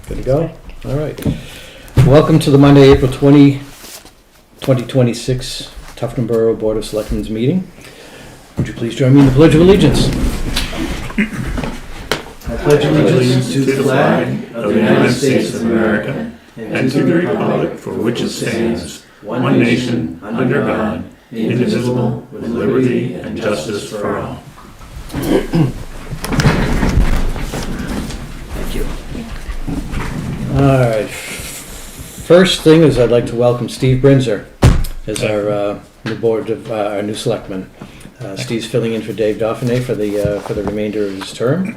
Good to go? All right. Welcome to the Monday, April 2026 Tufton Borough Board of Selectmen's meeting. Would you please join me in the Pledge of Allegiance? I pledge allegiance to the flag of the United States of America and to the republic for which it stands, one nation, under God, indivisible, with liberty and justice for all. Thank you. All right. First thing is I'd like to welcome Steve Brinzer as our new board of our new selectman. Steve's filling in for Dave Dauphiné for the remainder of his term,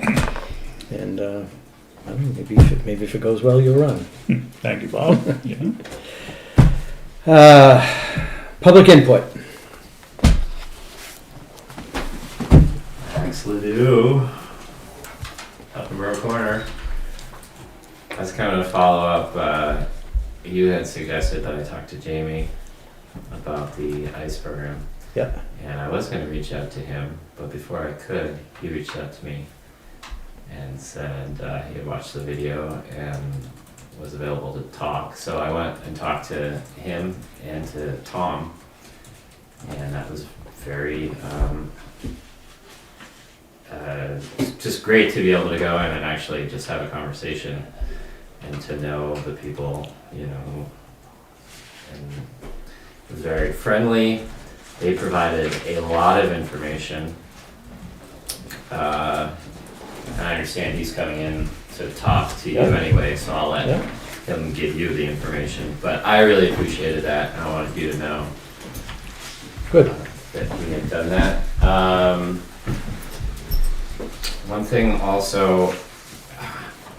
and I don't know, maybe if it goes well, you'll run. Thank you, Bob. Public input. Salute. Up in Borough Corner. That's kind of a follow up. You had suggested that I talk to Jamie about the ICE program. Yeah. And I was going to reach out to him, but before I could, he reached out to me and said he had watched the video and was available to talk. So I went and talked to him and to Tom, and that was very just great to be able to go in and actually just have a conversation and to know the people, you know, and it was very friendly. They provided a lot of information. And I understand he's coming in to talk to you anyway, so I'll let him give you the information. But I really appreciated that, and I wanted you to know Good. that we had done that. One thing also,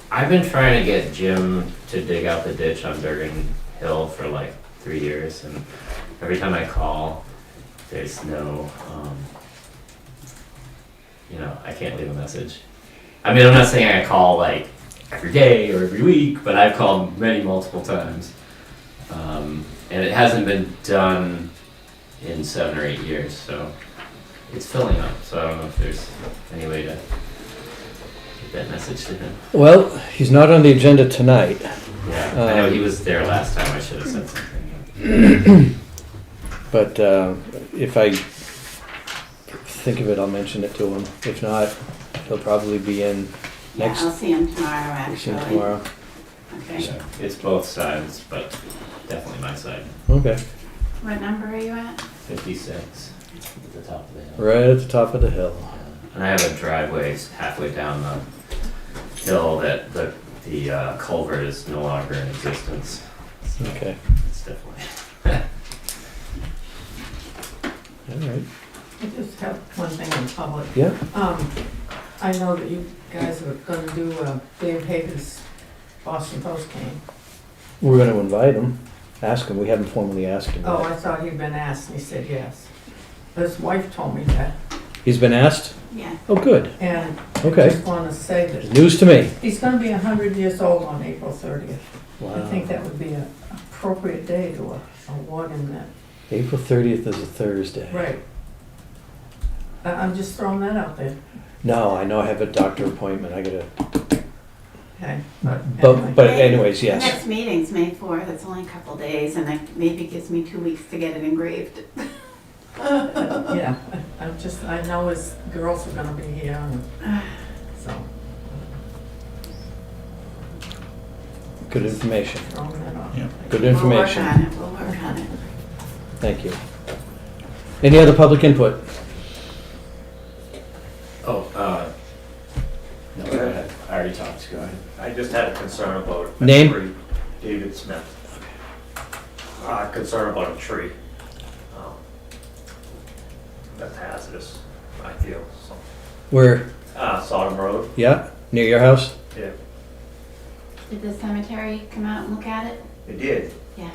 I've been trying to get Jim to dig out the ditch on Durgan Hill for like 3 years, and every time I call, there's no, I can't leave a message. I mean, I'm not saying I call like every day or every week, but I've called multiple times. And it hasn't been done in 7 or 8 years, so it's filling up. So I don't know if there's any way to get that message to him. Well, he's not on the agenda tonight. Yeah, I know he was there last time. I should have said something. But if I think of it, I'll mention it to him. If not, he'll probably be in next. Yeah, I'll see him tomorrow, We'll see actually. him tomorrow. Okay. So it's both sides, but definitely my side. Okay. What number are you at? 56 at the top of the hill. Right at the top of the hill. And I have a driveway halfway down the hill that the culvert is no longer in existence. So Okay. it's definitely. All right. I just have one thing in public. Yeah. I know that you guys are gonna do Dave Hager's Boston Post game. We're going to invite him. Ask him. We haven't formally asked him. Oh, yet. I thought he'd been asked, and he said yes. His wife told me that, He's been asked? Yeah. Oh, good. and I Okay. just wanna say that News to me. he's gonna be 100 years old on April 30th. I Wow. think that would be an appropriate day to award him that. April 30th is a Thursday. Right. I'm just throwing that out there, No, I know I have a doctor appointment. I gotta. okay? Anyway. But anyways, The yes. next meeting's May 4th, it's only a couple days, and that maybe gives me 2 weeks to get it engraved. Yeah, I know his girls are gonna be here, and so, Good information. throwing that out. Yeah. Good information. We'll work on it. Thank you. Any other public input? Oh, no, go ahead. I already talked. Go ahead. I just had a concern about a Name? tree. David Smith. Concern about a tree. That's hazardous, I feel, so. Where? Sodom Road, Yeah? Near your house? yeah, Did the cemetery come out and look at it? it did. Yeah.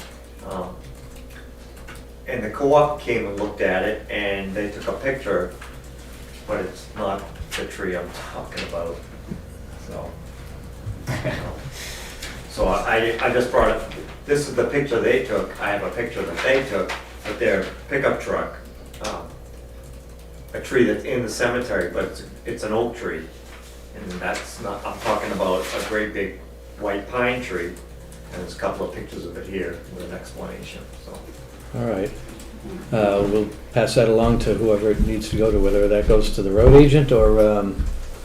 And the co-op came and looked at it, and they took a picture, but it's not the tree I'm talking about, so. So I just brought it, this is the picture they took, I have a picture that they took with their pickup truck. A tree that's in the cemetery, but it's an oak tree. And that's not, I'm talking about a great big white pine tree, and there's a couple of pictures of it here with an explanation, so. All right. We'll pass that along to whoever it needs to go to, whether that goes to the road agent or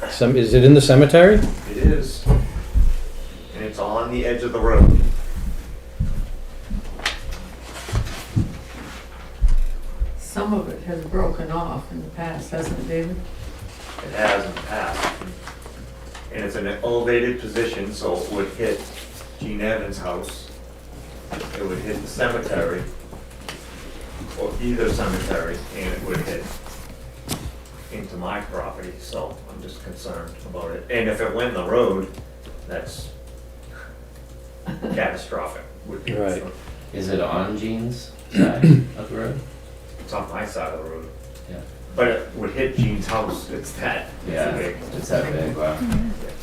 is it in the cemetery? It is. And it's on the edge of the road. Some of it has broken off in the past, hasn't it, David? It has in the past. And it's in an elevated position, so it would hit Gene Evans' house. It would hit the cemetery, or either cemetery, and it would hit into my property, so I'm just concerned about it. And if it went in the road, that's catastrophic, would be. Right. Is it on Gene's side of the road? It's on my side of the road. Yeah. But it would hit Gene's house, it's that, it's Yeah, big. it's that big, wow.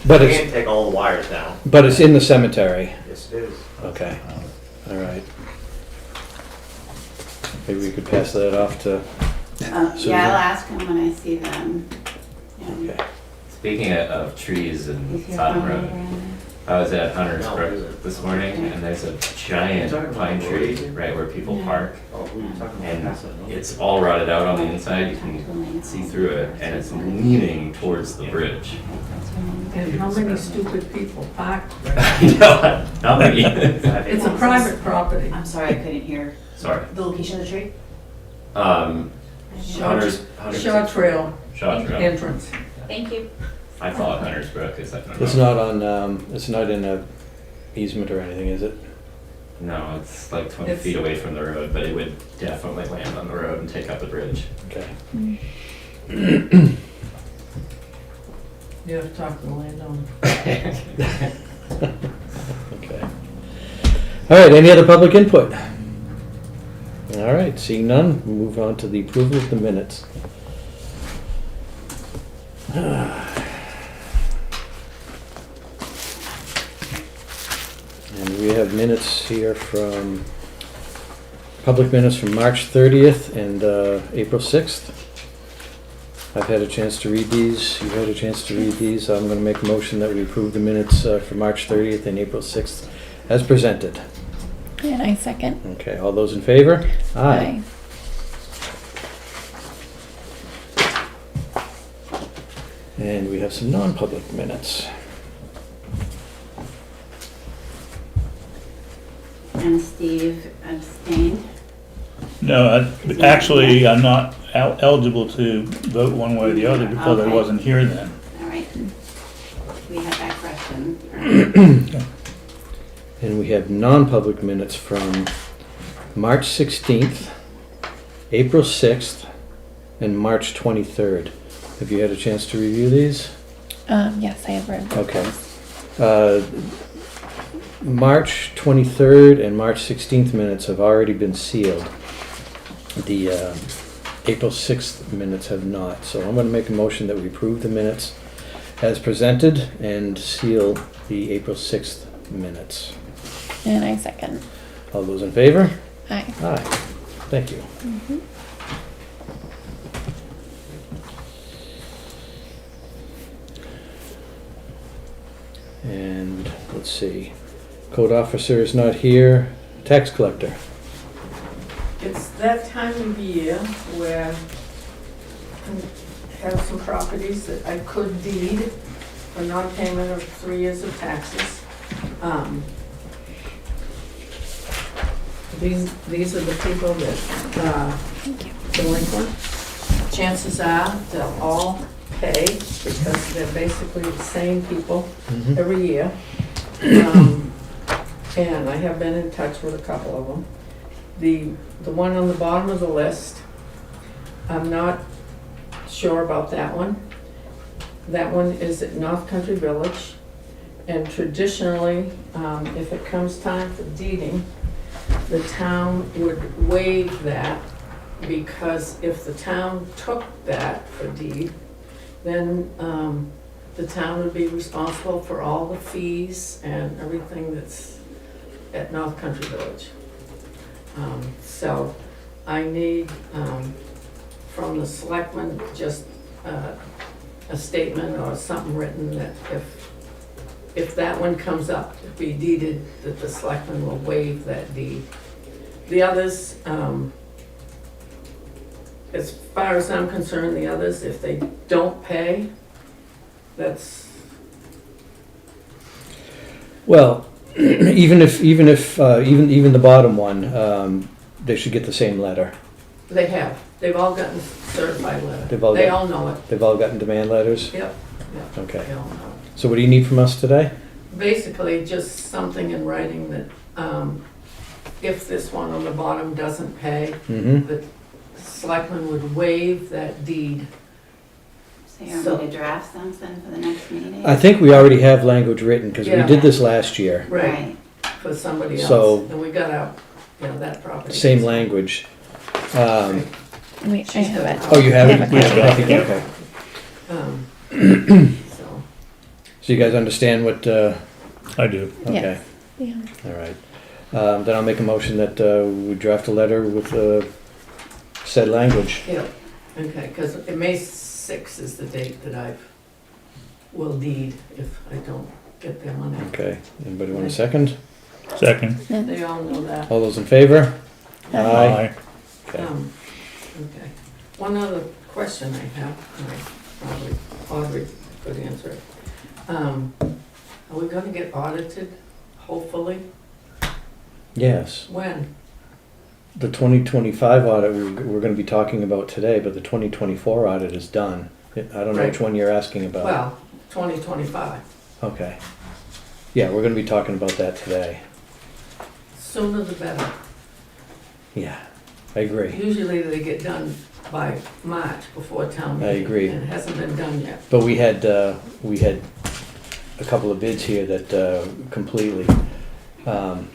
But You it's, can't take all the wires down. but it's in the cemetery. Yes, it is. Okay, all right. Maybe we could pass that off to, Susan? Yeah, I'll ask him when I see them. Yeah. okay. Speaking of trees Is and your Totten phone Road, number? I was at Hunter's No, Brook is it? this morning, and there's a giant pine tree right where people Yeah. park, Oh, who are you talking and about? it's all rotted out on the inside. You can see through it, and it's leaning towards the bridge. And how many stupid people park there? I know, not many. It's a private property. I'm sorry, I couldn't hear Sorry. the location of the tree. Hunter's Short Trail Shot Trail. entrance. Thank you. I call it Hunter's Brook. Is that It's not on, it's not in a easement or anything, is it? No, it's like 20 It's- feet away from the road, but it would definitely land on the road and take up the bridge. Okay. You have to talk to the landowner. Okay. All right, any other public input? All right, seeing none, we'll move on to the approval of the minutes. And we have minutes here from, public minutes from March 30th and April 6th. I've had a chance to read these, you've had a chance to read these. I'm going to make a motion that we approve the minutes for March 30th and April 6th as presented. And I second. Okay, all those in favor? Aye. And we have some non-public minutes. And Steve abstained. No, actually, I'm not eligible to vote one way or the other because I Okay. wasn't here then. All right. We had that question. And we have non-public minutes from March 16th, April 6th, and March 23rd. Have you had a chance to review these? Yes, I have read. Okay. March 23rd and March 16th minutes have already been sealed. The April 6th minutes have not. So I'm going to make a motion that we approve the minutes as presented and seal the April 6th minutes. And I second. All those in favor? Aye. Aye. Thank you. And let's see. Code officer is not here. Tax collector. It's that time of year where I have some properties that I could deed for non-payment of 3 years of taxes. These are the people that Thank you. delinquent. Chances are they'll all pay because they're basically the same people every year. And I have been in touch with a couple of them. The one on the bottom of the list, I'm not sure about that one. That one is at North Country Village. And traditionally, if it comes time for deeding, the town would waive that because if the town took that for deed, then the town would be responsible for all the fees and everything that's at North Country Village. So I need from the selectmen just a statement or something written that if that one comes up to be deeded, that the selectmen will waive that deed. The others, as far as I'm concerned, the others, if they don't pay, that's, Well, even the bottom one, they should get the same letter. they've all gotten certified letter. They've all They got- all know it, They've all gotten demand letters? yep, Okay. they all know it. So what do you need from us today? Basically, just something in writing that, if this one on the bottom doesn't pay, Mm-hmm. the selectmen would waive that deed. So you want me to draft something for the next meeting? I think we already have language written, because we Yeah. did this last year. Right. For somebody else. So- And we got out, that property. Same language. Wait, I have it. Oh, you have it? I have a You have a copy. copy? Okay. So, So you guys understand what, I do. okay, Yes. Yeah. all right. Then I'll make a motion that we draft a letter with said language. yeah, okay, because May 6th is the date that I will deed if I don't get their money. Okay, anybody want a second? Second. They all know that. All those in favor? Aye. Okay. Okay. One other question I have, and probably Audrey could answer it. Are we gonna get audited, hopefully? Yes, When? the 2025 audit we're going to be talking about today, but the 2024 audit is done. I don't know which Right. one you're asking about. Well, 2025. Okay. Yeah, we're going to be talking about that today. Sooner the better. Yeah, I agree. Usually they get done by March before town meeting. agree. And it hasn't been done yet. But we had a couple of bids here that completely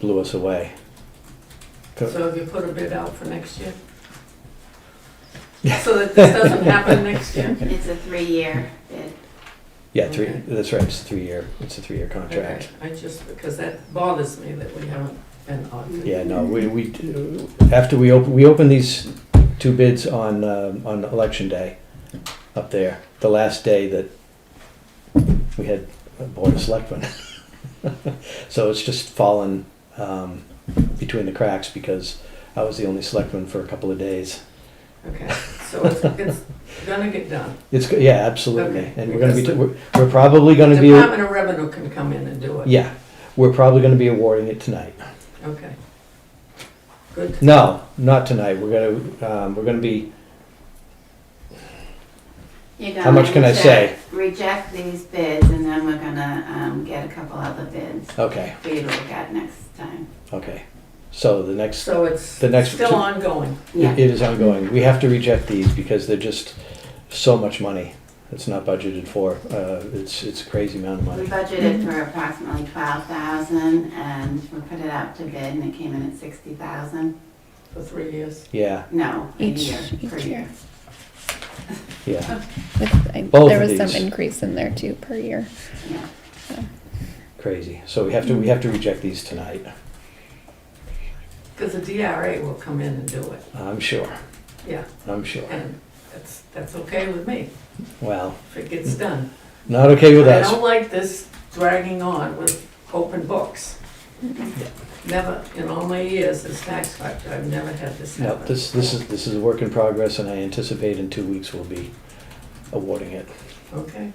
blew us away. So have you put a bid out for next year? So that this doesn't happen next year? It's a 3-year bid. Yeah, Okay. that's right, it's a 3-year contract. Okay, because that bothers me that we haven't been audited. Yeah, no, we after we opened these 2 bids on election day up there, the last day that we had a board of selectmen. So it's just fallen between the cracks because I was the only selectman for a couple of days. Okay, so it's gonna get done. Yeah, absolutely, Okay, and we're gonna be, because we're probably gonna be, Department of Revenue can come in and do it. yeah, we're probably gonna be awarding it tonight. Okay. Good. No, not tonight, we're gonna be, You're how much can I say? Reject these bids and then we're gonna get a couple other bids Okay, for you to look at next time. okay, so the next, So it's The next still two- ongoing. Yeah. it is ongoing, we have to reject these because they're just so much money. It's not budgeted for, it's a crazy amount of We money. budgeted for approximately 12,000 and we put it out to bid and it came in at 60,000. For 3 years. Yeah, No, a Each year, per year. year. yeah, There Both of was some these. increase in there too per year. Yeah. crazy, so we have to reject these tonight, Because the DRA will come in and do it. I'm sure, Yeah, I'm sure. and that's okay with me Well, if it gets done. not okay with I us. don't like this dragging on with open books. Never, in all my years as tax collector, I've never had this No, happen. this is a work in progress, and I anticipate in 2 weeks we'll be awarding it. Okay,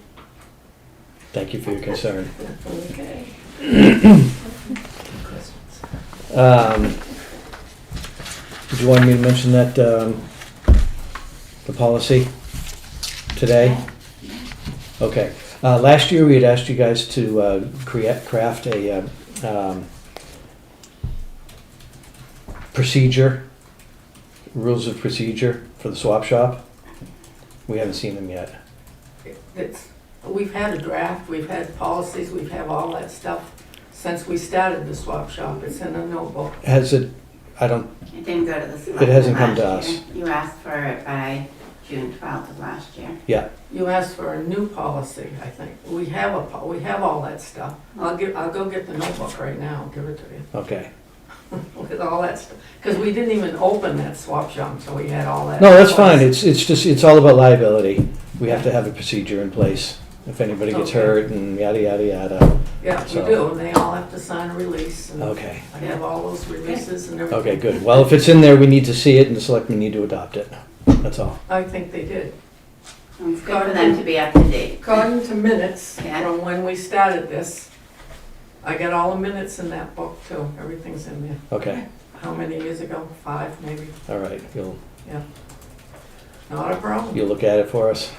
Thank you for your concern. okay. Did you want me to mention that, the policy today? Okay. Last year, we had asked you guys to craft a procedure, rules of procedure for the swap shop. We haven't seen them yet. We've had a draft, we've had policies, we've had all that stuff since we started the swap shop. It's in a notebook. Has it, I don't, It didn't go to the selectmen hasn't come to last us. year. You asked for it by June 12th of last year. You asked for a new policy, I think. We have all that stuff. I'll go get the notebook right now, and give it to you. okay. Look at all that stuff. Because we didn't even open that swap shop until we had all that. No, that's fine. It's just, it's all about liability. We have to have a procedure in place. if anybody gets Okay. hurt and yada, yada, yada. Yeah, So- we do, and they all have to sign a release, and Okay, I have all those releases and everything. okay, good. Well, if it's in there, we need to see it and the selectmen need to adopt it. That's all. I think they did. It's good for them to be up to date. According to minutes Yeah. from when we started this, I got all the minutes in that book too, everything's in there. Okay, How many years ago? 5, maybe? all right. Not a problem. You'll look at it for us,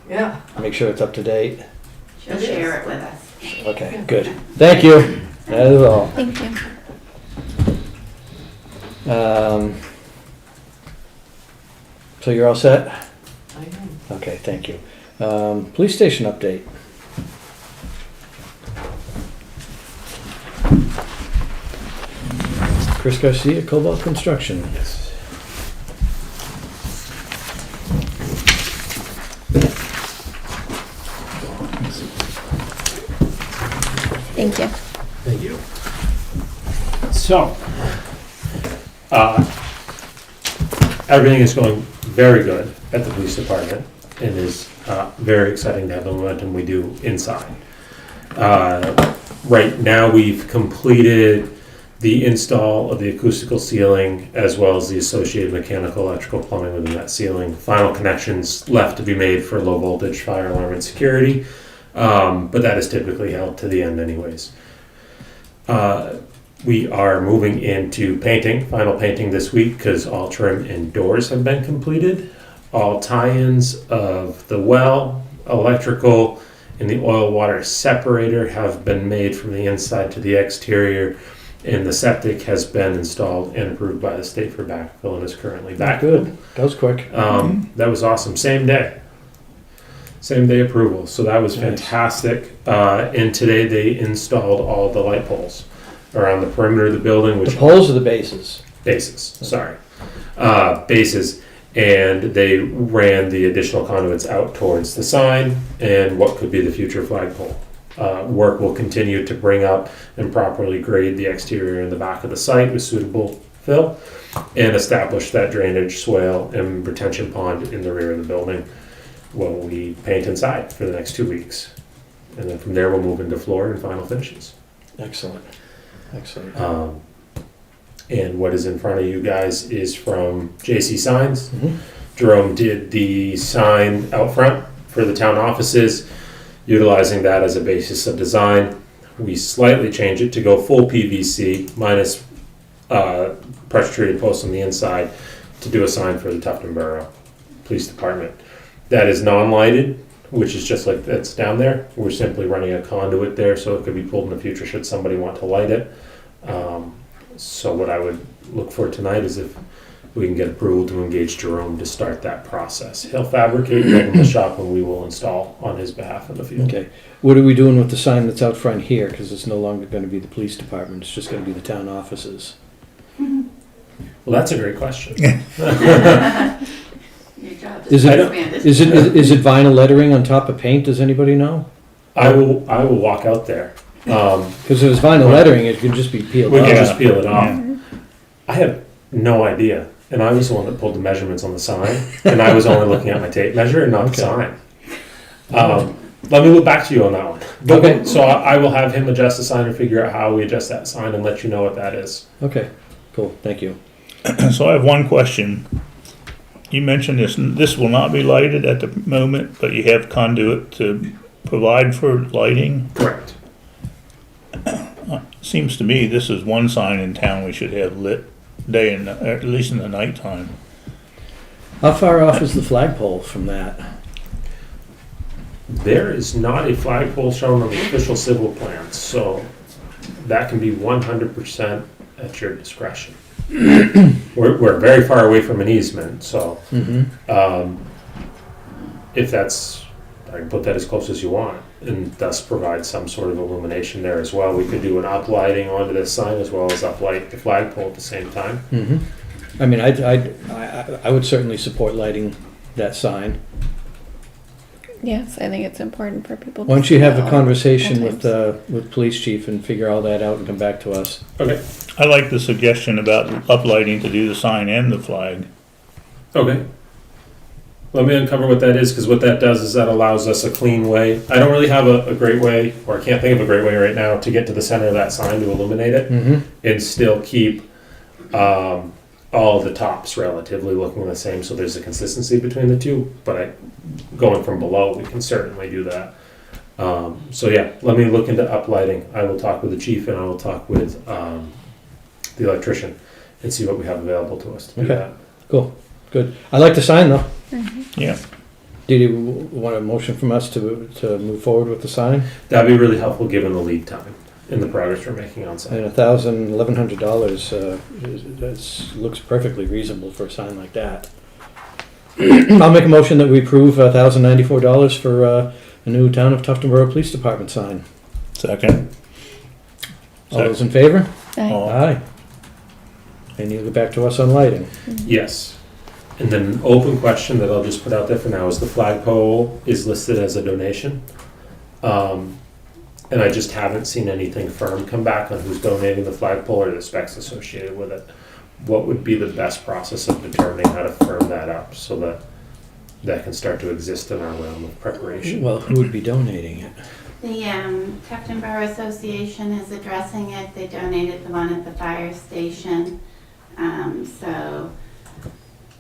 Yeah, make sure it's up to date. She'll It is. share it with us. Okay, good. Thank you. That is all. Thank you. So you're all set? I know. Okay, thank you. Police station update. Chris Garcia, Cobalt Construction. Yes. Thank you. Thank you. So, everything is going very good at the police department and is very exciting to have the momentum we do inside. Right now, we've completed the install of the acoustical ceiling as well as the associated mechanical, electrical, plumbing within that ceiling. Final connections left to be made for low voltage fire alarm and security, but that is typically held to the end anyways. We are moving into painting, final painting this week because all trim and doors have been completed. All tie-ins of the well, electrical, and the oil water separator have been made from the inside to the exterior, and the septic has been installed and approved by the state for backfill and is currently backfilled. Good. That was quick. That was awesome. Same day approval. So that was Nice. fantastic. And today they installed all the light poles around the perimeter of the building, The which poles or the bases? bases, bases. And they ran the additional conduits out towards the sign and what could be the future flagpole. Work will continue to bring up and properly grade the exterior and the back of the site with suitable fill and establish that drainage, swale, and retention pond in the rear of the building when we paint inside for the next 2 weeks. And then from there, we'll move into floor and final finishes. Excellent. Excellent. And what is in front of you guys is from JC Signs. Mhm. Jerome did the sign out front for the town offices, utilizing that as a basis of design. We slightly changed it to go full PVC minus pressure treated posts on the inside to do a sign for the Tufton Borough Police Department. That is non-lighted, which is just like that's down there. We're simply running a conduit there so it could be pulled in the future should somebody want to light it. So what I would look for tonight is if we can get approval to engage Jerome to start that process. He'll fabricate it in the shop and we will install on his behalf in the field. Okay. What are we doing with the sign that's out front here? Because it's no longer going to be the police department. It's just going to be the town offices. Well, that's a great question. Your job Is is it- expanded. Is it vinyl lettering on top of paint? Does anybody know? I will walk out there. Because if it's vinyl lettering, it could just be peeled We off. can just peel it off. Yeah. I have no idea. And I was the one that pulled the measurements on the sign. And I was only looking at my tape measure and not the Okay. sign. Let me look back to you on that one. Okay. So I will have him adjust the sign and figure out how we adjust that sign and let you know what that is. Okay, cool, thank you. So I have one question. You mentioned this will not be lighted at the moment, but you have conduit to provide for lighting. Correct. Seems to me this is one sign in town we should have lit day and, at least in the nighttime. How far off is the flagpole from that? There is not a flagpole shown on the official civil plans, so that can be 100% at your discretion. We're very far away from an easement, so Mm-hmm. if that's, I can put that as close as you want, and thus provide some sort of illumination there as well. We could do an uplighting onto this sign as well as uplight the flagpole at the same time. Mm-hmm. I mean, I would certainly support lighting that sign. Yes, I think it's important for people to Why don't you have a know conversation at with police chief and figure all that out and come back to us? Okay. I like the suggestion about uplighting to do the sign and the flag. Okay. let me uncover what that is, because what that does is that allows us a clean way. I don't really have a great way, or I can't think of a great way right now to get to the center of that sign to illuminate it Mm-hmm. and still keep all the tops relatively looking the same, so there's a consistency between the two. But going from below, we can certainly do that. So yeah, let me look into uplighting. I will talk with the chief and I will talk with the electrician and see what we have available to us to do Okay. that. Cool, good. I like the sign though. Yeah, Did you want a motion from us to move forward with the sign? That'd be really helpful given the lead time and the progress we're making on site. And $1,100, that looks perfectly reasonable for a sign like that. I'll make a motion that we approve $1,094 for a new Town of Tufton Borough Police Department sign. second. All those in favor? Aye. Oh, Aye. And you'll get back to us on lighting. Yes. And then an open question that I'll just put out there for now is the flagpole is listed as a donation. And I just haven't seen anything firm come back on who's donating the flagpole or the specs associated with it. What would be the best process of determining how to firm that up so that that can start to exist in our realm of preparation? Well, who would be donating it? The Tufton Borough Association is addressing it. They donated the one at the fire station. So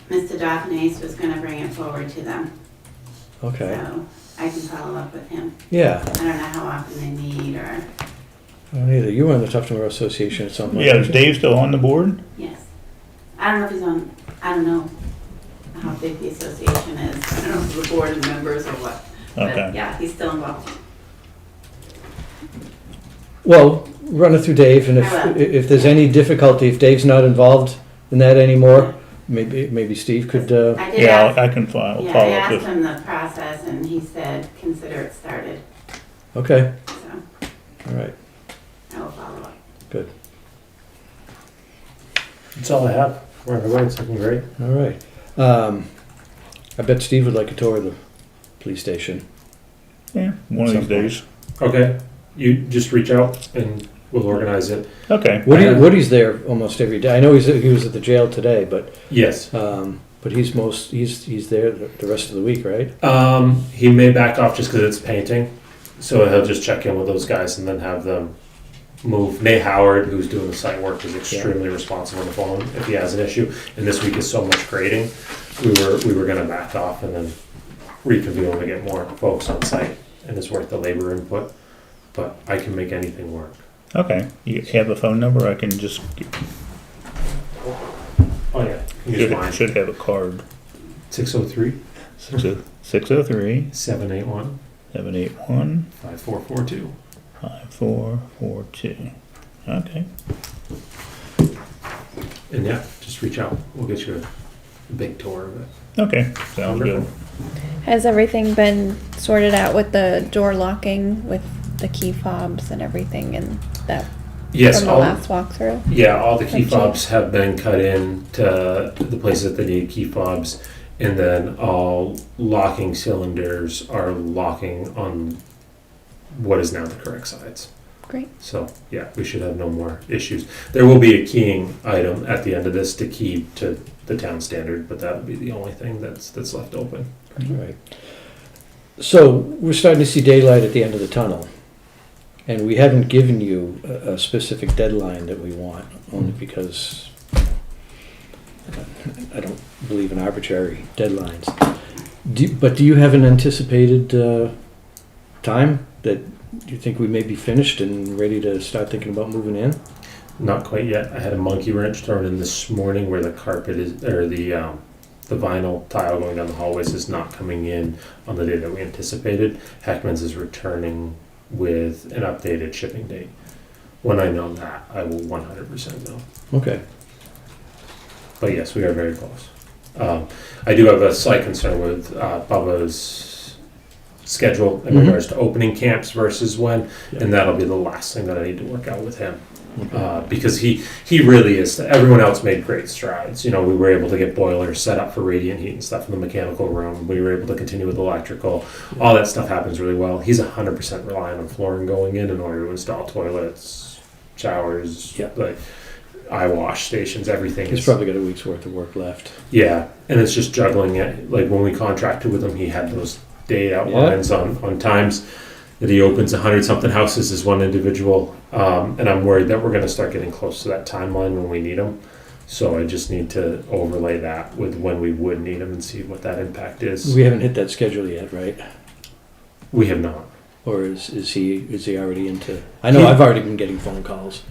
Mr. Daphnes was going to bring it forward to them. Okay, So I can follow up with him. yeah. I don't know how often they meet or, I don't either. You were on the Tufton Borough Association at some point. Yeah, is Dave still on the board? yes. I don't know if he's on, I don't know how big the association is. I don't know if it's the board and members or what. But Okay. yeah, he's still involved. Well, run it through Dave, and I will. if there's any difficulty, if Dave's not involved in that anymore, maybe Steve could, I did Yeah, ask, I can follow yeah, I up asked with. him the process and he said, consider it started. okay, So all right, I will follow up. good, That's all I have. We're looking great. all right. I bet Steve would like a tour of the police station. Yeah, one of these days. Okay, you just reach out and we'll organize it. Okay. Woody's there almost every day. I know he was at the jail today, but Yes. he's there the rest of the week, right? He may back off just because it's painting, so he'll just check in with those guys and then have them move. Nate Howard, who's doing the site work, is extremely responsive on the phone if he has an issue. And this week is so much grading, we were gonna back off and then reconvene when we get more folks on site, and it's worth the labor input. But I can make anything work. Okay. You have a phone number? I can just, Oh yeah, use mine. should have a card. 603 603 781 781 5442. 5442. Okay. And yeah, just reach out. We'll get you a big tour of it. Okay. Sounds good. Has everything been sorted out with the door locking, with the key fobs and everything, and that Yes, from the all, last walkthrough? yeah, all the key Thank you. fobs have been cut in to the places that need key fobs, and then all locking cylinders are locking on what is now the correct sides. Great. So yeah, we should have no more issues. There will be a keying item at the end of this to key to the town standard, but that would be the only thing that's left open. All right. So we're starting to see daylight at the end of the tunnel, and we haven't given you a specific deadline that we want, only because I don't believe in arbitrary deadlines. But do you have an anticipated time that you think we may be finished and ready to start thinking about moving in? Not quite yet. I had a monkey wrench thrown in this morning where the carpet is, or the vinyl tile going down the hallways is not coming in on the day that we anticipated. Heckman's is returning with an updated shipping date. When I know that, I will 100% know. Okay. But yes, we are very close. I do have a slight concern with Bubba's schedule in Mhm. regards to opening camps versus when, and that'll be the last thing that I need to work out with him. Because he really is. Everyone else made great strides. You know, we were able to get boilers set up for radiant heat and stuff in the mechanical room. We were able to continue with electrical. All that stuff happens really well. He's 100% reliant on flooring going in order to install toilets, showers. Yeah. Like, eye wash stations, everything. He's is- probably got a week's worth of work left. Yeah, and it's just juggling it. Like when we contracted with him, he had those day outlines on times that he opens 100-something houses as one individual. And I'm worried that we're going to start getting close to that timeline when we need him. So I just need to overlay that with when we would need him and see what that impact is. We haven't hit that schedule yet, right? We have not. Or is he already into? I know I've already been getting phone calls.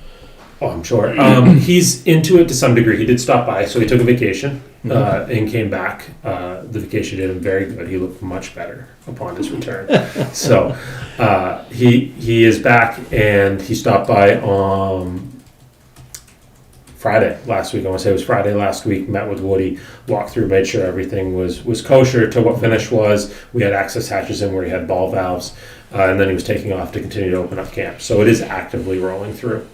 Oh, I'm sure. He's into it to some degree. He did stop by, so he took a vacation and came back. The vacation did him very good. He looked much better upon his return. So he is back, and he stopped by on Friday last week. I want to say it was Friday last week. Met with Woody, walked through, made sure everything was kosher to what finish was. We had access hatches in where he had ball valves, and then he was taking off to continue to open up camp. So it is actively rolling through.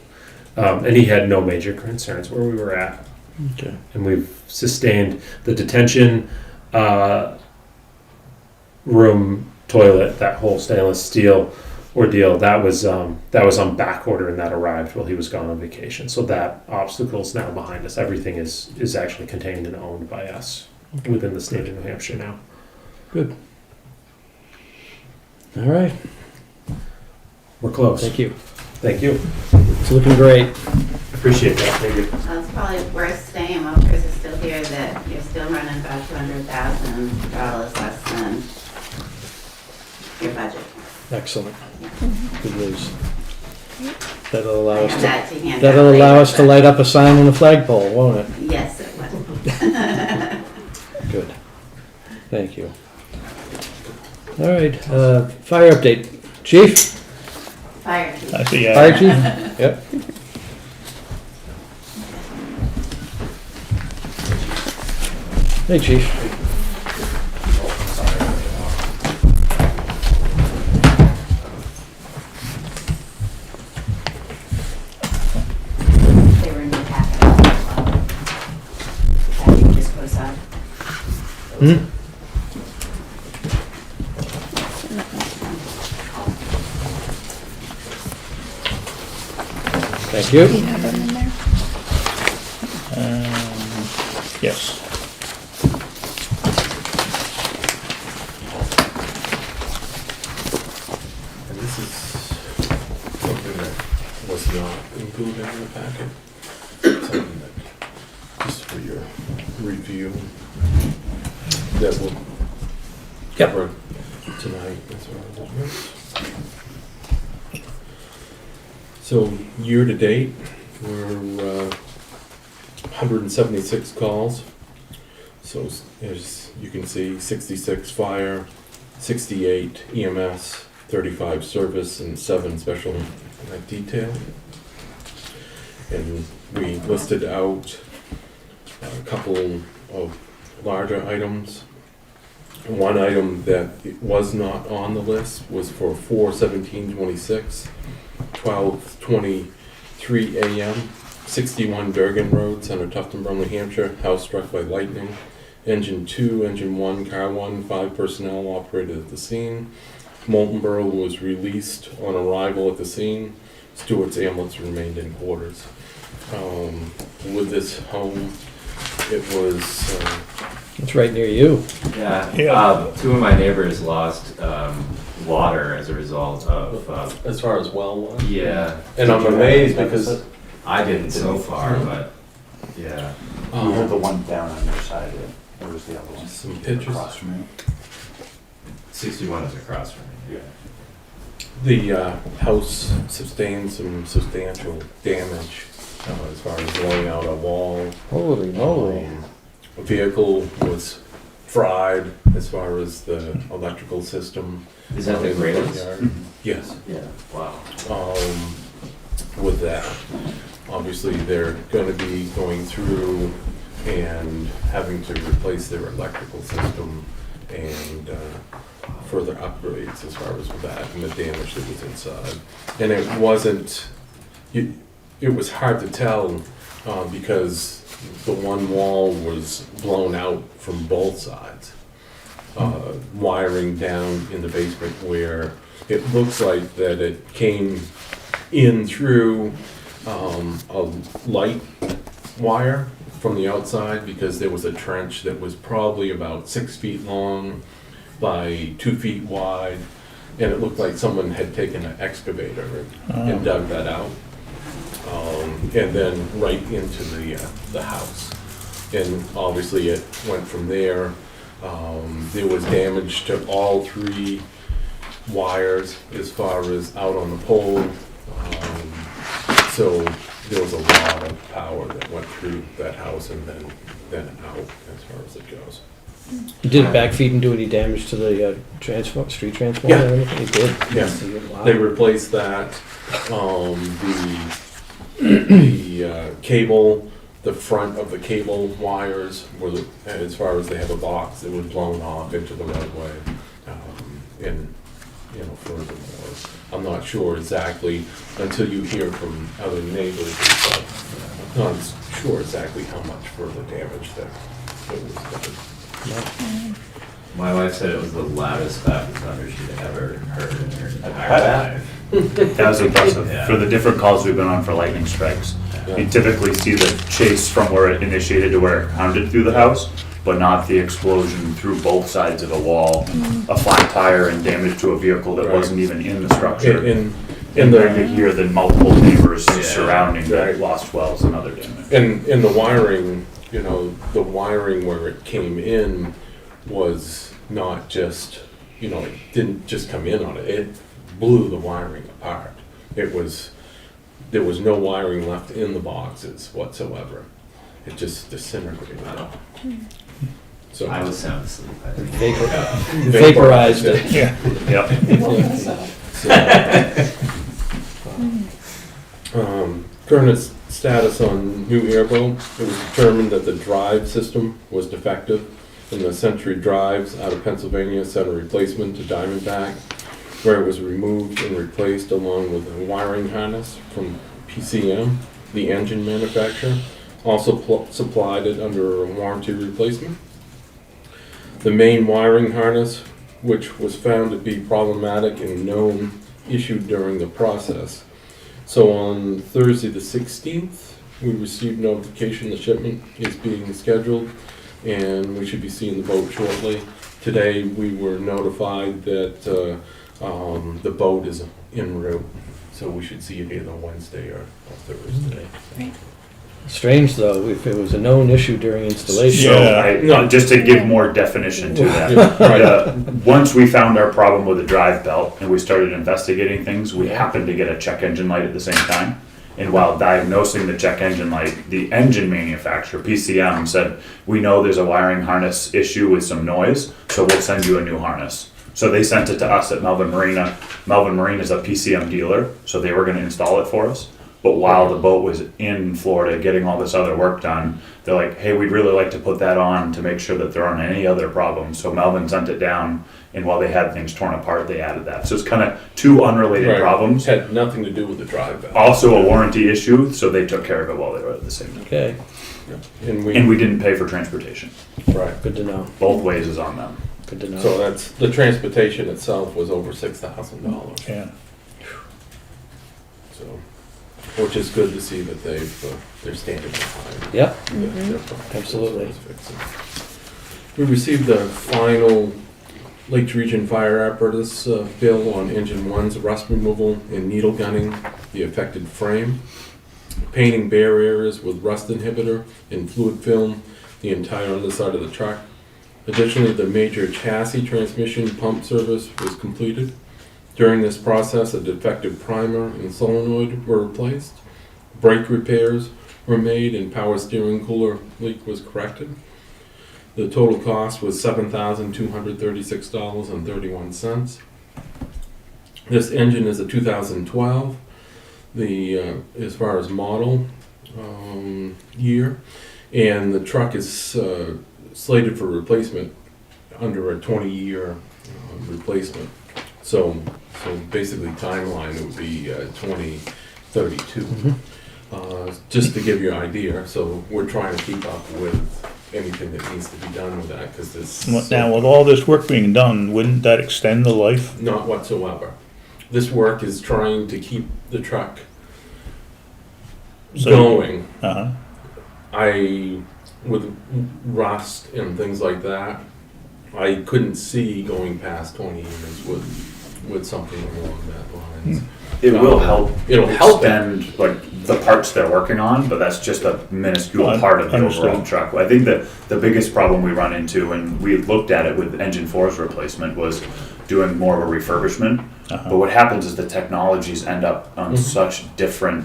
And he had no major concerns where we were at. Okay. And we've sustained the detention room toilet, that whole stainless steel ordeal. That was on back order, and that arrived while he was gone on vacation. So that obstacle is now behind us. Everything is actually contained and owned by us within the state of New Hampshire now. Good. All right. We're close. Thank you. Thank you. It's looking great. Appreciate that. Thank you. Well, it's probably worth saying while Chris is still here that you're still running about $200,000 less than your budget. Excellent. Good news. That'll allow I us have to. that to hand out That'll allow later, us to but- light up a sign on the flagpole, won't it? Yes, it will. Good. Thank you. All right. Fire update, Chief. Fire chief. I see, Fire Chief. Yep. Hey, Chief. They were in your packet. That you just put aside. Hmm? Thank you. Do you have them in there? Yes. And this is something that was not included in the packet. Something that, just for your review, that will cover tonight as well as yours. So, year to date, we're 176 calls. So as you can see, 66 fire, 68 EMS, 35 service, and 7 special detail. And we listed out a couple of larger items. One item that was not on the list was for 4/17/26, 12:23 a.m., 61 Durgan Road, Center Tuftonboro, New Hampshire, house struck by lightning. Engine 2, Engine 1, Car 1, 5 personnel operated at the scene. Molten Borough was released on arrival at the scene. Stewart's ambulance remained in quarters. With this home, it was It's right near you. Yeah, Yeah. two of my neighbors lost water as a result of, as far as well was. yeah. And I'm amazed because I didn't so far, but, yeah. You have the one down on your side of it. Where was the other one? some pictures. Across from you. 61 is across from me. The house sustained some substantial damage as far as blowing out a wall. Holy moly. A vehicle was fried as far as the electrical system. Is that the in greatest? yard. Yes. Yeah. Wow. With that, obviously they're gonna be going through and having to replace their electrical system and further upgrades as far as with that and the damage that was inside. And it wasn't, it was hard to tell because the one wall was blown out from both sides. Wiring down in the basement where it looks like that it came in through a light wire from the outside because there was a trench that was probably about 6 feet long by 2 feet wide, and it looked like someone had taken an excavator and dug that out, and then right into the house. And obviously it went from there. There was damage to all 3 wires as far as out on the pole. So there was a lot of power that went through that house and then out as far as it goes. Did it backfeed and do any damage to the street transformer or anything? It did? Yes. Wow. They replaced that. The cable, the front of the cable wires were, as far as they have a box, it was blown off into the roadway. And, furthermore, I'm not sure exactly until you hear from other neighbors and stuff. I'm not sure exactly how much further damage that was done. My wife said it was the loudest back thunder she'd ever heard in her entire life. That was impressive. Yeah. For the different calls we've been on for lightning strikes, Yeah. you typically see the chase from where it initiated to where it hounded through the house, but not the explosion through both sides of a wall, a flat tire and damage to a vehicle that Right. wasn't even in the structure. And And then you hear the multiple neighbors Yeah. surrounding that Right. lost wells and other damage. And the wiring, the wiring where it came in was not just, it didn't just come in on it. It blew the wiring apart. There was no wiring left in the boxes whatsoever. It just disintegrated. So I was sound asleep. I think. Vaporized it. Yeah. Yep. Current status on new airboat, it was determined that the drive system was defective and the Century drives out of Pennsylvania sent a replacement to Diamondback, where it was removed and replaced along with a wiring harness from PCM, the engine manufacturer, also supplied it under a warranty replacement. The main wiring harness, which was found to be problematic and known issued during the process. So on Thursday the 16th, we received notification the shipment is being scheduled and we should be seeing the boat shortly. Today we were notified that the boat is en route, so we should see it either Wednesday or Thursday. Strange though, if it was a known issue during installation. So just to give more definition to that. Right. Once we found our problem with the drive belt and we started investigating things, we happened to get a check engine light at the same time. And while diagnosing the check engine light, the engine manufacturer, PCM, said, we know there's a wiring harness issue with some noise, so we'll send you a new harness. So they sent it to us at Melvin Marina. Melvin Marina is a PCM dealer, so they were gonna install it for us. But while the boat was in Florida getting all this other work done, they're like, hey, we'd really like to put that on to make sure that there aren't any other problems. So Melvin sent it down, and while they had things torn apart, they added that. So it's kind of two unrelated Right. problems. Had nothing to do with the drive belt. Also a warranty issue, so they took care of it while they were at the same time. Okay, And And we didn't pay for transportation. right. good to know, Both ways is on them. good to know. So that's, the transportation itself was over $6,000. Yeah. So, which is good to see that they're standing behind. Yep, their project. Absolutely. That's fixing. We received the final Lakes Region Fire apparatus bill on engine one's rust removal and needle gunning the affected frame, painting bare areas with rust inhibitor and fluid film the entire underside of the truck. Additionally, the major chassis transmission pump service was completed. During this process, a defective primer and solenoid were replaced. Brake repairs were made and power steering cooler leak was corrected. The total cost was $7,236.31. This engine is a 2012. As far as model year, and the truck is slated for replacement under a 20-year replacement. So basically timeline would be 2032. Just to give you an idea, so we're trying to keep up with anything that needs to be done with that, because this... Now, with all this work being done, wouldn't that extend the life? Not whatsoever. This work is trying to keep the truck So- going. Uh-huh. With rust and things like that, I couldn't see going past 20 years with something along that lines. It will help. It'll help extend like the parts they're working on, but that's just a minuscule part of the Understood. overall truck. I think that the biggest problem we run into, and we looked at it with engine 4's replacement, was doing more of a refurbishment. But what happens is the technologies end up on such different,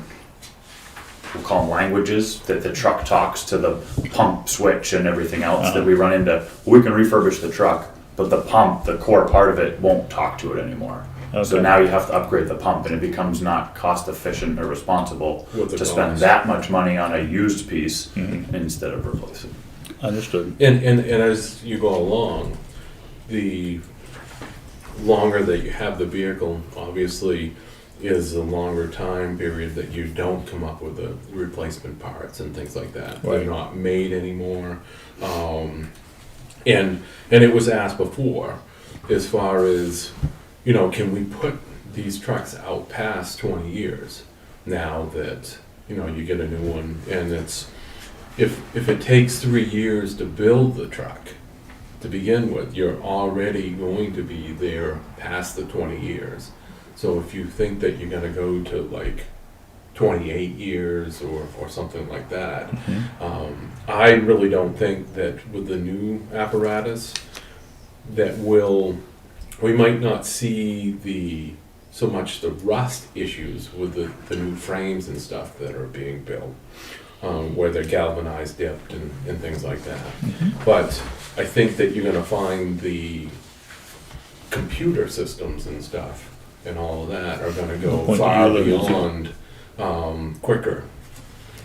we'll call them languages, that the truck talks to the pump switch and everything else that we run into. We can refurbish the truck, but the pump, the core part of it, won't talk to it anymore. So Okay. now you have to upgrade the pump, and it becomes not cost efficient or responsible With the to spend cost. that much money on a used piece instead of replacing. Understood. And as you go along, the longer that you have the vehicle, obviously, is a longer time period that you don't come up with the replacement parts and things like that. They're Right. not made anymore. And it was asked before, as far as, you know, can we put these trucks out past 20 years now that, you know, you get a new one, and it's, if it takes 3 years to build the truck to begin with, you're already going to be there past the 20 years. So if you think that you're gonna go to like 28 years or something like that, I really don't think that with the new apparatus that we might not see so much the rust issues with the new frames and stuff that are being built, where they're galvanized dipped and things like that. But I think that you're gonna find the computer systems and stuff and all of that are gonna go Point far you lose it. beyond quicker.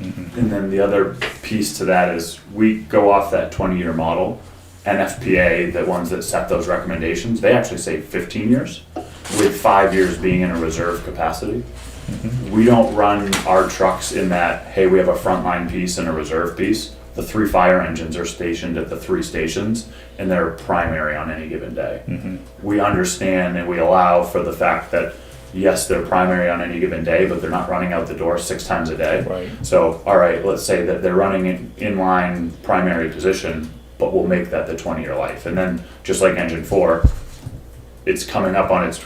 And then the other piece to that is we go off that 20-year model. NFPA, the ones that set those recommendations, they actually say 15 years, with 5 years being in a reserve capacity. We don't run our trucks in that, hey, we have a frontline piece and a reserve piece. The 3 fire engines are stationed at the 3 stations, and they're primary on any given day. We understand and we allow for the fact that, yes, they're primary on any given day, but they're not running out the door 6 times a day. Right. So, all right, let's say that they're running in inline primary position, but we'll make that the 20-year life. And then, just like engine 4, it's coming up on it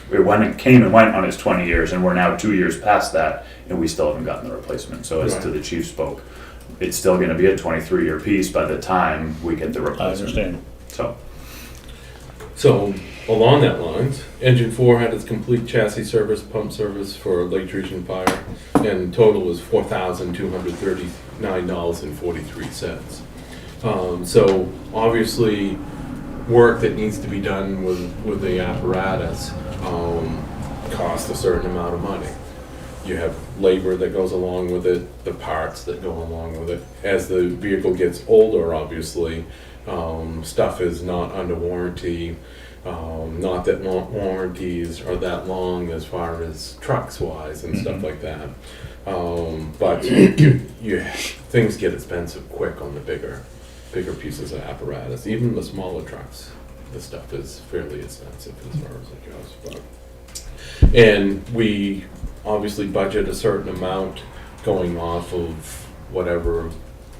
came and went on its 20 years, and we're now 2 years past that, and we still haven't gotten the replacement. So as to the chief spoke, it's still gonna be a 23-year piece by the time we get the I replacement. understand. So, along that lines, engine 4 had its complete chassis service, pump service for Lake Region Fire, and total was $4,239.43. So obviously, work that needs to be done with the apparatus costs a certain amount of money. You have labor that goes along with it, the parts that go along with it. As the vehicle gets older, obviously, stuff is not under warranty. Not that warranties are that long as far as trucks wise and stuff like that. But things get expensive quick on the bigger pieces of apparatus. Even the smaller trucks, the stuff is fairly expensive as far as it goes. And we obviously budget a certain amount going off of whatever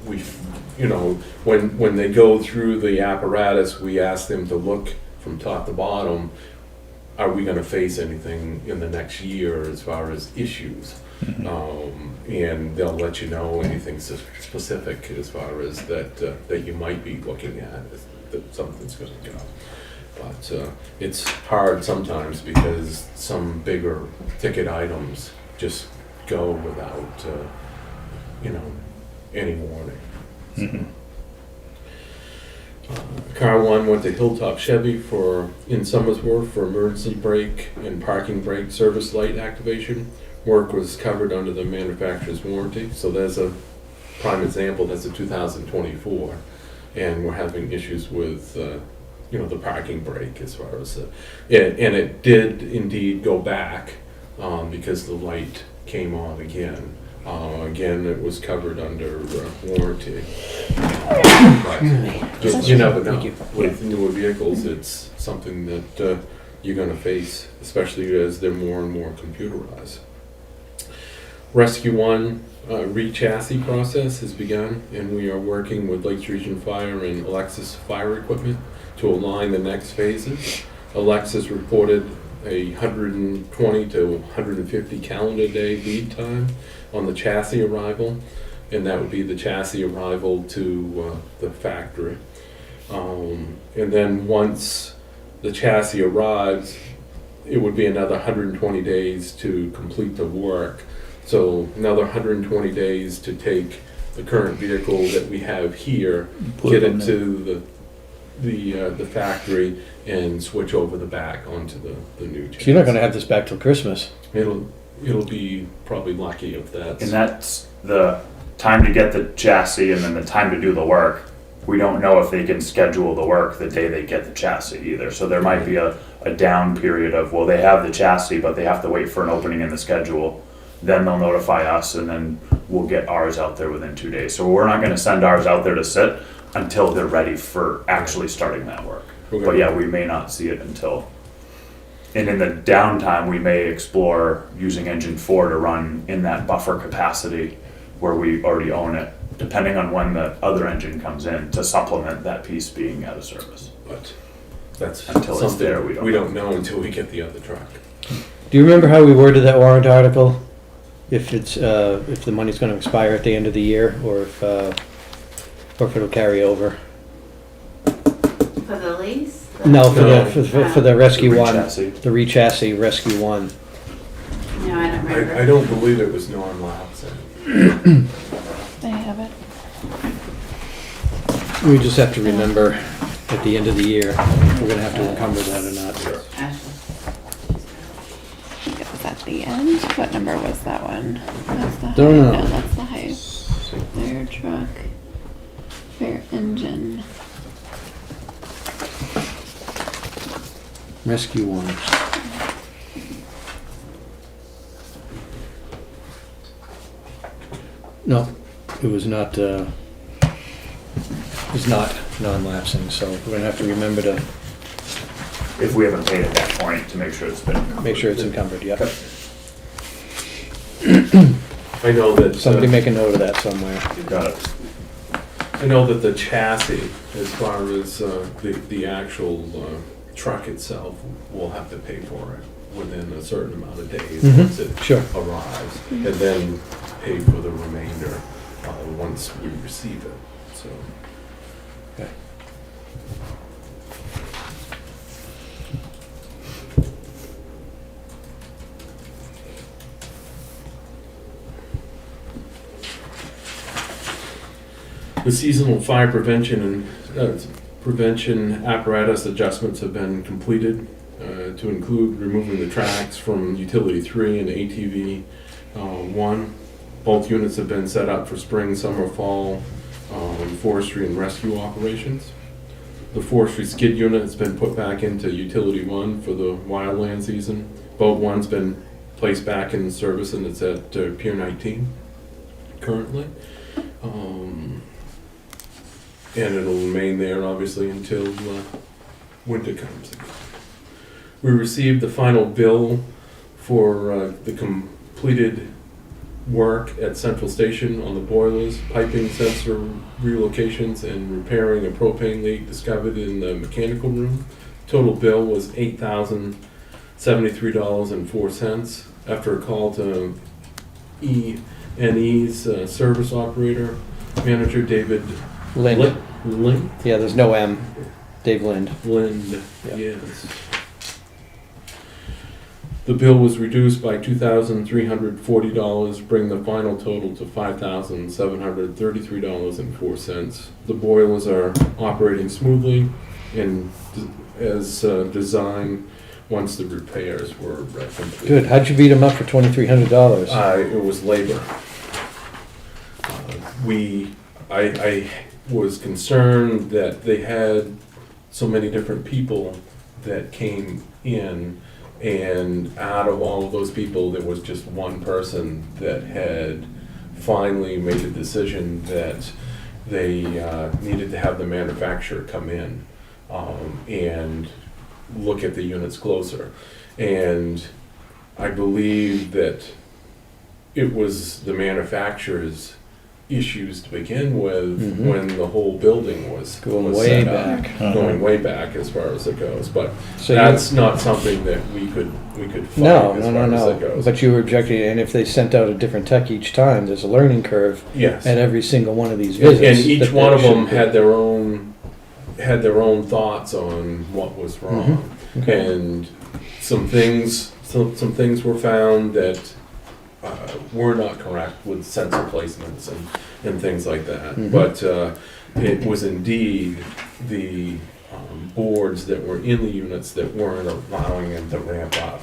we, when they go through the apparatus, we ask them to look from top to bottom, are we gonna face anything in the next year as far as issues? And they'll let you know anything specific as far as that you might be looking at, that something's gonna go. But it's hard sometimes because some bigger ticket items just go without, any warning. Car 1 went to Hilltop Chevy in Somersworth for emergency brake and parking brake service light activation. Work was covered under the manufacturer's warranty, so there's a prime example. That's a 2024, and we're having issues with the parking brake as far as and it did indeed go back because the light came on again. Again, it was covered under warranty. But you never know. With newer vehicles, it's something that you're going to face, especially as they're more and more computerized. Rescue One re-chassis process has begun, and we are working with Lakes Region Fire and Alexis Fire Equipment to align the next phases. Alexis reported 120 to 150 calendar day lead time on the chassis arrival, and that would be the chassis arrival to the factory. And then once the chassis arrives, it would be another 120 days to complete the work. So another 120 days to take the current vehicle that we have here, Put get on it to the factory, and switch over the back onto the new chassis. So you're not gonna have this back till Christmas. It'll be probably lucky if that's. And that's the time to get the chassis and then the time to do the work. We don't know if they can schedule the work the day they get the chassis either. So there might be a down period of, well, they have the chassis, but they have to wait for an opening in the schedule. Then they'll notify us and then we'll get ours out there within 2 days. So we're not gonna send ours out there to sit until they're ready for actually starting that work. Okay. But yeah, we may not see it until. And in the downtime, we may explore using engine 4 to run in that buffer capacity where we already own it, depending on when the other engine comes in to supplement that piece being out of service. But that's Until it's something there, we don't know until we get the other truck. Do you remember how we worded that warrant article? If it's, if the money's gonna expire at the end of the year, or if it'll carry over? For the lease? No, for No. for the Rescue The One, chassis. the re-chassis Rescue One. No, I don't remember. I don't believe it was non-lapsing. I have it. We just have to remember at the end of the year, if we're gonna have to encumber that or not. Sure. Ashley. I think it was at the end. What number was that one? That's the Don't know. No, that's the highest. Fire truck. Fire engine. Rescue One. No, it was not, non-lapsing, so we're gonna have to remember to If we haven't paid at that point, to make sure it's been. make sure it's encumbered, yep. I know that. Somebody make a note of that somewhere. Got it. I know that the chassis, as far as the actual truck itself, will have to pay for it within a certain amount of days Mhm. once it Sure. arrives, and then pay for the remainder once we receive it, so. Okay. The seasonal fire prevention and prevention apparatus adjustments have been completed to include removing the tracks from utility 3 and ATV 1. Both units have been set up for spring, summer, fall forestry and rescue operations. The forestry skid unit has been put back into utility 1 for the wildland season. Boat 1's been placed back in service and it's at Pier 19 currently. And it'll remain there obviously until winter comes again. We received the final bill for the completed work at Central Station on the boilers, piping sensor relocations, and repairing a propane leak discovered in the mechanical room. Total bill was $8,073.04 after a call to E&E's service operator manager David Lind. Lind. Yeah, there's no M. Dave Lind. Lind, Yeah. yes. The bill was reduced by $2,340, bringing the final total to $5,733.04. The boilers are operating smoothly and as designed once the repairs were completed. Good, how'd you beat him up for $2,300? It was labor. I was concerned that they had so many different people that came in, and out of all of those people, there was just one person that had finally made a decision that they needed to have the manufacturer come in and look at the units closer. And I believe that it was the manufacturer's issues to begin with Mhm. when the whole building was Going was way set up. back. Uh-huh. Going way back as far as it goes, but So you, that's not something that we could fight no, as no, far no, as no. it goes. But you were objecting, and if they sent out a different tech each time, there's a learning curve Yes. at every single one of these And visits. each that one there of them should be. had their own thoughts on what was wrong. Okay. And some things were found that were not correct with sensor placements and things like that. Mhm. But it was indeed the boards that were in the units that weren't allowing them to ramp up.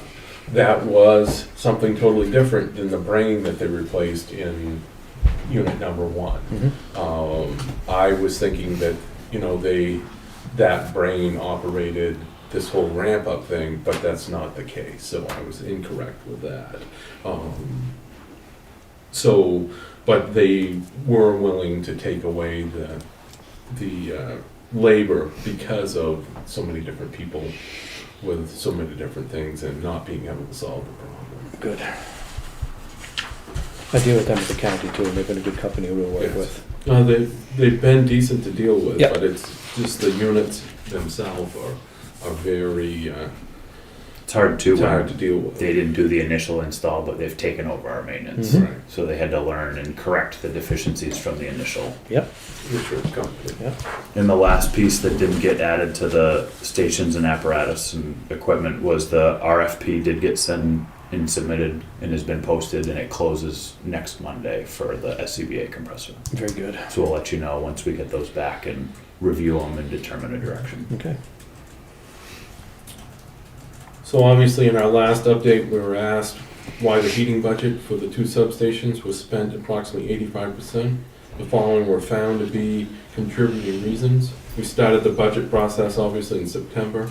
That was something totally different than the brain that they replaced in unit number one. Mhm. I was thinking that, that brain operated this whole ramp up thing, but that's not the case, so I was incorrect with that. But they were willing to take away the labor because of so many different people with so many different things and not being able to solve the problem. Good. I deal with them at the county too, and they've been a good company to work Yes. with. They've been decent to deal with, Yep. but it's just the units themselves are very It's hard to, hard to deal with. they didn't do the initial install, but they've taken over our maintenance. Mhm. Right. So they had to learn and correct the deficiencies from the initial. Insurance company. And the last piece that didn't get added to the stations and apparatus and equipment was the RFP did get sent and submitted and has been posted, and it closes next Monday for the SCBA compressor. Very good. So we'll let you know once we get those back and review them and determine a direction. Okay. So obviously, in our last update, we were asked why the heating budget for the two substations was spent approximately 85%. The following were found to be contributing reasons. We started the budget process obviously in September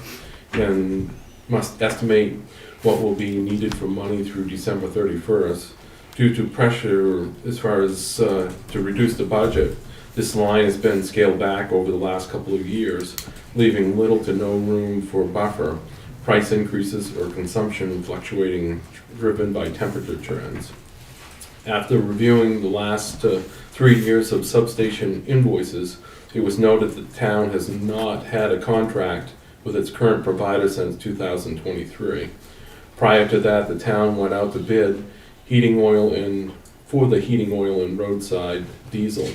and must estimate what will be needed for money through December 31st. Due to pressure as far as to reduce the budget, this line has been scaled back over the last couple of years, leaving little to no room for buffer, price increases, or consumption fluctuating driven by temperature trends. After reviewing the last 3 years of substation invoices, it was noted that the town has not had a contract with its current provider since 2023. Prior to that, the town went out to bid for the heating oil and roadside diesel.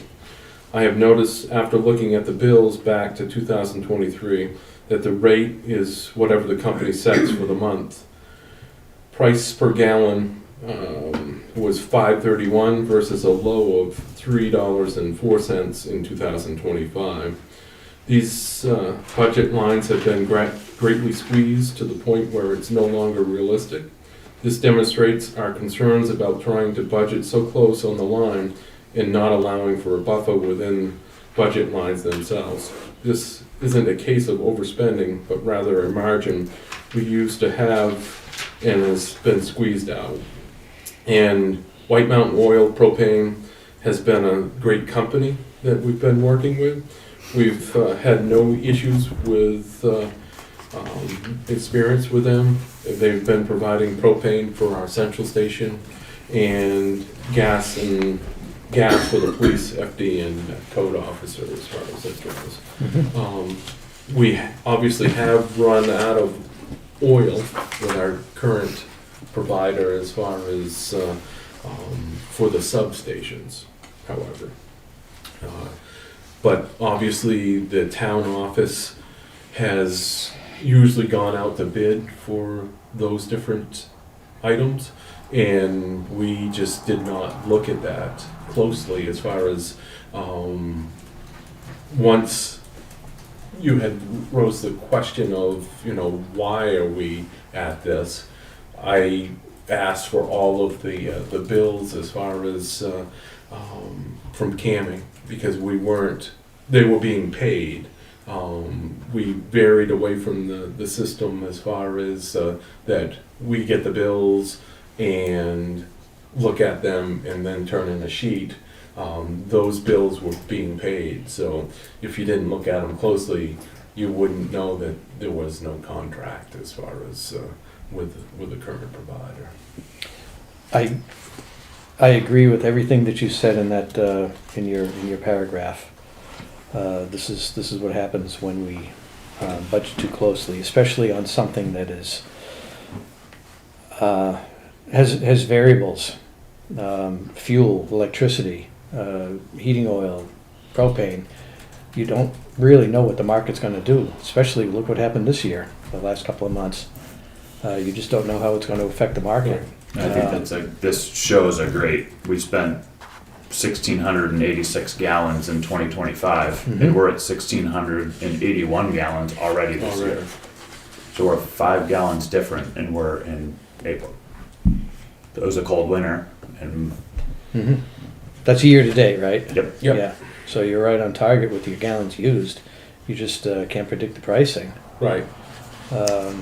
I have noticed after looking at the bills back to 2023 that the rate is whatever the company sets for the month. Price per gallon was $5.31 versus a low of $3.04 in 2025. These budget lines have been greatly squeezed to the point where it's no longer realistic. This demonstrates our concerns about trying to budget so close on the line and not allowing for a buffer within budget lines themselves. This isn't a case of overspending, but rather a margin we used to have and has been squeezed out. And White Mountain Oil Propane has been a great company that we've been working with. We've had no issues with experience with them. They've been providing propane for our central station and gas for the police, FD, and code officer as far as that goes. We obviously have run out of oil with our current provider as far as for the substations, however. But obviously the town office has usually gone out to bid for those different items, and we just did not look at that closely as far as once you had rose the question of, why are we at this, I asked for all of the bills as far as from camming, because they were being paid. We varied away from the system as far as that we get the bills and look at them and then turn in a sheet. Those bills were being paid, so if you didn't look at them closely, you wouldn't know that there was no contract as far as with the current provider. I agree with everything that you said in that, in your paragraph. This is what happens when we budget too closely, especially on something that is, has variables, fuel, electricity, heating oil, propane. You don't really know what the market's gonna do, especially look what happened this year, the last couple of months. You just don't know how it's gonna affect the market. I think this shows a great, we spent 1,686 gallons in 2025, Mhm. and we're at 1,681 gallons already this year. Already. So we're 5 gallons different, and we're in April. It was a cold winter, and Mhm. That's year to date, right? Yep. Yep. Yeah, so you're right on target with your gallons used. You just can't predict the pricing. Right.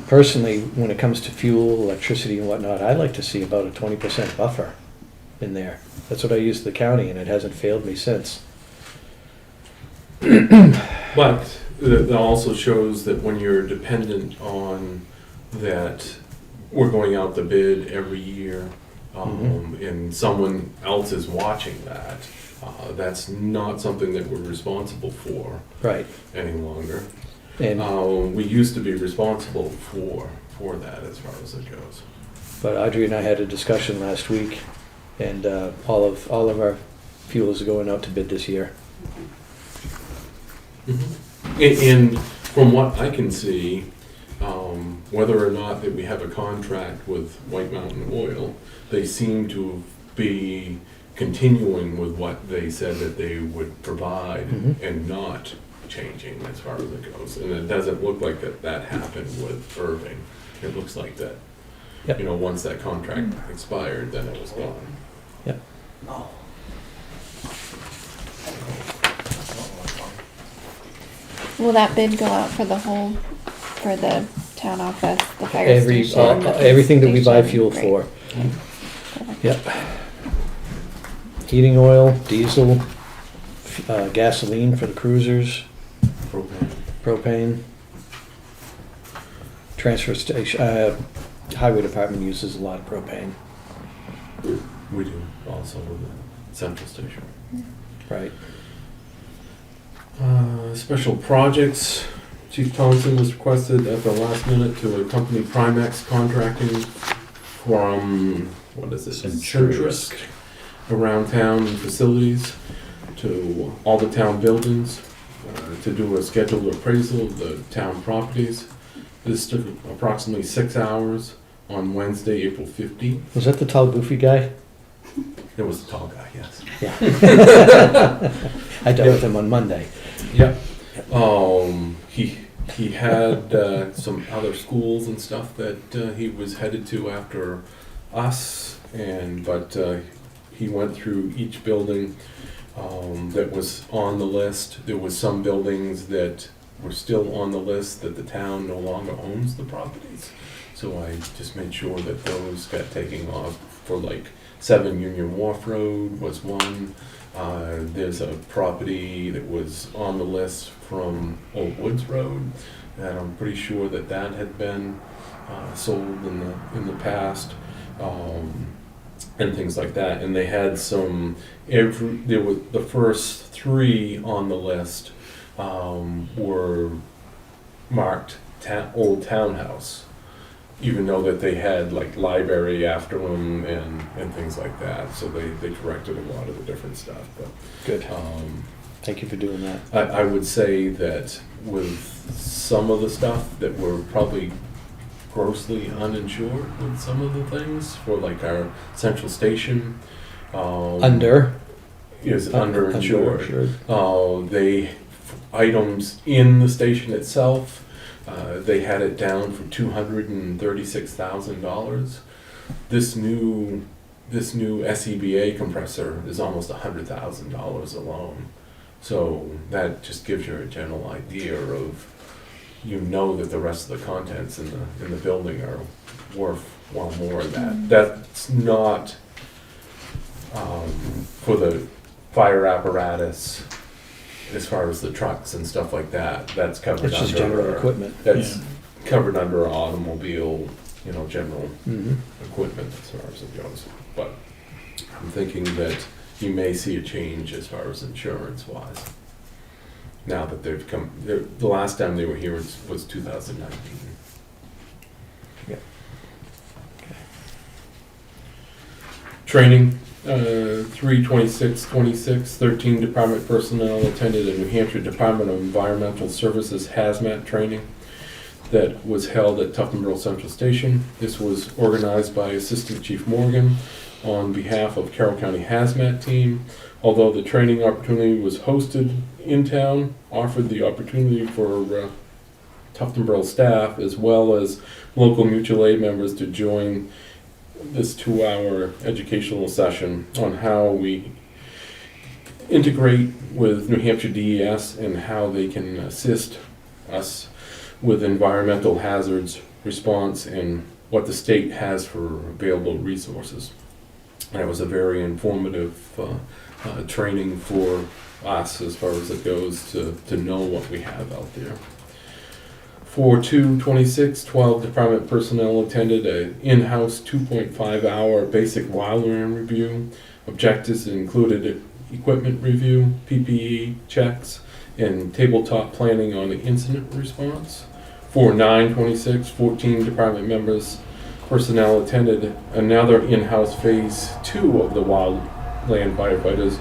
Personally, when it comes to fuel, electricity and whatnot, I like to see about a 20% buffer in there. That's what I use at the county, and it hasn't failed me since. But it also shows that when you're dependent on that, we're going out to bid every year, and someone else is watching that, that's not something that we're responsible for Right, any longer. and, We used to be responsible for that as far as it goes. but Audrey and I had a discussion last week, and all of our fuels are going out to bid this year. And from what I can see, whether or not that we have a contract with White Mountain Oil, they seem to be continuing with what they said that they would provide Mhm. and not changing as far as it goes. And it doesn't look like that happened with Irving. It looks like that, Yep. once that contract expired, then it was gone. Yep. Will that bid go out for the whole, for the town office, the fire Every, station? the everything that we buy station? fuel Great. for. Yep. Heating oil, diesel, gasoline for the cruisers, Propane. propane. Transfer station, highway department uses a lot of propane. We do also with the central station. Right. Special projects, Chief Thompson was requested at the last minute to accompany Primex Contracting from, what is this? Centurisk. Around town and facilities to all the town buildings, to do a scheduled appraisal of the town properties. This took approximately 6 hours on Wednesday, April 15th. Was that the tall goofy guy? It was a tall guy, yes. Yeah. I dealt with him on Monday. Yep. He had some other schools and stuff that he was headed to after us, but he went through each building that was on the list. There was some buildings that were still on the list that the town no longer owns the properties. So I just made sure that those got taken off for 7 Union Wharf Road was one. There's a property that was on the list from Old Woods Road, and I'm pretty sure that had been sold in the past, and things like that. And they had there were the first 3 on the list were marked Old Townhouse, even though that they had library after them and things like that. So they corrected a lot of the different stuff. But Good. Thank you for doing that. I would say that with some of the stuff that we're probably grossly uninsured with some of the things for our central station. Under? Is underinsured. Underinsured. Items in the station itself, they had it down for $236,000. This new SEBA compressor is almost $100,000 alone. So that just gives you a general idea of, that the rest of the contents in the building are worth well more of that. That's not for the fire apparatus. As far as the trucks and stuff like that, that's covered It's just general equipment. That's covered under automobile, general Mhm. equipment as far as it goes. But I'm thinking that you may see a change as far as insurance wise. Now that they've come, the last time they were here was 2019. Training, 3/26/26, 13 department personnel attended a New Hampshire Department of Environmental Services hazmat training that was held at Tuftonboro Central Station. This was organized by Assistant Chief Morgan on behalf of Carroll County Hazmat Team. Although the training opportunity was hosted in town, offered the opportunity for Tuftonboro staff as well as local mutual aid members to join this 2-hour educational session on how we integrate with New Hampshire DES and how they can assist us with environmental hazards response and what the state has for available resources. And it was a very informative training for us as far as it goes to know what we have out there. For 2/26, 12 department personnel attended an in-house 2.5-hour basic wildland review. Objectives included equipment review, PPE checks, and tabletop planning on the incident response. For 9/26, 14 department members personnel attended another in-house phase 2 of the wildland firefighters,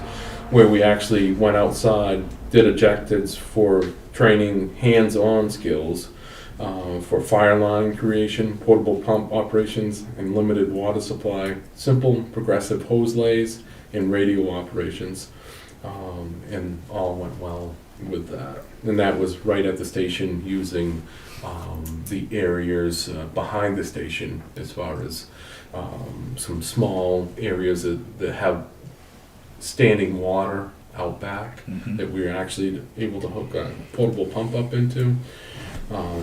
where we actually went outside, did objectives for training hands-on skills for fire line creation, portable pump operations, and limited water supply, simple progressive hose lays, and radio operations, and all went well with that. And that was right at the station using the areas behind the station as far as some small areas that have standing water out back that we were actually able to hook a portable pump up into,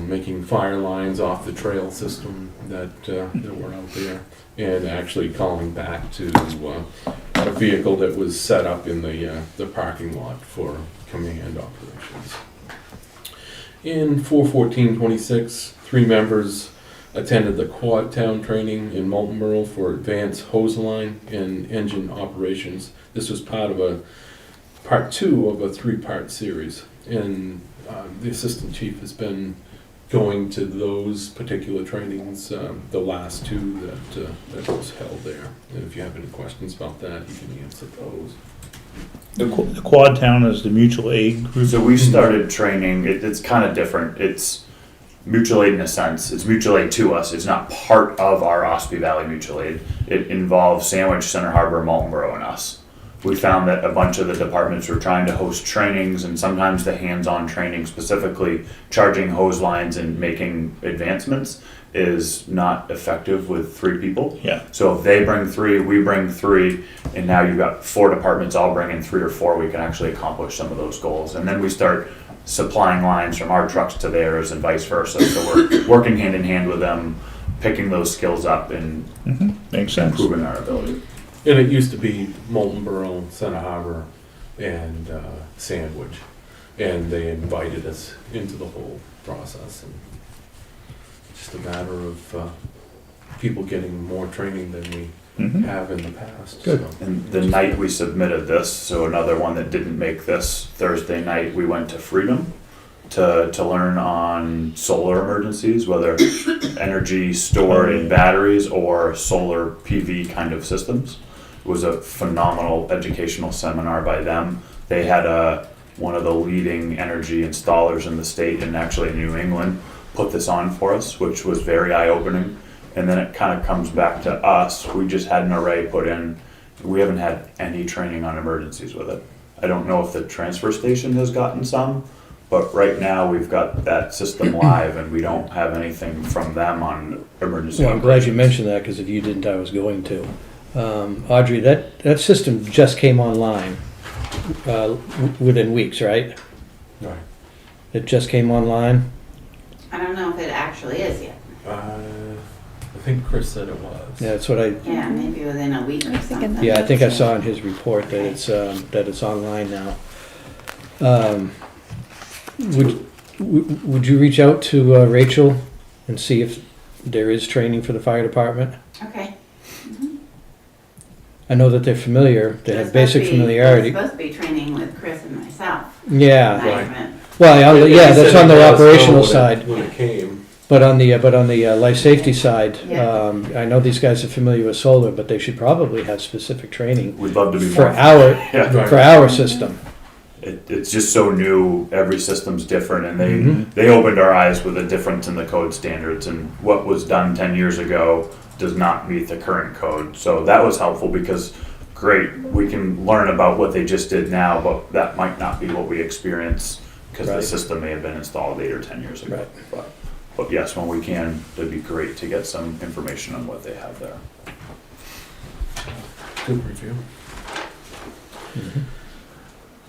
making fire lines off the trail system that were out there, and actually calling back to a vehicle that was set up in the parking lot for command operations. In 4/14/26, 3 members attended the Quad Town training in Moultonboro for advanced hose line and engine operations. This was part of part 2 of a 3-part series, and the assistant chief has been going to those particular trainings, the last 2 that was held there. And if you have any questions about that, you can answer those. The Quad Town is the mutual aid group. So we started training, it's kind of different. It's mutual aid in a sense. It's mutual aid to us. It's not part of our Ospey Valley mutual aid. It involves Sandwich, Center Harbor, Moultonboro, and us. We found that a bunch of the departments were trying to host trainings, and sometimes the hands-on training, specifically charging hose lines and making advancements, is not effective with 3 people. Yeah. So if they bring 3, we bring 3, and now you've got 4 departments all bringing 3 or 4, we can actually accomplish some of those goals. And then we start supplying lines from our trucks to theirs and vice versa. So we're working hand in hand with them, picking those skills up and Makes sense. improving our ability. And it used to be Moultonboro, Center Harbor, and Sandwich, and they invited us into the whole process. And it's just a matter of people getting more training than we have in the past. Good. So. And the night we submitted this, so another one that didn't make this, Thursday night, we went to Freedom to learn on solar emergencies, whether energy stored in batteries or solar PV kind of systems. It was a phenomenal educational seminar by them. They had one of the leading energy installers in the state and actually in New England put this on for us, which was very eye-opening. And then it kind of comes back to us. We just had an array put in. We haven't had any training on emergencies with it. I don't know if the transfer station has gotten some, but right now we've got that system live and we don't have anything from them on emergency Well, I'm glad you operations. mentioned that, because if you didn't, I was going to. Audrey, that system just came online within weeks, right? Right. It just came online? I don't know if it actually is yet. I think Chris said it was. Yeah, that's what I, Yeah, maybe within a week or something. yeah, I think I saw in his report that it's online now. Would you reach out to Rachel and see if there is training for the fire department? Okay. I know that they're familiar, they There's have basic supposed to be- familiarity. There's supposed to be training with Chris and myself. Yeah, Management. well, yeah, They that's said on they the let us know operational when it- side, When it came. but on the life safety side, Yeah. I know these guys are familiar with solar, but they should probably have specific training We'd love to be for more. our, Yeah. for our system. It's just so new, every system's different, and Mhm. they opened our eyes with a difference in the code standards, and what was done 10 years ago does not meet the current code. So that was helpful because, great, we can learn about what they just did now, but that might not be what we experience because the Right. system may have been installed 8 or 10 years ago. Right. But yes, when we can, it'd be great to get some information on what they have there. Good review.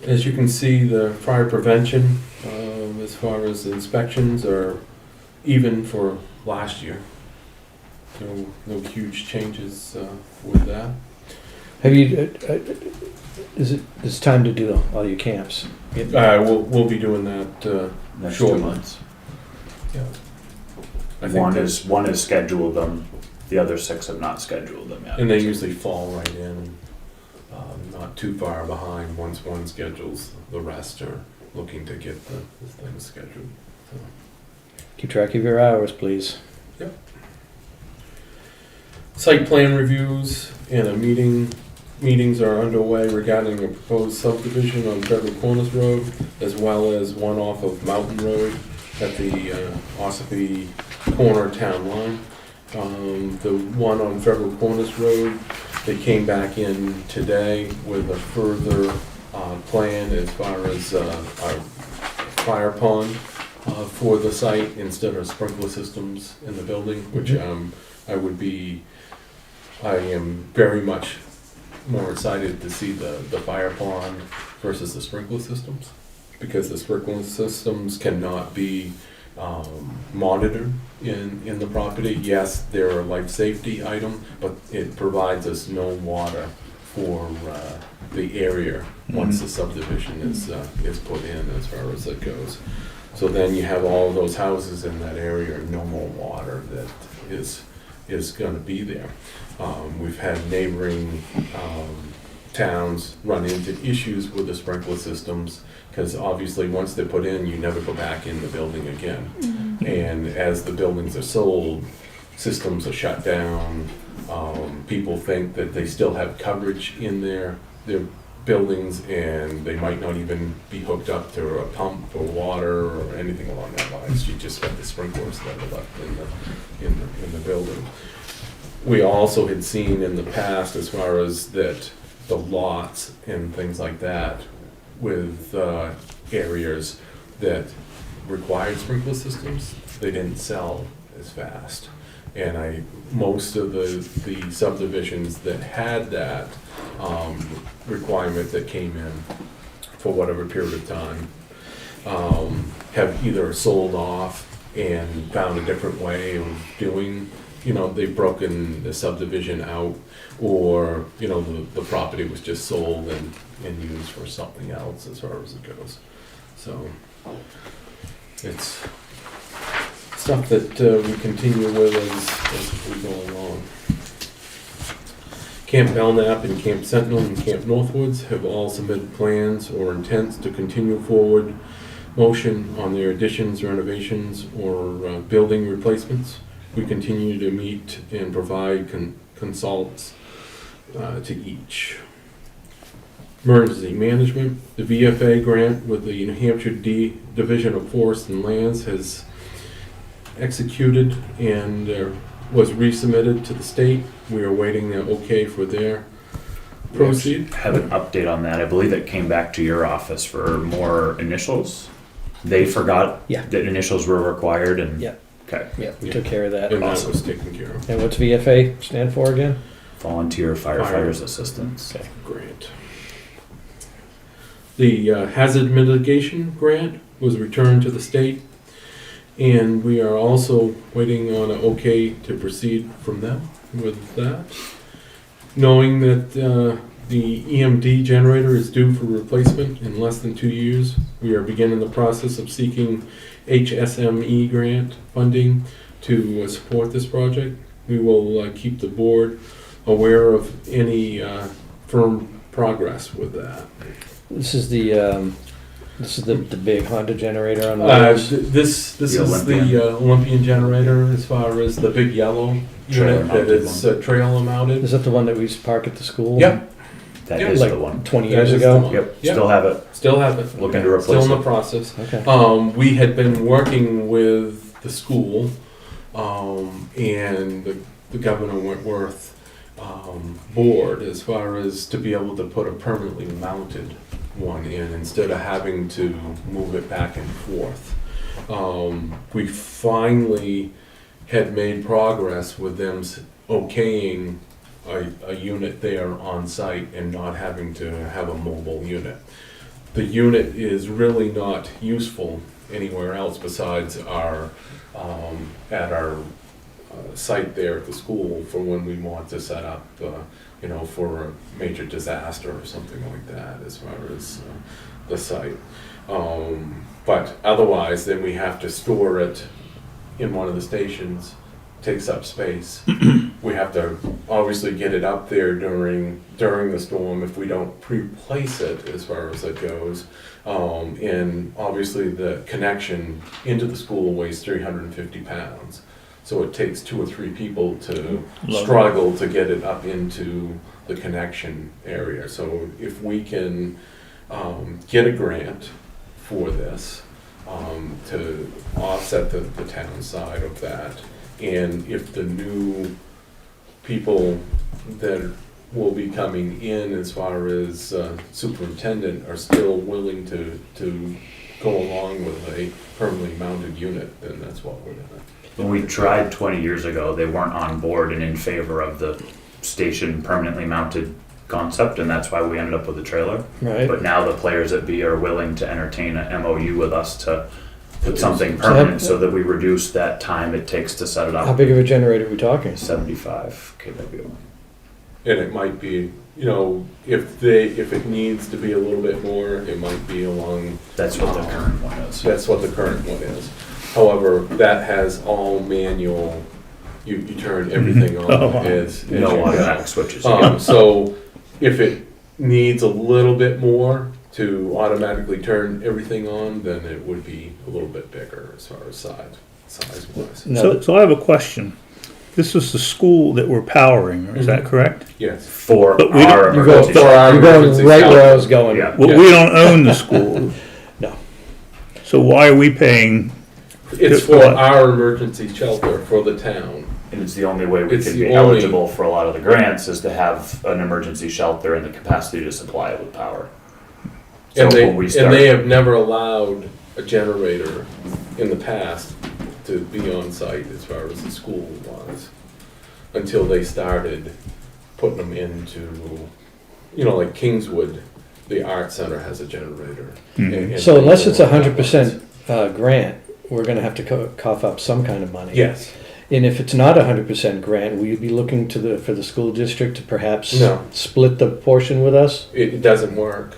As you can see, the fire prevention, as far as inspections, are even for last year. No huge changes with that. Have you, it's time to do all your camps. We'll be doing that. Next Sure. 2 months. Yeah. I think One is scheduled them, the other 6 have not scheduled them yet. and they usually fall right in, not too far behind. Once one schedules, the rest are looking to get the things scheduled. So. Keep track of your hours, please. Site plan reviews and meetings are underway regarding a proposed subdivision on Federal Corners Road, as well as one off of Mountain Road at the Ossipee corner town line. The one on Federal Corners Road, they came back in today with a further plan as far as our fire pond for the site instead of sprinkler systems in the building, which I am very much more excited to see the fire pond versus the sprinkler systems, because the sprinkler systems cannot be monitored in the property. Yes, they're a life safety item, but it provides us no water for the area once the subdivision is put in, as far as it goes. So then you have all those houses in that area, no more water that is gonna be there. We've had neighboring towns run into issues with the sprinkler systems, because obviously once they're put in, you never go back in the building again. And as the buildings are sold, systems are shut down. People think that they still have coverage in their buildings, and they might not even be hooked up to a pump or water or anything along that lines. You just got the sprinklers that are left in the building. We also had seen in the past, as far as that, the lots and things like that, with areas that required sprinkler systems, they didn't sell as fast. And most of the subdivisions that had that requirement that came in for whatever period of time have either sold off and found a different way of doing, they've broken the subdivision out, or, the property was just sold and used for something else as far as it goes. So it's stuff that we continue with as we go along. Camp Belknap and Camp Sentinel and Camp Northwoods have all submitted plans or intents to continue forward motion on their additions, renovations, or building replacements. We continue to meet and provide consults to each. Emergency management, the VFA grant with the New Hampshire Division of Forests and Lands has executed and was resubmitted to the state. We are waiting the okay for their proceed. Have an update on that. I believe it came back to your office for more initials. They forgot Yeah. that initials were required and. Yeah. Okay. Yeah, we took care of that. And that Awesome. was taken care of. And what's VFA stand for again? Volunteer Firefighters Assistance. Okay. Grant. The hazard mitigation grant was returned to the state, and we are also waiting on an okay to proceed from them with that. Knowing that the EMD generator is due for replacement in less than 2 years, we are beginning the process of seeking HSME grant funding to support this project. We will keep the board aware of any firm progress with that. This is the big Honda generator on the This wheels. this The is Olympian. the Olympian generator as far as the big yellow Trailer unit that mounted is trailer mounted. Is that the one that we used to park at the school? Yep, That Yeah, is like the one. 20 That years is the ago? one. Yep, Yep. still have it. still have it. Looking to Still in replace the it. process. Okay. We had been working with the school, and the Governor Wentworth board as far as to be able to put a permanently mounted one in instead of having to move it back and forth. We finally had made progress with them okaying a unit there on site and not having to have a mobile unit. The unit is really not useful anywhere else besides our, at our site there at the school for when we want to set up, for a major disaster or something like that as far as the site. But otherwise, then we have to store it in one of the stations, takes up space. We have to obviously get it up there during the storm if we don't pre-place it as far as that goes. And obviously the connection into the school weighs 350 pounds. So it takes 2 or 3 people to struggle to get it up into the connection area. So if we can get a grant for this to offset the town side of that, and if the new people that will be coming in as far as superintendent are still willing to go along with a permanently mounted unit, then that's what we're gonna. When we tried 20 years ago, they weren't on board and in favor of the station permanently mounted concept, and that's why we ended up with a trailer. Right. But now the players at B are willing to entertain a MOU with us to put something So how- permanent so that we reduce that time it takes to set it How up. big of a generator are we talking? 75 kW. And it might be, if it needs to be a little bit more, it might be along, That's what the current one is. that's what the current one is. However, that has all manual, you turn everything on Oh, wow. as you No go. automatic switches. again. So if it needs a little bit more to automatically turn everything on, then it would be a little bit bigger as far as size wise. No, So I have a question. This is the school that we're powering, is that correct? Yes. For But we our don't- you go emergency for shelter. our you're going emergency right where I shelter. was going. Yeah. Well, we don't own the school. No. So why are we paying? It's for our emergency shelter for the town. And it's the only way we It's can the be only- eligible for a lot of the grants is to have an emergency shelter and the capacity to supply it with power. So And when we start, they have never allowed a generator in the past to be on site as far as the school was, until they started putting them into, like Kingswood, the art center has a generator. And So unless it's they- 100% grant, we're gonna have to cough up some kind of money. Yes, And if it's not 100% grant, will you be looking for the school district to perhaps No. split the portion with us? it doesn't work.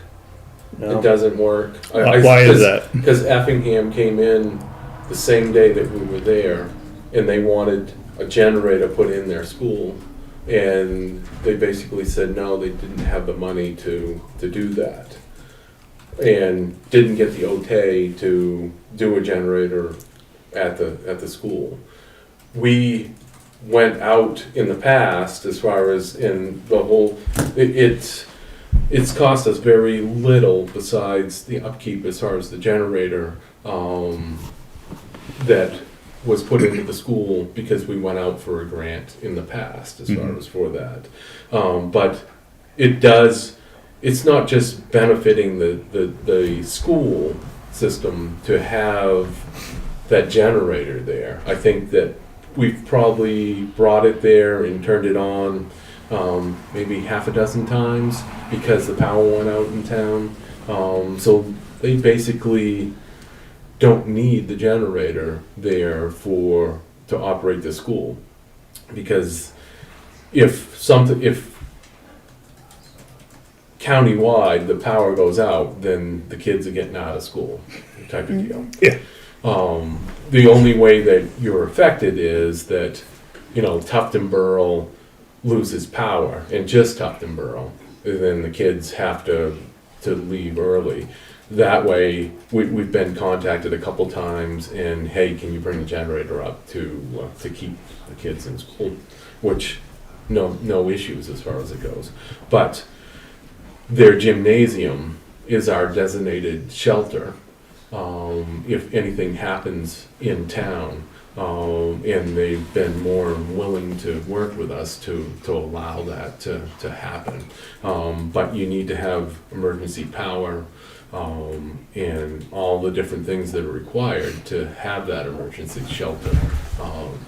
No? It doesn't work. Why is that? Because Effingham came in the same day that we were there, and they wanted a generator put in their school, and they basically said no, they didn't have the money to do that, and didn't get the okay to do a generator at the school. We went out in the past as far as in the whole, it's cost us very little besides the upkeep as far as the generator that was put into the school because we went out for a grant in the past as far as for that. But it's not just benefiting the school system to have that generator there. I think that we've probably brought it there and turned it on maybe half a dozen times because the power went out in town. So they basically don't need the generator there to operate the school, because if countywide the power goes out, then the kids are getting out of school type of deal. Yeah. The only way that you're affected is that, Tufton Borough loses power in just Tufton Borough, then the kids have to leave early. That way, we've been contacted a couple times, and hey, can you bring the generator up to keep the kids in school? Which, no issues as far as it goes. But their gymnasium is our designated shelter if anything happens in town. And they've been more willing to work with us to allow that to happen. But you need to have emergency power and all the different things that are required to have that emergency shelter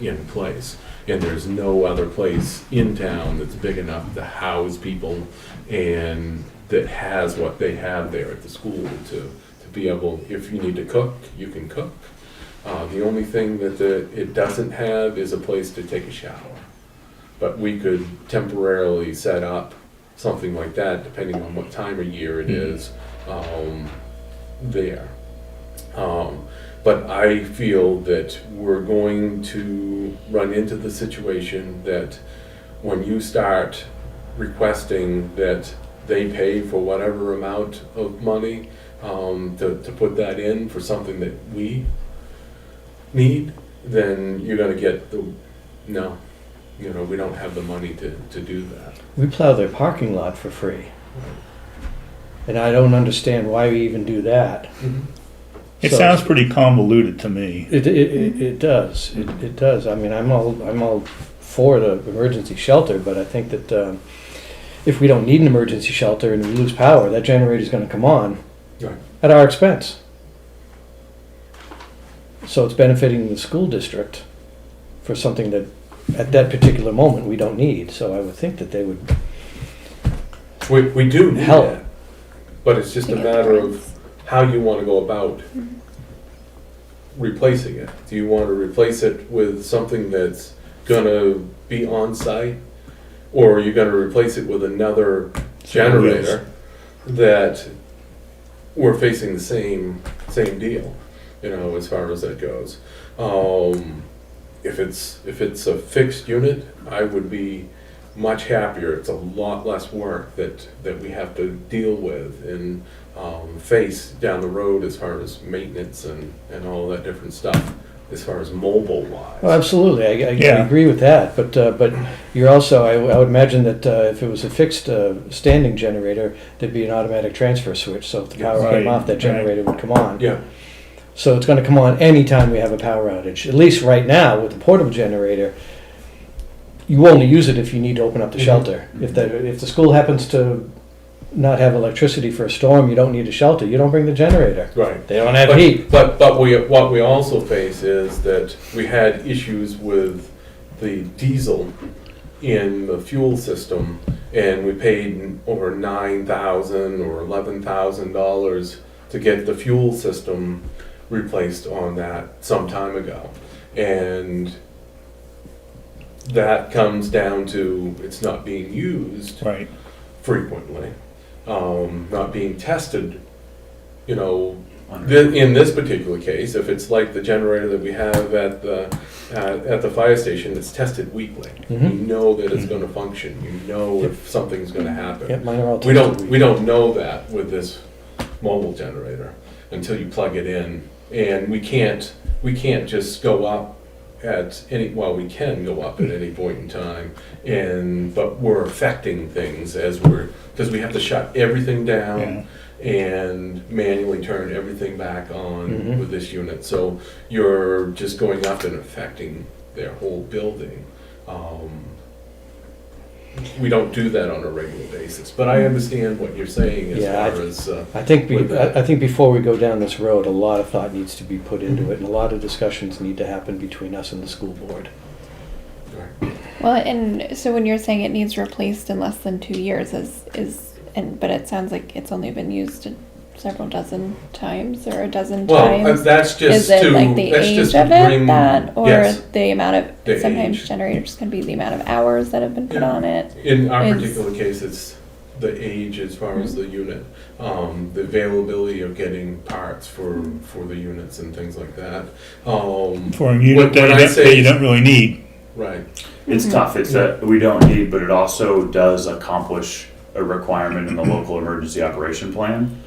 in place. And there's no other place in town that's big enough to house people and that has what they have there at the school to be able, if you need to cook, you can cook. The only thing that it doesn't have is a place to take a shower. But we could temporarily set up something like that, depending on what time of year it is, there. But I feel that we're going to run into the situation that when you start requesting that they pay for whatever amount of money to put that in for something that we need, then you're gonna get no, we don't have the money to do that. We plow their parking lot for free. And I don't understand why we even do that. It So- sounds pretty convoluted to me. It does. It does. I mean, I'm all for the emergency shelter, but I think that if we don't need an emergency shelter and we lose power, that generator's gonna come on Right. at our expense. So it's benefiting the school district for something that at that particular moment we don't need. So I would think that they would We do need help. that, but it's just a matter of how you want to go about replacing it. Do you want to replace it with something that's gonna be on site, or are you gonna replace it with another generator that we're facing the same deal, as far as that goes. If it's a fixed unit, I would be much happier. It's a lot less work that we have to deal with and face down the road as far as maintenance and all that different stuff, as far as mobile wise. Oh, absolutely, I Yeah. agree with that, but you're also, I would imagine that if it was a fixed standing generator, there'd be an automatic transfer switch, so if the power Right, came off, that right. generator would come on. Yeah, So it's gonna come on anytime we have a power outage, at least right now with the portable generator. You only use it if you need to open up the Mhm. shelter. If the school happens to not have electricity for a storm, you don't need a shelter, you don't bring the generator. right. They don't have But- heat. But what we also face is that we had issues with the diesel in the fuel system, and we paid over $9,000 or $11,000 to get the fuel system replaced on that some time ago. And that comes down to it's not being used Right. frequently, not being tested, in this particular case, if it's like the generator that we have at the fire station, it's tested weekly. Mhm. You know that it's gonna function, you know if something's gonna happen. Yep, mine are all We tested. we don't know that with this mobile generator until you plug it in. And we can't just go up at we can go up at any point in time, but we're affecting things because we have to shut everything down and manually turn everything back on Mhm. with this unit. So you're just going up and affecting their whole building. We don't do that on a regular basis, but I understand what you're saying as Yeah, far as, I think with that. I think before we go down this road, a lot of thought needs to be put into it, and a lot of discussions need to happen between us and the school board. Well, and so when you're saying it needs replaced in less than 2 years, but it sounds like it's only been used several dozen times or a dozen well, times. that's just Is it like the that's age just of to it bring, that, or yes, the amount of, the sometimes age. generators can be the amount of hours that have been put Yeah. on it. In our is- particular case, it's the age as far as the unit, the availability of getting parts for the units and things like that. For a unit When I that say- you don't really need. Right. It's tough. It's that we don't need, but it also does accomplish a requirement in the local emergency operation plan.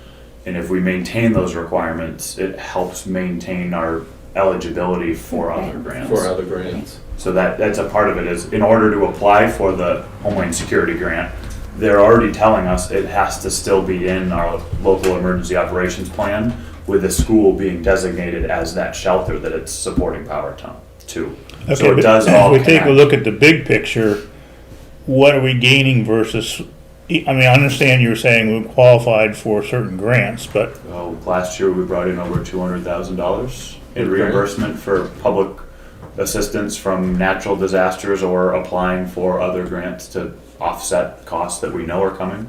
And if we maintain those requirements, it helps maintain our eligibility for other grants. For other grants. So that's a part of it, is in order to apply for the Homeland Security Grant, they're already telling us it has to still be in our local emergency operations plan, with the school being designated as that shelter that it's supporting power to. Okay, So it but does all if we take a connect. look at the big picture, what are we gaining versus, I mean, I understand you're saying we qualified for certain grants, but Oh, last year we brought in over $200,000 in Okay. reimbursement for public assistance from natural disasters or applying for other grants to offset costs that we know are coming.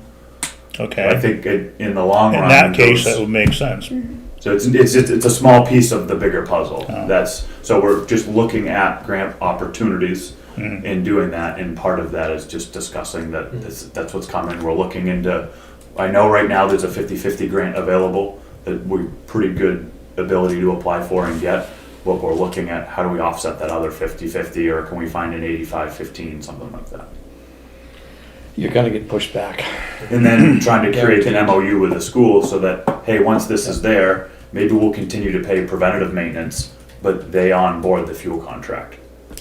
I okay. think in the long run. In that case, those- that would make sense. So it's a small piece of the bigger puzzle. Oh. So we're just looking at grant opportunities Mhm. in doing that, and part of that is just discussing that that's what's coming. We're looking into, I know right now there's a 50-50 grant available that we're pretty good ability to apply for and get. What we're looking at, how do we offset that other 50-50, or can we find an 85-15, something like that? You're gonna get pushed back. And then trying to create an MOU with the school so that, hey, once this is there, maybe we'll continue to pay preventative maintenance, but they onboard the fuel contract.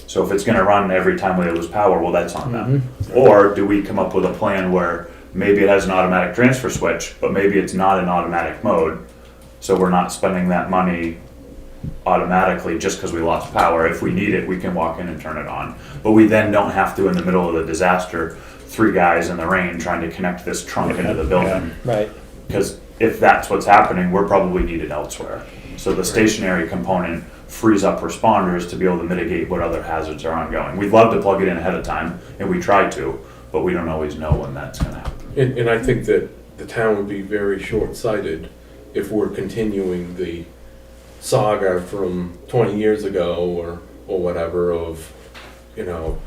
So if it's gonna run every time we lose power, well, that's on them. Or do we come up with a plan where maybe it has an automatic transfer switch, but maybe it's not in automatic mode, so we're not spending that money automatically just because we lost power. If we need it, we can walk in and turn it on. But we then don't have to, in the middle of the disaster, 3 guys in the rain trying to connect this trunk into the building. Right. Because if that's what's happening, we're probably needed elsewhere. So the stationary component frees up responders to be able to mitigate what other hazards are ongoing. We'd love to plug it in ahead of time, and we try to, but we don't always know when that's gonna happen. And I think that the town would be very short-sighted if we're continuing the saga from 20 years ago or whatever of, you know,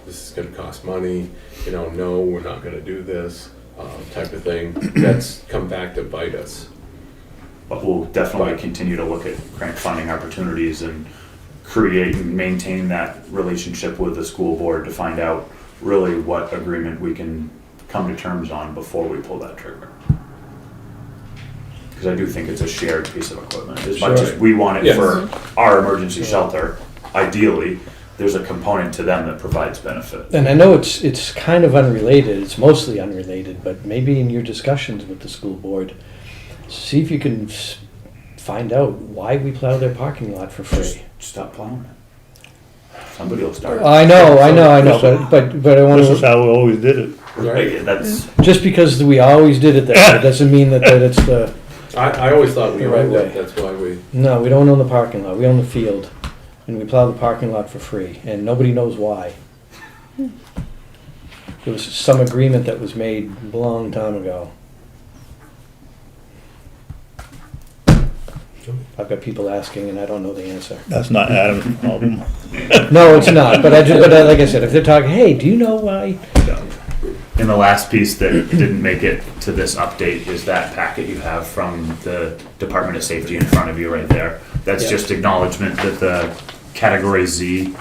this is gonna cost money, you know, no, we're not gonna do this, type of thing. That's come back to bite us. But we'll definitely continue to look at grant funding opportunities and create and maintain that relationship with the school board to find out really what agreement we can come to terms on before we pull that trigger. Because I do think it's a shared piece of equipment. As much as Sure. we want it Yes. for our emergency shelter, ideally, there's a component to them that provides benefit. And I know it's kind of unrelated, it's mostly unrelated, but maybe in your discussions with the school board, see if you can find out why we plow their parking lot for Just free. stop plowing it. Somebody will start. I know, but I want This is to, how we always did it. Right, that's, just because we always did it that way, doesn't mean that it's the, I always thought we The right owned way. it, that's why we, no, we don't own the parking lot, we own the field. And we plow the parking lot for free, and nobody knows why. There was some agreement that was made a long time ago. I've got people asking, and I don't know the answer. That's not Adam's problem. No, it's not, but like I said, if they're talking, hey, do you know why? and the last piece that didn't make it to this update is that packet you have from the Department of Safety in front of you right there. That's Yeah. just acknowledgement that the Category Z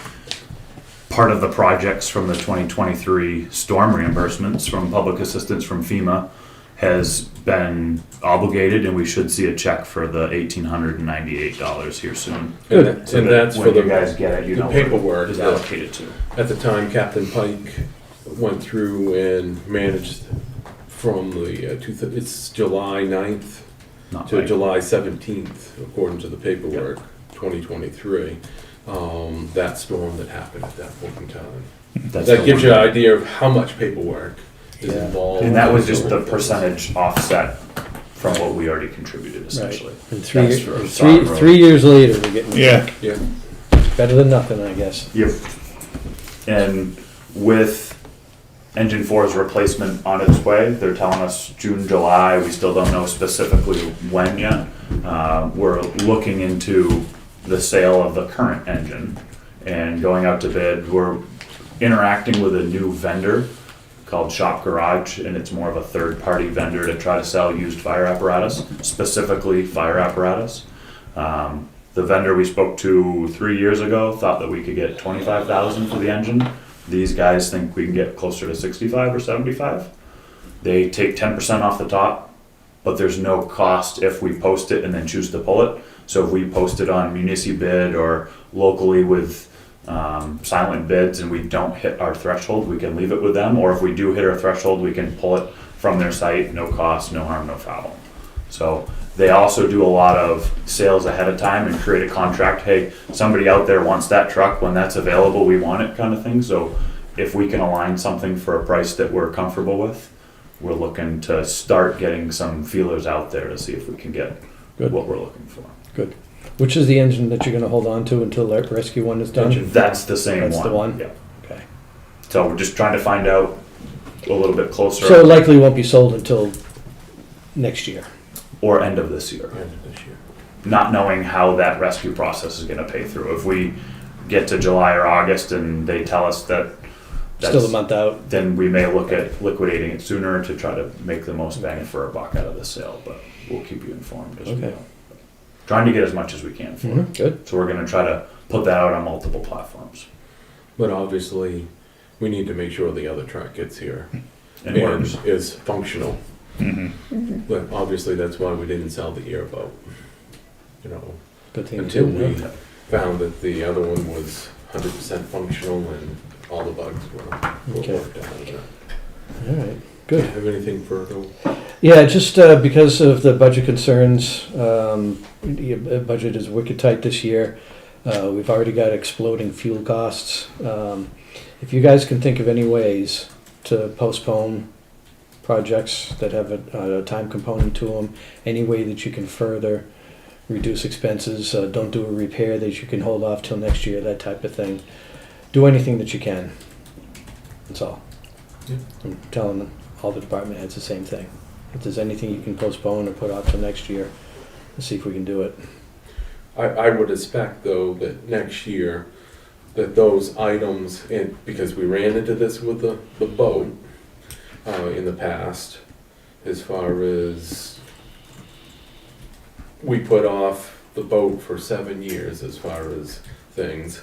part of the projects from the 2023 storm reimbursements from public assistance from FEMA has been obligated, and we should see a check for the $1,898 here soon. Good. and So and that that's for when the you guys get it, you the know what it paperwork is that- allocated to. At the time, Captain Pike went through and managed from it's July 9th Not to like- July 17th, according to the paperwork, 2023. That storm that happened at that point in time. That's That the gives you one. an idea of how much paperwork is Yeah. involved. And that was in just the storm. percentage offset from what we already contributed essentially. And That's for Sod Road. 3 years later, we're getting Yeah. Yeah, better than nothing, I guess. Yep. And with engine 4's replacement on its way, they're telling us June, July, we still don't know specifically when yet. We're looking into the sale of the current engine and going out to bid. We're interacting with a new vendor called Shop Garage, and it's more of a third-party vendor to try to sell used fire apparatus, specifically fire apparatus. The vendor we spoke to 3 years ago thought that we could get $25,000 for the engine. These guys think we can get closer to 65 or 75. They take 10% off the top, but there's no cost if we post it and then choose to pull it. So if we post it on Municibid or locally with silent bids and we don't hit our threshold, we can leave it with them. Or if we do hit our threshold, we can pull it from their site, no cost, no harm, no foul. So they also do a lot of sales ahead of time and create a contract. Hey, somebody out there wants that truck. When that's available, we want it, kind of thing. So if we can align something for a price that we're comfortable with, we're looking to start getting some feelers out there to see if we can get Good. what we're looking for. Good. Which is the engine that you're gonna hold on to until that rescue one is done? That's the same one. That's the one? Yeah. Okay. So we're just trying to find out a little bit closer. So it likely won't be sold until next year. Or end of this year. End of this year. Not knowing how that rescue process is gonna pay through. If we get to July or August and they tell us that Still a that's, month out. then we may look at liquidating it sooner to try to make the most bang for a buck out of the sale, but we'll keep you informed as we Okay. go. Trying to get as much as we can for it. Mhm, Good. So we're gonna try to put that out on multiple platforms. But obviously, we need to make sure the other truck gets here And and works. is functional. Mhm. But obviously, that's why we didn't sell the airboat. You know, Good thing. until to do, we yeah. found that the other one was 100% functional and all the bugs were Okay. worked out of it. All right. Do Good. you have anything further? Yeah, just because of the budget concerns, the budget is wicked tight this year. We've already got exploding fuel costs. If you guys can think of any ways to postpone projects that have a time component to them, any way that you can further reduce expenses, don't do a repair that you can hold off till next year, that type of thing. Do anything that you can. That's all. Yeah. I'm telling all the department heads the same thing. If there's anything you can postpone or put off till next year, let's see if we can do it. I would expect, though, that next year, that those items, and because we ran into this with the boat in the past, as far as we put off the boat for 7 years as far as things,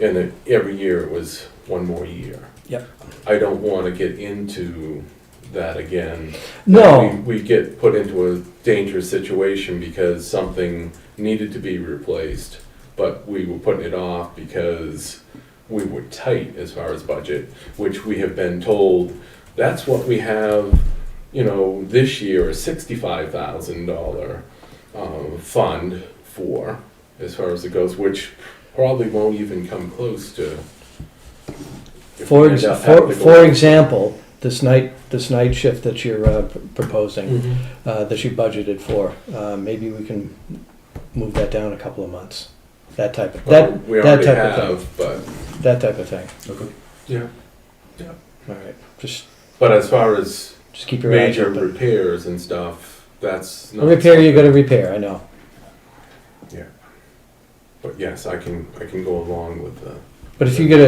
and every year it was one more year. Yep. I don't want to get into that again. No. We get put into a dangerous situation because something needed to be replaced, but we were putting it off because we were tight as far as budget, which we have been told, that's what we have, this year, a $65,000 fund for, as far as it goes, which probably won't even come close to. if For, we end up having to go- example, this night shift that you're proposing, Mhm. that you budgeted for, maybe we can move that down a couple of months. That type of, Well, we that already type of thing. have, but, That type of thing. Okay. yeah. All right, just But as far as keep your eyes major open. repairs and stuff, that's A not. repair, you something- gotta repair, I know. But yes, I can go along with the. But if you get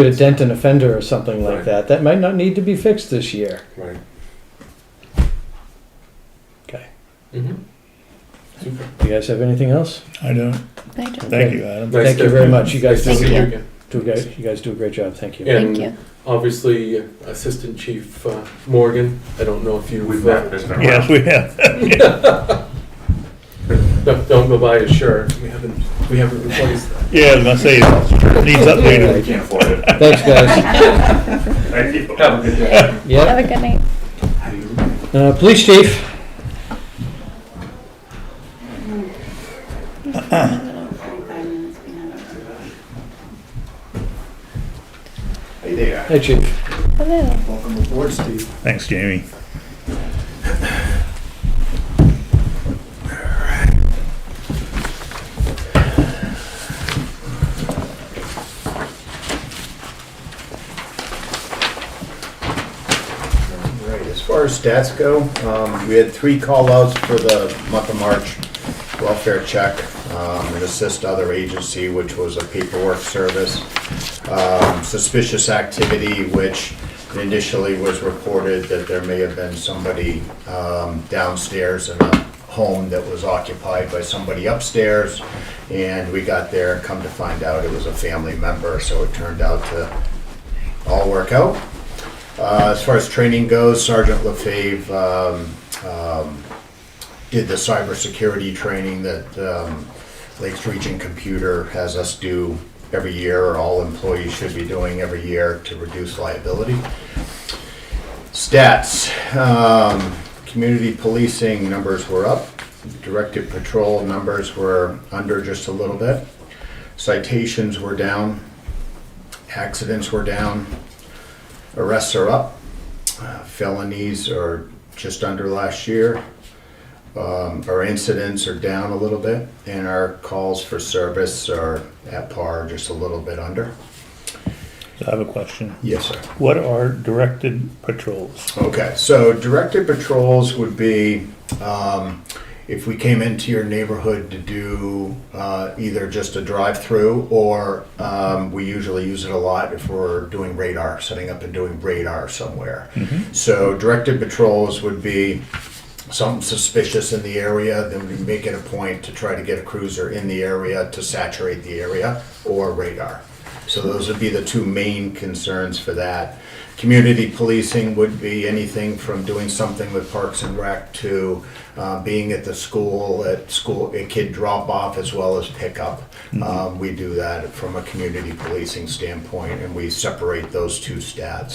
a dent in a fender or something like Right. that, that might not need to be fixed this year. Right. Okay. Mm-hmm. Super. Do you guys have anything else? I don't. I don't. Thank you, Adam. Nice Thank you to- very much. You guys nice to Thank see you. again. You guys do a great job, thank you. And Thank you. obviously, Assistant Chief Morgan, I don't know if you've. We've met, there's been a Yes, we have. Don't go buy a shirt, we haven't replaced that. Yeah, I was gonna say, it needs We updated. can't afford it. Thanks, guys. Thank you. Have a good day. Have Yep. a good night. Police chief. 45 minutes behind. Hey there. Hey, chief. Hello. Welcome aboard, Steve. Thanks, Jamie. Right, as far as stats go, we had 3 call-outs for the month of March, welfare check, and assist other agency, which was a paperwork service. Suspicious activity, which initially was reported that there may have been somebody downstairs in a home that was occupied by somebody upstairs, and we got there and come to find out it was a family member, so it turned out to all work out. As far as training goes, Sergeant LaFave did the cybersecurity training that Lakes Region Computer has us do every year, or all employees should be doing every year to reduce liability. Stats, community policing numbers were up, directed patrol numbers were under just a little bit, citations were down, accidents were down, arrests are up, felonies are just under last year. Our incidents are down a little bit, and our calls for service are at par, just a little bit under. I have a question. Yes, sir. What are directed patrols? Okay, so directed patrols would be if we came into your neighborhood to do either just a drive-through, or we usually use it a lot if we're doing radar, setting up and doing radar somewhere. So directed patrols would be something suspicious in the area, then we make it a point to try to get a cruiser in the area to saturate the area, or radar. So those would be the two main concerns for that. Community policing would be anything from doing something with Parks and Rec to being at the school, a kid drop off as well as pickup. We do that from a community policing standpoint, and we separate those two stats.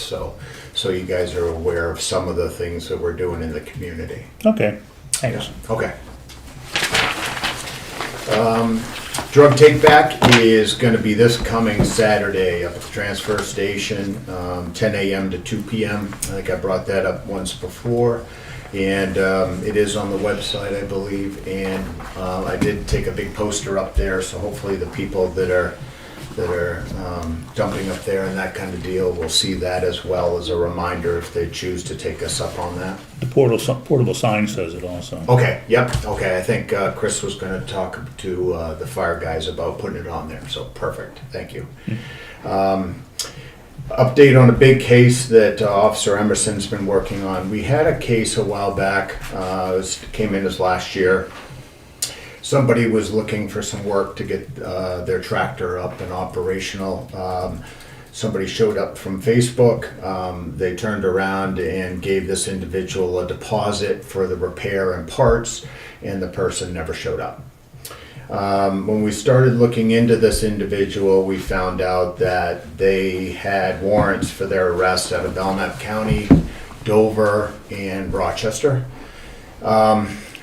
So you guys are aware of some of the things that we're doing in the community. Okay, thanks. Okay. Drug take back is going to be this coming Saturday up at the transfer station, 10 a.m. to 2 p.m. I think I brought that up once before, and it is on the website, I believe, and I did take a big poster up there, so hopefully the people that are dumping up there and that kind of deal will see that as well as a reminder if they choose to take us up on that. The portable sign says it also. Okay, yep, okay, I think Chris was gonna talk to the fire guys about putting it on there, so perfect, thank you. Update on a big case that Officer Emerson's been working on. We had a case a while back, came in as last year. Somebody was looking for some work to get their tractor up and operational. Somebody showed up from Facebook. They turned around and gave this individual a deposit for the repair and parts, and the person never showed up. When we started looking into this individual, we found out that they had warrants for their arrest out of Belknap County, Dover, and Rochester.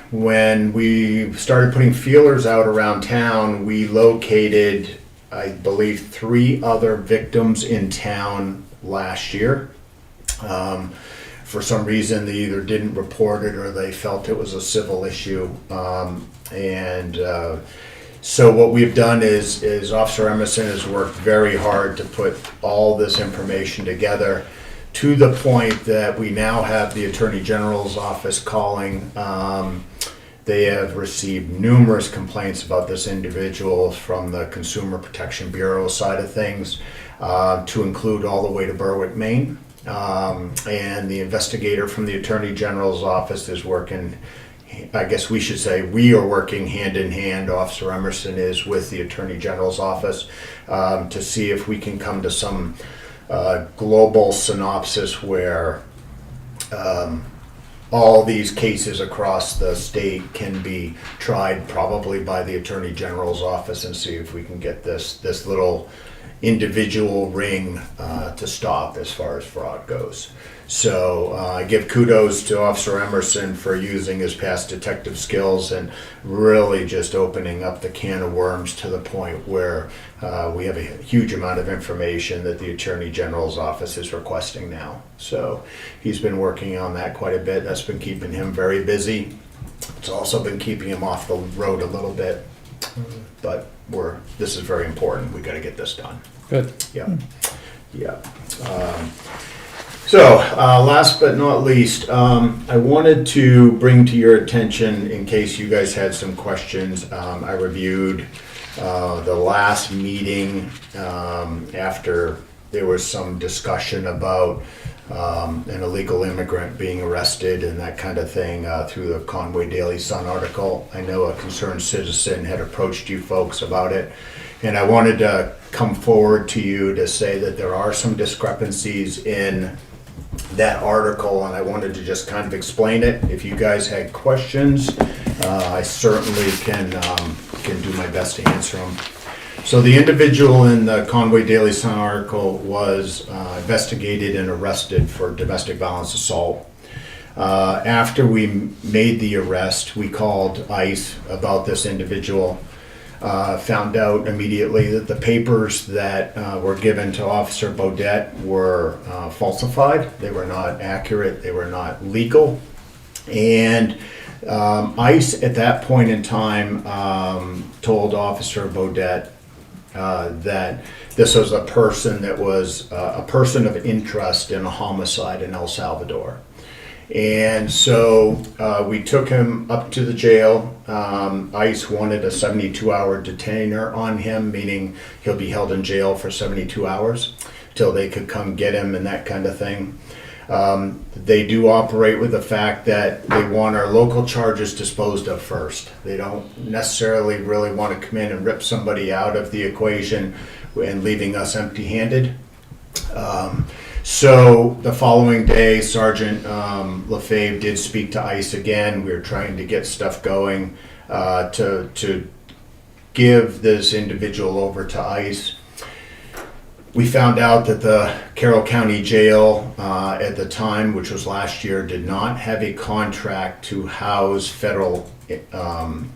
When we started putting feelers out around town, we located, I believe, 3 other victims in town last year. For some reason, they either didn't report it or they felt it was a civil issue. So what we've done is Officer Emerson has worked very hard to put all this information together, to the point that we now have the Attorney General's office calling. They have received numerous complaints about this individual from the Consumer Protection Bureau side of things, to include all the way to Berwick, Maine. And the investigator from the Attorney General's office is working, I guess we should say we are working hand in hand, Officer Emerson is, with the Attorney General's office, to see if we can come to some global synopsis where all these cases across the state can be tried probably by the Attorney General's office, and see if we can get this little individual ring to stop as far as fraud goes. So I give kudos to Officer Emerson for using his past detective skills and really just opening up the can of worms to the point where we have a huge amount of information that the Attorney General's office is requesting now. So he's been working on that quite a bit. That's been keeping him very busy. It's also been keeping him off the road a little bit, but this is very important. We got to get this done. Good. Yeah. So, last but not least, I wanted to bring to your attention, in case you guys had some questions, I reviewed the last meeting after there was some discussion about an illegal immigrant being arrested and that kind of thing through the Conway Daily Sun article. I know a concerned citizen had approached you folks about it, and I wanted to come forward to you to say that there are some discrepancies in that article, and I wanted to just kind of explain it. If you guys had questions, I certainly can do my best to answer them. So the individual in the Conway Daily Sun article was investigated and arrested for domestic violence assault. After we made the arrest, we called ICE about this individual. Found out immediately that the papers that were given to Officer Bodette were falsified. They were not accurate. They were not legal. And ICE at that point in time told Officer Bodette that this was a person that was a person of interest in a homicide in El Salvador. And so we took him up to the jail. ICE wanted a 72-hour detainer on him, meaning he'll be held in jail for 72 hours till they could come get him and that kind of thing. They do operate with the fact that they want our local charges disposed of first. They don't necessarily really want to come in and rip somebody out of the equation and leaving us empty-handed. So the following day, Sergeant Lefebvre did speak to ICE again. We were trying to get stuff going to give this individual over to ICE. We found out that the Carroll County Jail at the time, which was last year, did not have a contract to house federal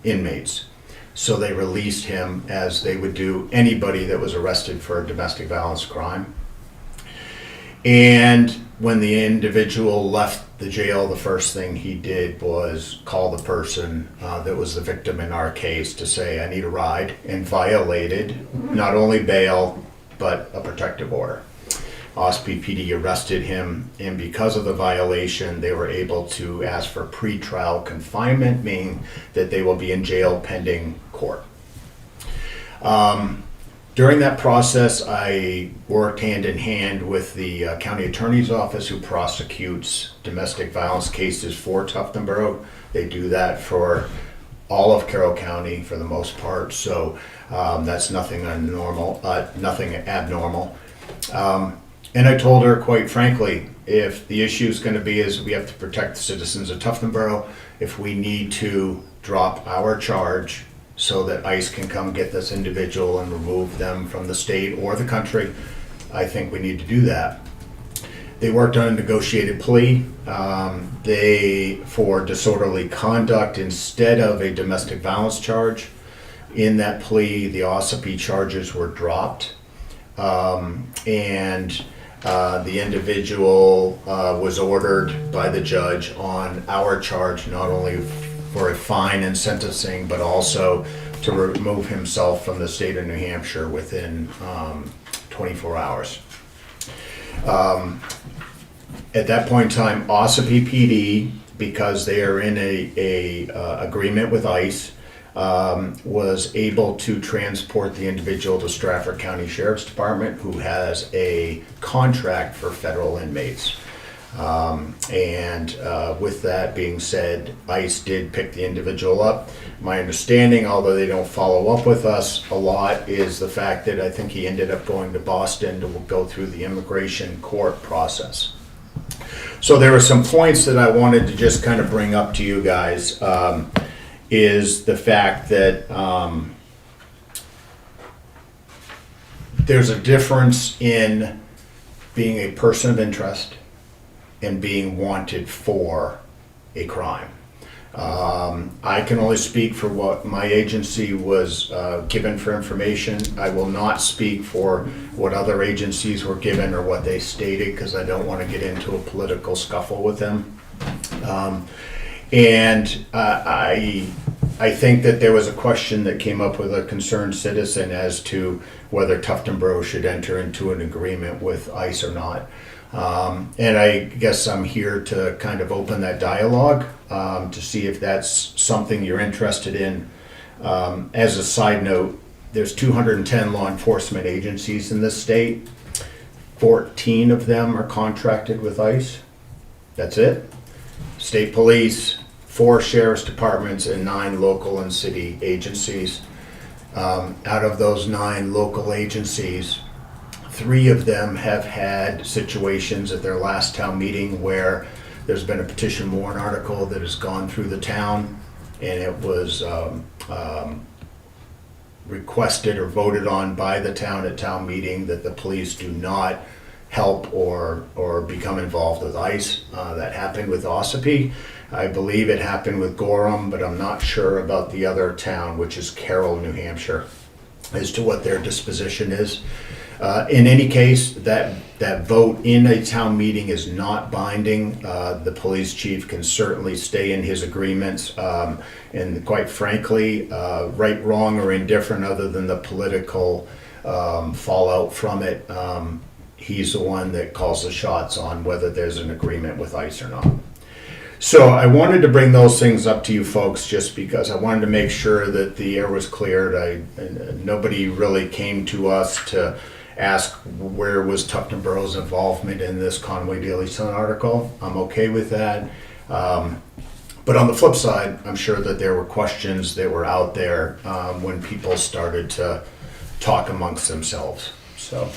inmates. So they released him as they would do anybody that was arrested for a domestic violence crime. And when the individual left the jail, the first thing he did was call the person that was the victim in our case to say, I need a ride, and violated not only bail, but a protective order. OSPI PD arrested him, and because of the violation, they were able to ask for pretrial confinement, meaning that they will be in jail pending court. During that process, I worked hand in hand with the county attorney's office, who prosecutes domestic violence cases for Tufton Borough. They do that for all of Carroll County for the most part, so that's nothing nothing abnormal. And I told her, quite frankly, if the issue is going to be is we have to protect the citizens of Tufton Borough, if we need to drop our charge so that ICE can come get this individual and remove them from the state or the country, I think we need to do that. They worked on a negotiated plea. For disorderly conduct instead of a domestic violence charge. In that plea, the OSPI charges were dropped. And the individual was ordered by the judge on our charge, not only for a fine and sentencing, but also to remove himself from the state of New Hampshire within 24 hours. At that point in time, OSPI PD, because they are in a agreement with ICE, was able to transport the individual to Stratford County Sheriff's Department, who has a contract for federal inmates. With that being said, ICE did pick the individual up. My understanding, although they don't follow up with us a lot, is the fact that I think he ended up going to Boston to go through the immigration court process. So there were some points that I wanted to just kind of bring up to you guys. Is the fact that there's a difference in being a person of interest and being wanted for a crime. I can only speak for what my agency was given for information. I will not speak for what other agencies were given or what they stated, because I don't want to get into a political scuffle with them. I think that there was a question that came up with a concerned citizen as to whether Tufton Borough should enter into an agreement with ICE or not. And I guess I'm here to kind of open that dialogue to see if that's something you're interested in. As a side note, there's 210 law enforcement agencies in this state. 14 of them are contracted with ICE. That's it. State police, 4 sheriff's departments, and 9 local and city agencies. Out of those 9 local agencies, 3 of them have had situations at their last town meeting where there's been a petition warrant article that has gone through the town, and it was requested or voted on by the town at town meeting that the police do not help or become involved with ICE. That happened with Ossipee. I believe it happened with Gorham, but I'm not sure about the other town, which is Carroll, New Hampshire, as to what their disposition is. In any case, that vote in a town meeting is not binding. The police chief can certainly stay in his agreements. And quite frankly, right, wrong, or indifferent, other than the political fallout from it, he's the one that calls the shots on whether there's an agreement with ICE or not. So I wanted to bring those things up to you folks just because I wanted to make sure that the air was cleared. Nobody really came to us to ask where was Tufton Borough's involvement in this Conway Daily Sun article. I'm okay with that. But on the flip side, I'm sure that there were questions that were out there when people started to talk amongst themselves. So,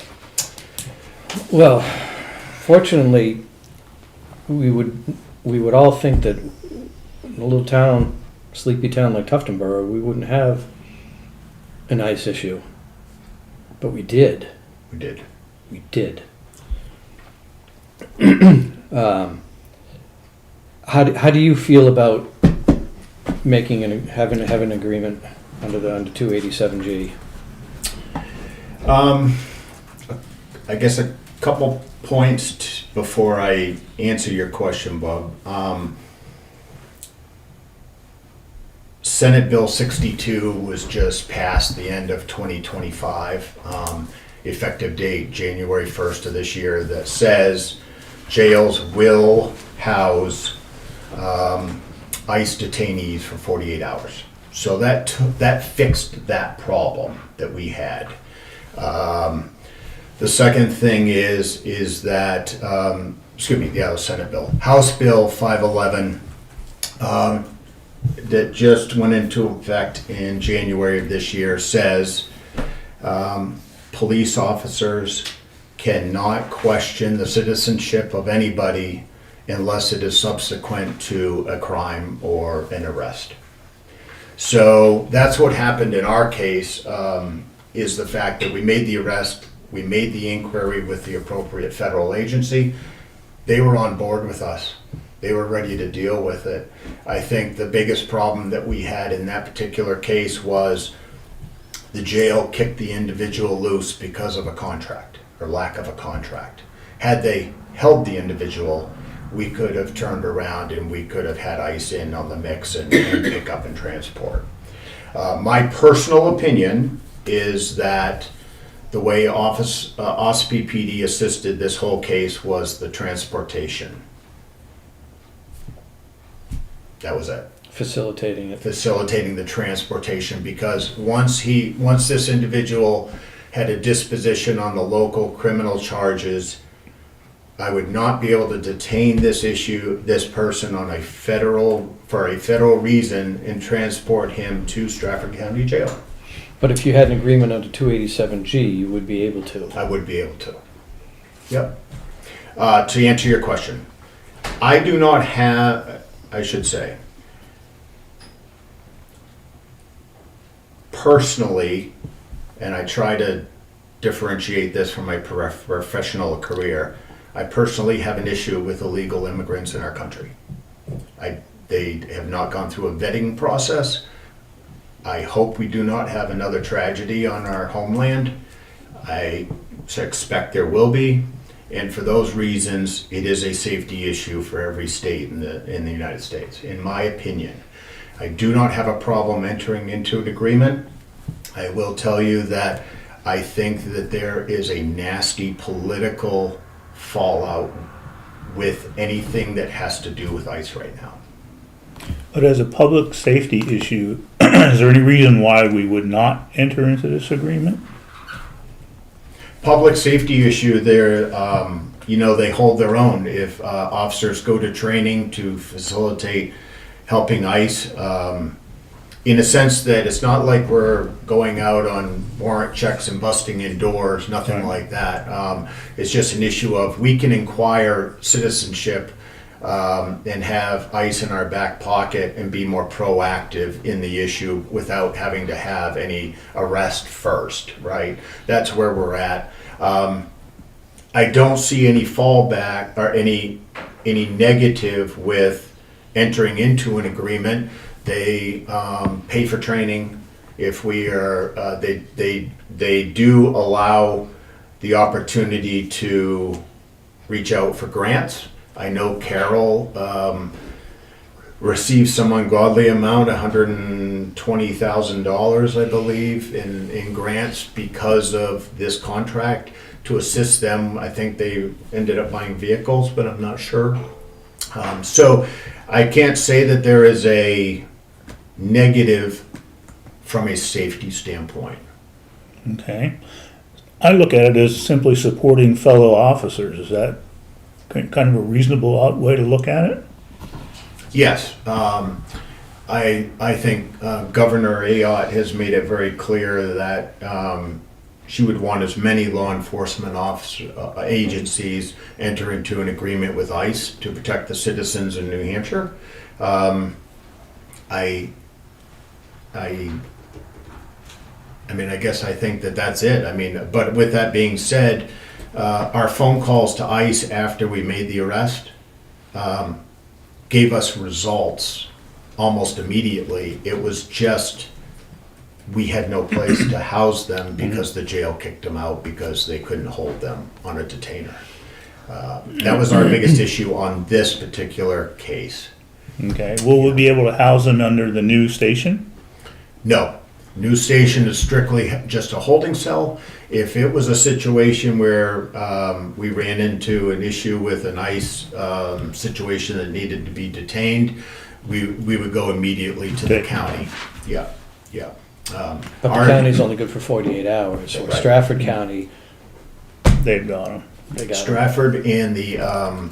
Well, fortunately, we would all think that in a little town, sleepy town like Tufton Borough, we wouldn't have an ICE issue. But we did. we did. We did. How do you feel about making having an agreement under 287G? I guess a couple points before I answer your question, Bob. Senate Bill 62 was just passed the end of 2025, effective date January 1st of this year, that says jails will house ICE detainees for 48 hours. So that fixed that problem that we had. The second thing is that, the Senate bill. House Bill 511 that just went into effect in January of this year says police officers cannot question the citizenship of anybody unless it is subsequent to a crime or an arrest. So that's what happened in our case, is the fact that we made the arrest, we made the inquiry with the appropriate federal agency. They were on board with us. They were ready to deal with it. I think the biggest problem that we had in that particular case was the jail kicked the individual loose because of a contract or lack of a contract. Had they held the individual, we could have turned around and we could have had ICE in on the mix and pick up and transport. My personal opinion is that the way Ossipee PD assisted this whole case was the transportation. That was it. Facilitating it. Facilitating the transportation, because once this individual had a disposition on the local criminal charges, I would not be able to detain this person for a federal reason and transport him to Stratford County Jail. But if you had an agreement under 287G, you would be able to. I would be able to. Yep. To answer your question, I do not have, I should say, personally, and I try to differentiate this from my professional career, I personally have an issue with illegal immigrants in our country. They have not gone through a vetting process. I hope we do not have another tragedy on our homeland. I expect there will be. And for those reasons, it is a safety issue for every state in the United States, in my opinion. I do not have a problem entering into an agreement. I will tell you that I think that there is a nasty political fallout with anything that has to do with ICE right now. But as a public safety issue, is there any reason why we would not enter into this agreement? public safety issue there, you know, they hold their own. If officers go to training to facilitate helping ICE, in a sense that it's not like we're going out on warrant checks and busting in doors, nothing like that. It's just an issue of we can inquire citizenship and have ICE in our back pocket and be more proactive in the issue without having to have any arrest first, right? That's where we're at. I don't see any fallback or any negative with entering into an agreement. They pay for training. If we are, they do allow the opportunity to reach out for grants. I know Carol received some ungodly amount, $120,000, I believe, in grants because of this contract to assist them. I think they ended up buying vehicles, but I'm not sure. So I can't say that there is a negative from a safety standpoint. Okay. I look at it as simply supporting fellow officers. Is that kind of a reasonable way to look at it? Yes. I think Governor Ayotte has made it very clear that she would want as many law enforcement agencies enter into an agreement with ICE to protect the citizens in New Hampshire. I mean, I guess I think that that's it. I mean, but with that being said, our phone calls to ICE after we made the arrest gave us results almost immediately. It was just, we had no place to house them because the jail kicked them out because they couldn't hold them on a detainer. That was our biggest issue on this particular case. Okay. Will we be able to house them under the new station? No. New station is strictly just a holding cell. If it was a situation where we ran into an issue with an ICE situation that needed to be detained, we would go immediately to the county. Yeah, yeah. But the county's only good for 48 hours. So Right. Stratford County, They've got them. they got 'em. Stratford and the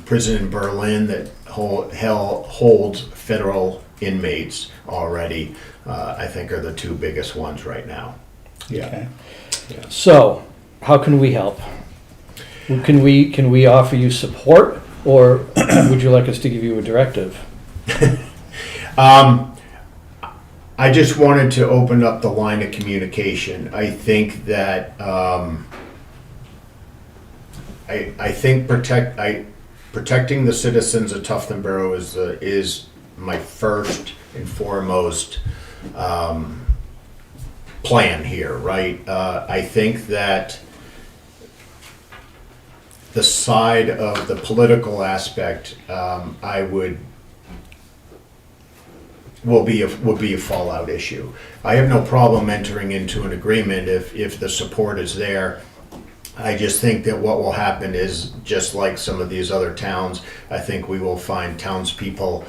prison in Berlin that holds federal inmates already, I think are the two biggest ones right now. Yeah. Okay. So, how can we help? Can we offer you support, or would you like us to give you a directive? I just wanted to open up the line of communication. I think that I think protecting the citizens of Tufton Borough is my first and foremost plan here, right? I think that the side of the political aspect, will be a fallout issue. I have no problem entering into an agreement if the support is there. I just think that what will happen is, just like some of these other towns, I think we will find townspeople,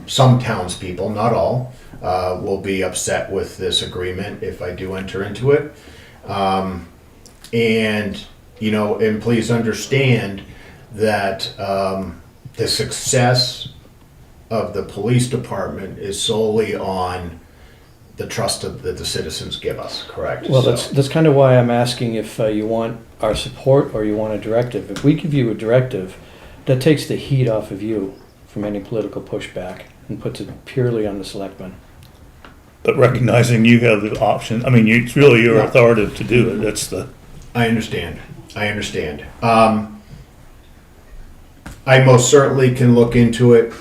some townspeople, not all, will be upset with this agreement if I do enter into it. And, you know, and please understand that the success of the police department is solely on the trust that the citizens give us, correct? Well, So- that's kind of why I'm asking if you want our support or you want a directive. If we give you a directive, that takes the heat off of you from any political pushback and puts it purely on the selectmen. But recognizing you have the option, I mean, it's really your Yeah. authority to do it. That's the, I understand. I most certainly can look into it.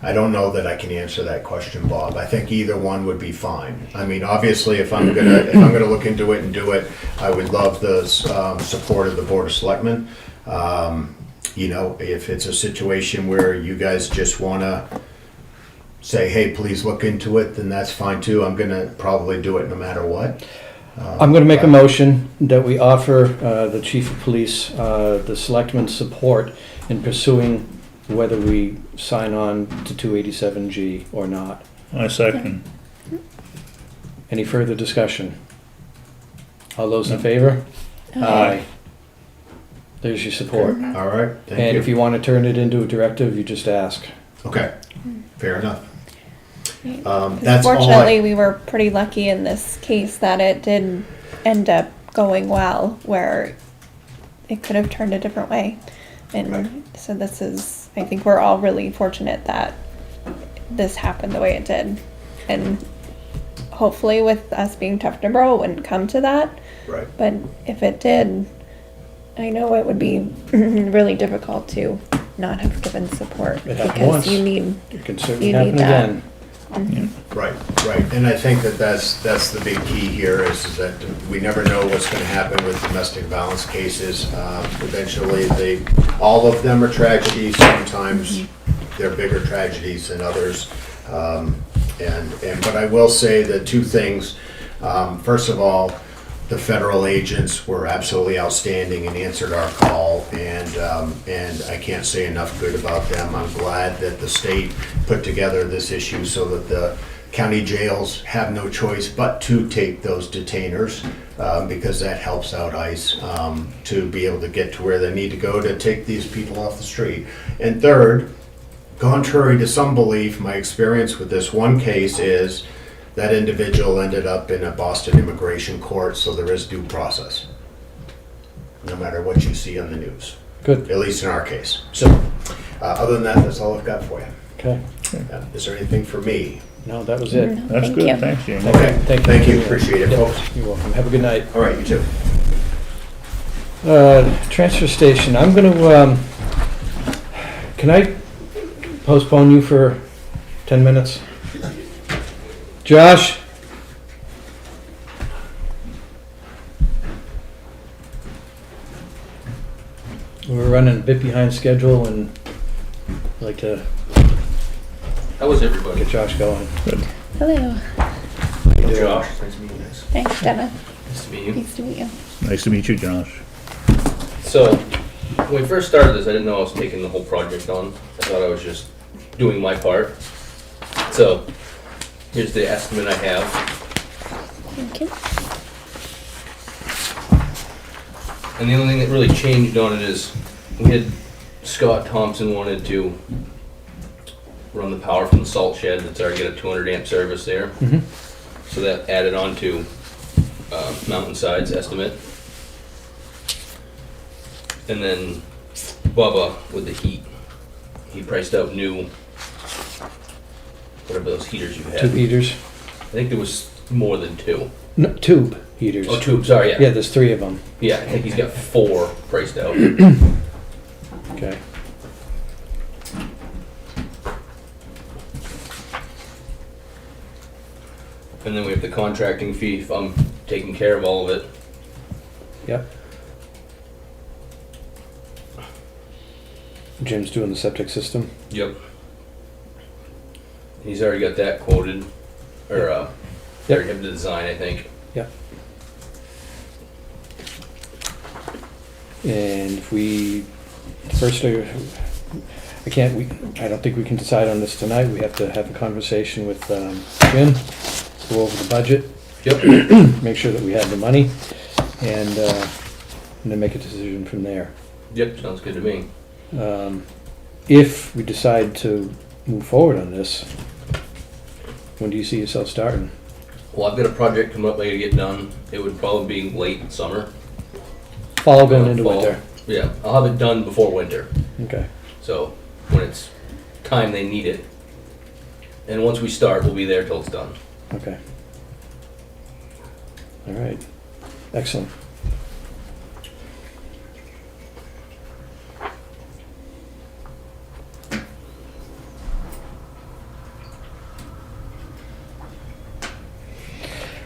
I don't know that I can answer that question, Bob. I think either one would be fine. I mean, obviously, if I'm gonna look into it and do it, I would love the support of the Board of Selectmen. You know, if it's a situation where you guys just wanna say, hey, please look into it, then that's fine too. I'm gonna probably do it no matter what. I'm going to make a motion that we offer the chief of police the selectmen's support in pursuing whether we sign on to 287G or not. I second. Any further discussion? All those in favor? Aye. There's your support. All right, thank And you. if you want to turn it into a directive, you just ask. Okay, fair enough. That's all Fortunately, we were pretty lucky in this case that it did end up going well, where it could have turned a different way. And Right. so this is, I think we're all really fortunate that this happened the way it did. And hopefully with us being tough to bro, it wouldn't come to that. Right. But if it did, I know it would be really difficult to not have given support It happened because once. you need, It can certainly You need happen that. again. Right, right, and I think that's the big key here is that we never know what's gonna happen with domestic violence cases. Eventually, all of them are tragedies, sometimes they're bigger tragedies than others. But I will say that two things, first of all, the federal agents were absolutely outstanding and answered our call, and I can't say enough good about them. I'm glad that the state put together this issue so that the county jails have no choice but to take those detainers, because that helps out ICE to be able to get to where they need to go to take these people off the street. And third, contrary to some belief, my experience with this one case is that individual ended up in a Boston immigration court, so there is due process, no matter what you see on the news, Good. at least in our case. So, other than that, that's all I've got for you. Okay. Is there anything for me? No, that was it. No, That's thank good, you. thanks, Jamie. Okay, thank you, Yeah. appreciate it, Yep, folks. You're welcome. Have a good night. All right, you too. Transfer station, I'm gonna, can I postpone you for 10 minutes? Josh? We're running a bit behind schedule and I'd like to How was everybody? get Josh going. Hello. Josh, nice to meet you guys. Thanks, Jenna. Nice to meet you. Nice to meet you. Nice to meet you, Josh. So, when we first started this, I didn't know I was taking the whole project on. I thought I was just doing my part. So, here's the estimate I have. Thank you. And the only thing that really changed on it is we had Scott Thompson wanted to run the power from the salt shed that's already got a 200 amp service there. Mhm. So that added on to Mountainside's estimate. And then Bubba with the heat, he priced out new, whatever those heaters you had. 2 heaters? I think there was more than 2. No, tube heaters. Oh, tube, sorry, yeah. Yeah, there's 3 of them. Yeah, I think he's got 4 priced out. Okay. And then we have the contracting fee if I'm taking care of all of it. Yep. Jim's doing the septic system. Yep. He's already got that quoted, or Yep. already have the design, I think. Yep. And if we, first, I don't think we can decide on this tonight. We have to have a conversation with Jim, go over the budget. Yep. Make sure that we have the money, and then make a decision from there. Yep, sounds good to me. If we decide to move forward on this, when do you see yourself starting? Well, I've got a project coming up I gotta get done. It would probably be late summer. Fall going into Fall. winter. Yeah, I'll have it done before winter. Okay. So when it's time they need it. And once we start, we'll be there till it's done. Okay. All right. Excellent.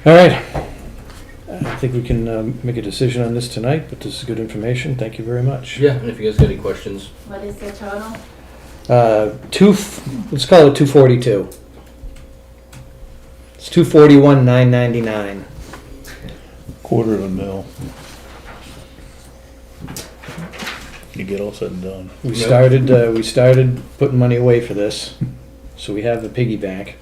All right. I think we can make a decision on this tonight, but this is good information. Thank you very much. Yeah, and if you guys got any questions, What is the total? Let's call it 242. It's 241,999. Quarter of a mil. you get all said and done. We started putting money away for this, so we have a piggy bank.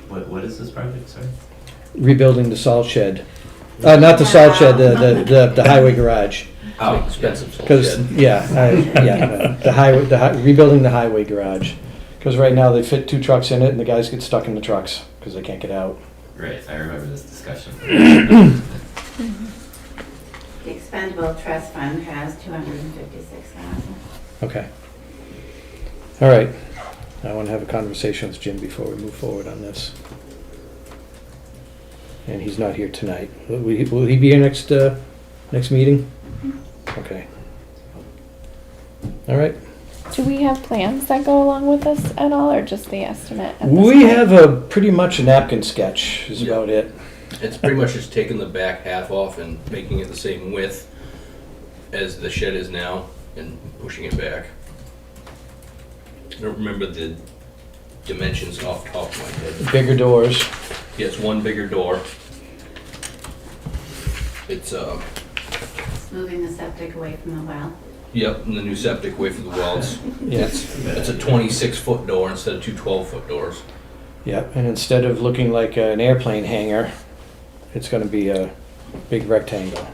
What is this project, sorry? Rebuilding the salt shed. Not the salt shed, the highway garage. Oh, Expensive salt Because, shed. rebuilding the highway garage. Because right now they fit 2 trucks in it and the guys get stuck in the trucks because they can't get out. Right, I remember this discussion. The expendable trust fund has 256,000. Okay. All right. I want to have a conversation with Jim before we move forward on this. And he's not here tonight. Will he be here next meeting? Okay. All right. Do we have plans that go along with this at all, or just the estimate? At this We point? have a pretty much a napkin sketch is about it. It's pretty much just taking the back half off and making it the same width as the shed is now and pushing it back. I don't remember the dimensions off the top of my head. Bigger doors. Yes, one bigger door. It's, Moving the septic away from the well. yep, and the new septic away from the wells. Yes. It's a 26-foot door instead of 2 12-foot doors. Yep. And instead of looking like an airplane hangar, it's going to be a big rectangle.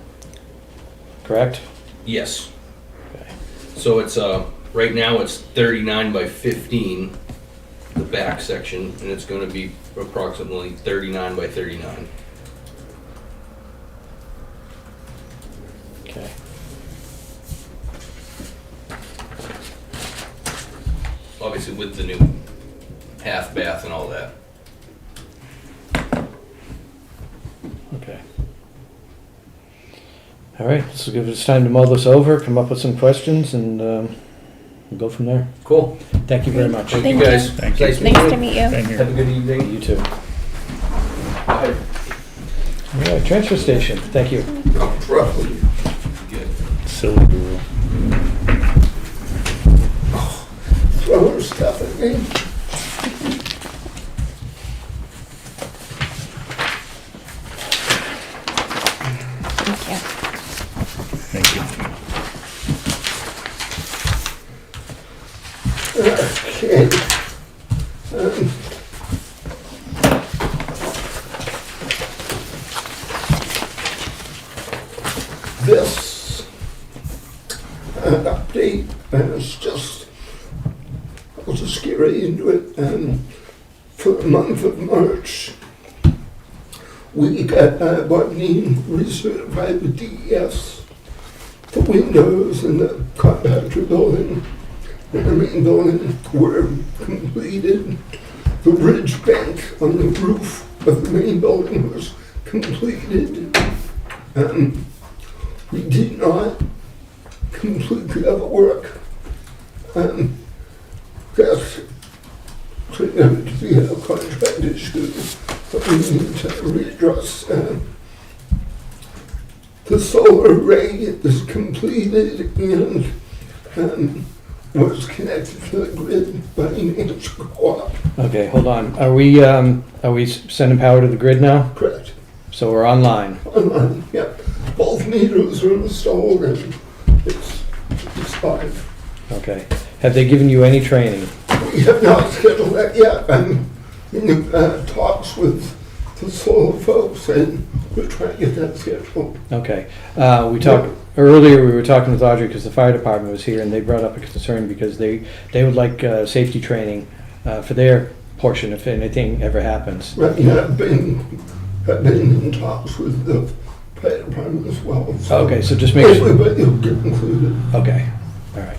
Correct? Yes. Okay. So it's, right now it's 39 by 15, the back section, and it's gonna be approximately 39 by 39. Okay. Obviously with the new half bath and all that. Okay. All right. So give us time to mull this over, come up with some questions, and we'll go from there. Cool. Thank you very much. Thank Thank you guys. you. Thank you. Nice Nice to meeting meet you. Same you. Have a here. good evening. You too. Bye. All right. Transfer station. Thank you. Good. Silly girl. Throw her stuff at me. Thank you. Thank you. Okay. This update is just, I'll just get right into it. For the month of March, we got Bodine recertified with DES. The windows in the compactor building and the main building were completed. The ridge bank on the roof of the main building was completed. We did not complete the other work. That's turned out to be a contract issue that we need to readdress. The solar array is completed and was connected to the grid by an electrical co-op. Okay. Hold on. Are we sending power to the grid now? Correct. So we're online. Online, yep. Both meters are installed and it's fine. Okay. Have they given you any training? We have not scheduled that yet. I'm in talks with the solar folks and we're trying to get that scheduled. Okay. We talked earlier. We were talking with Audrey because the fire department was here, and they brought up a concern because they would like safety training for their portion if anything ever happens. Right, and I've been in talks with the fire department as well. So Okay. So just make sure. everybody will get included. Okay. All right.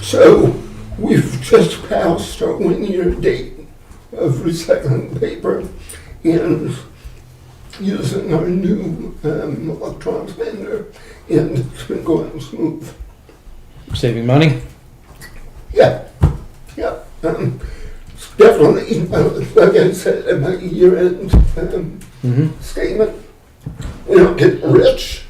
So we've just passed our 1-year date of recycling paper and using our new electronics vendor, and it's been going smooth. Saving money. Yeah, yeah. It's definitely, like I said, in my year-end Mm-hmm. statement, we don't get rich,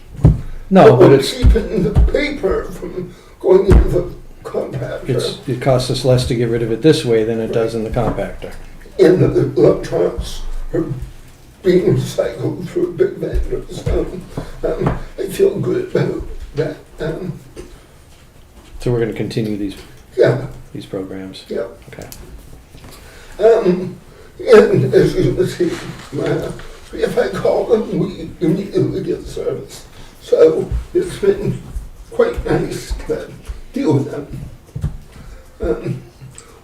No, but we're it's keeping the paper from going into the compactor. it costs us less to get rid of it this way than it does in the compactor. And the electronics are being recycled through a big vendor, so I feel good about that. So we're gonna continue these Yeah, programs? yeah. Okay. And as you can see, if I call them, we immediately get service. So it's been quite nice to deal with them.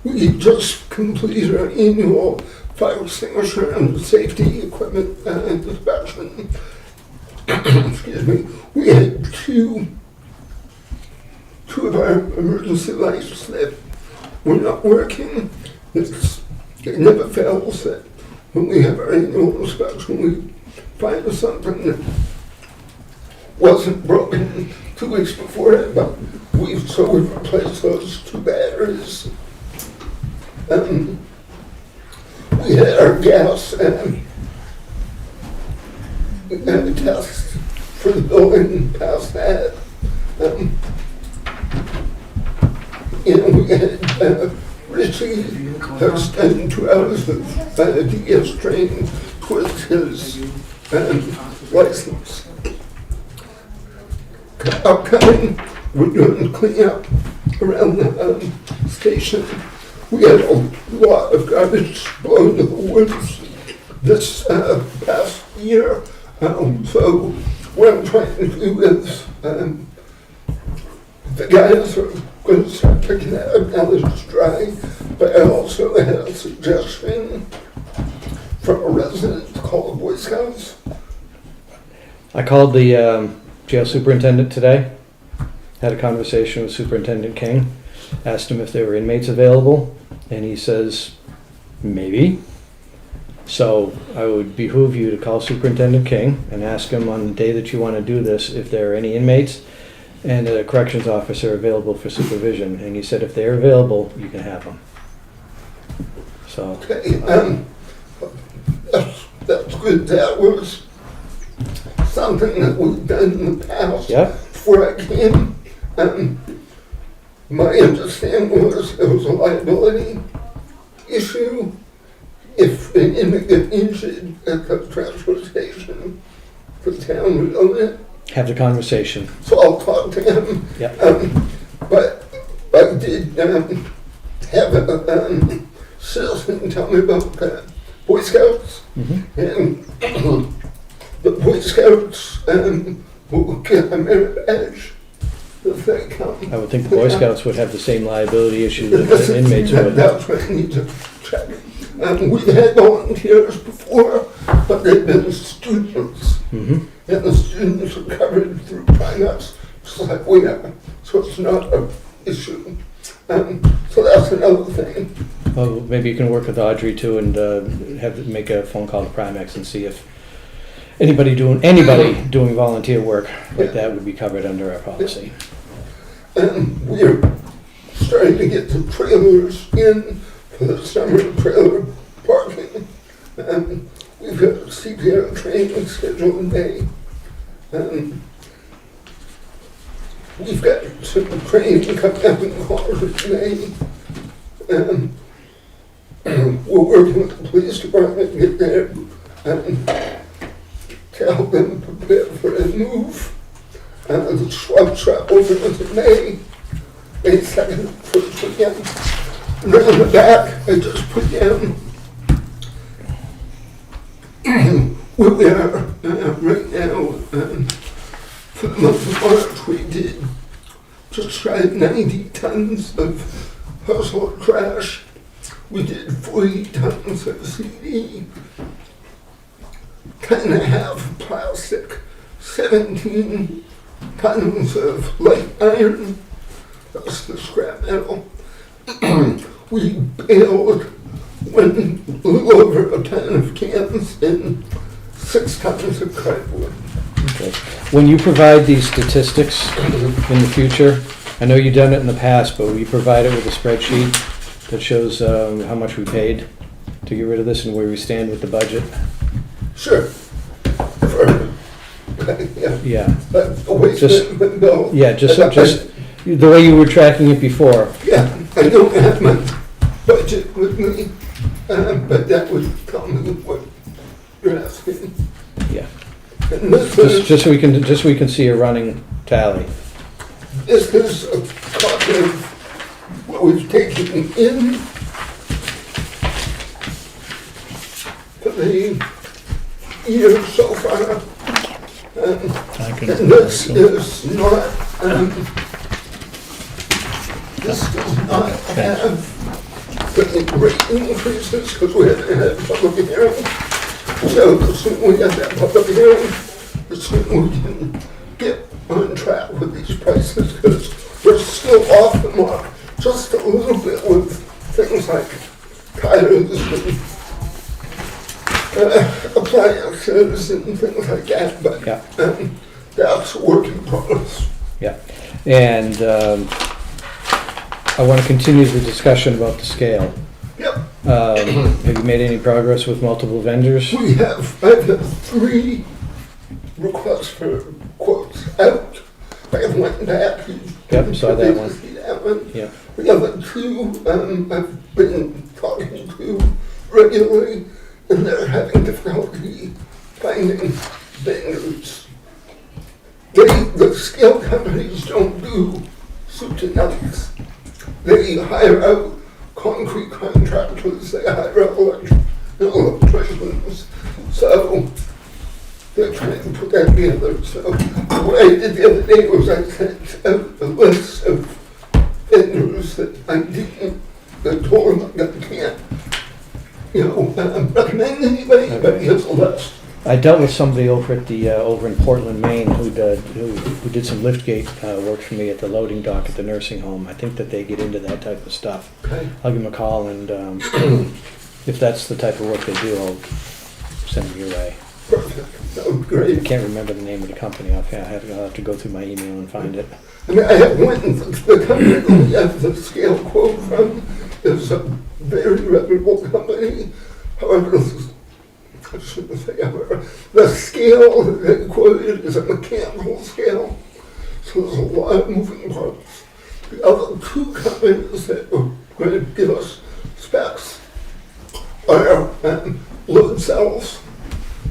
We just completed our annual fire extinguisher and safety equipment inspection. Excuse me. We had two of our emergency lights that were not working. It never fails that when we have our annual inspection, we find something that wasn't broken 2 weeks before that, but we've replaced those two batteries. We had our gas test for the building past that. And we had Richie has done 2 hours of DS training towards his license. Upcoming, we're doing cleanup around the station. We had a lot of garbage blown to the woods this past year. So what I'm trying to do is the guys are going to start picking that up now that it's dry. But I also had a suggestion from a resident to call the Boy Scouts. I called the jail superintendent today, had a conversation with Superintendent King, asked him if there were inmates available, and he says, maybe. So I would behoove you to call Superintendent King and ask him on the day that you want to do this if there are any inmates and a corrections officer available for supervision. And he said if they're available, you can have them. So. Okay, that's good. That was something that we've done in the past. Yep. Before I came, my understanding was it was a liability issue. If an inmate got injured at the transfer station, the town would own it. Have the conversation. So I'll talk to him. Yep. But I did have a citizen tell me about Boy Scouts. Mm-hmm. And the Boy Scouts will get a merit badge if they come. I would think the Boy Scouts would have the same liability issue that the inmates would. That's what I need to check. We've had volunteers before, but they've been students. Mm-hmm. And the students are covered through finance, just like we are. So it's not an issue. So that's another thing. Well, maybe you can work with Audrey too and make a phone call to Primex and see if anybody doing volunteer work like that would be covered under our policy. We're starting to get the trailers in for the summer trailer parking. We've got CPR training scheduled in May. We've got some training coming up in Clovis in May. We're working with the police department to get there to help them prepare for a move. The swap shop opens in May 2nd, first weekend. And then in the back, I just put down where we are right now. For the month of March, we did just shy of 90 tons of household trash. We did 40 tons of CD, 10.5 plastic, 17 tons of light iron, that's the scrap metal. We baled a little over a ton of cans and 6 tons of cardboard. Okay. When you provide these statistics in the future, I know you've done it in the past, but will you provide it with a spreadsheet that shows how much we paid to get rid of this and where we stand with the budget? Sure. Yeah. Just the way you were tracking it before. Yeah, I don't have my budget with me, but that would tell me what you're asking. Yeah. And this is, Just so we can see a running tally. this is a copy of what we've taken in for the year so far. I can. And this is not, this does not have the rate increases because we haven't had a public hearing. So the sooner we have that public hearing, the sooner we can get on track with these prices because we're still off the mark just a little bit with things like tires and appliances and things like that, but Yeah. that's a work in progress. Yeah. And I want to continue the discussion about the scale. Yep. Have you made any progress with multiple vendors? I've had 3 requests for quotes out. I have one back. Yep, saw that one. See that one? Yeah. The other 2, I've been talking to regularly, and they're having difficulty finding vendors. The scale companies don't do soup to nuts. They hire out concrete contractors, they hire out electricians. So they're trying to put that together. So what I did the other day was I sent out a list of vendors that I didn't, I told them that I can't, recommend anybody, but here's a list. I dealt with somebody over at the over in Portland, Maine, who did some liftgate work for me at the loading dock at the nursing home. I think that they get into that type of stuff. Okay. I'll give them a call, and if that's the type of work they do, I'll send them your way. Perfect. That would be I great. can't remember the name of the company offhand. I'll have to go through my email and find it. I mean, I have went and the company that we have the scale quote from is a very reputable company. However, I shouldn't say however, the scale that they quoted is a mechanical scale, so there's a lot of moving parts. The other 2 companies that are going to give us specs are load cells,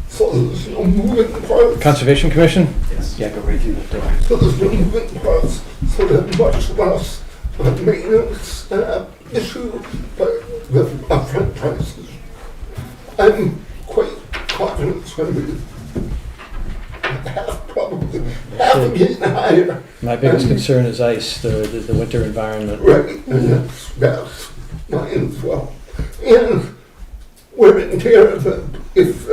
so there's no moving parts. Conservation Commission? Yes. Yeah, go right through the door. So there's no moving parts, so there's much less maintenance issue, but the upfront prices. I'm quite confident it's going to be probably half again higher. My biggest concern is ice, the winter environment. Right, and that's mine as well. And we're in care of it if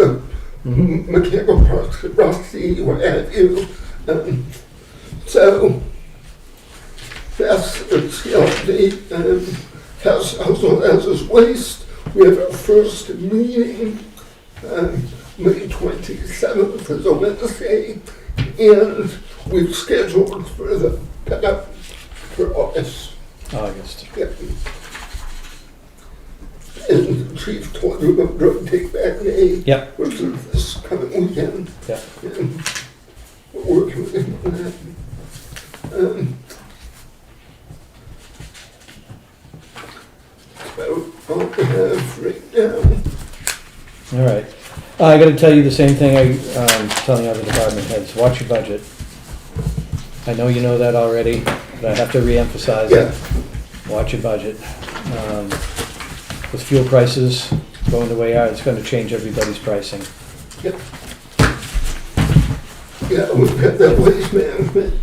mechanical parts get rusty, what have you. So that's the CLD. Has also as is waste. We have our first meeting May 27th is a Wednesday, and we've scheduled for the pickup for August. August. Yeah. And the chief told you about drug take back day, Yep. which is this coming weekend. Yep. And we're working with him on that. About all we have right now. All right. I got to tell you the same thing I'm telling other department heads. Watch your budget. I know you know that already, but I have to reemphasize it. Watch your budget. With fuel prices going the way out, it's going to change everybody's pricing. Yep. Yeah, we've got that waste management.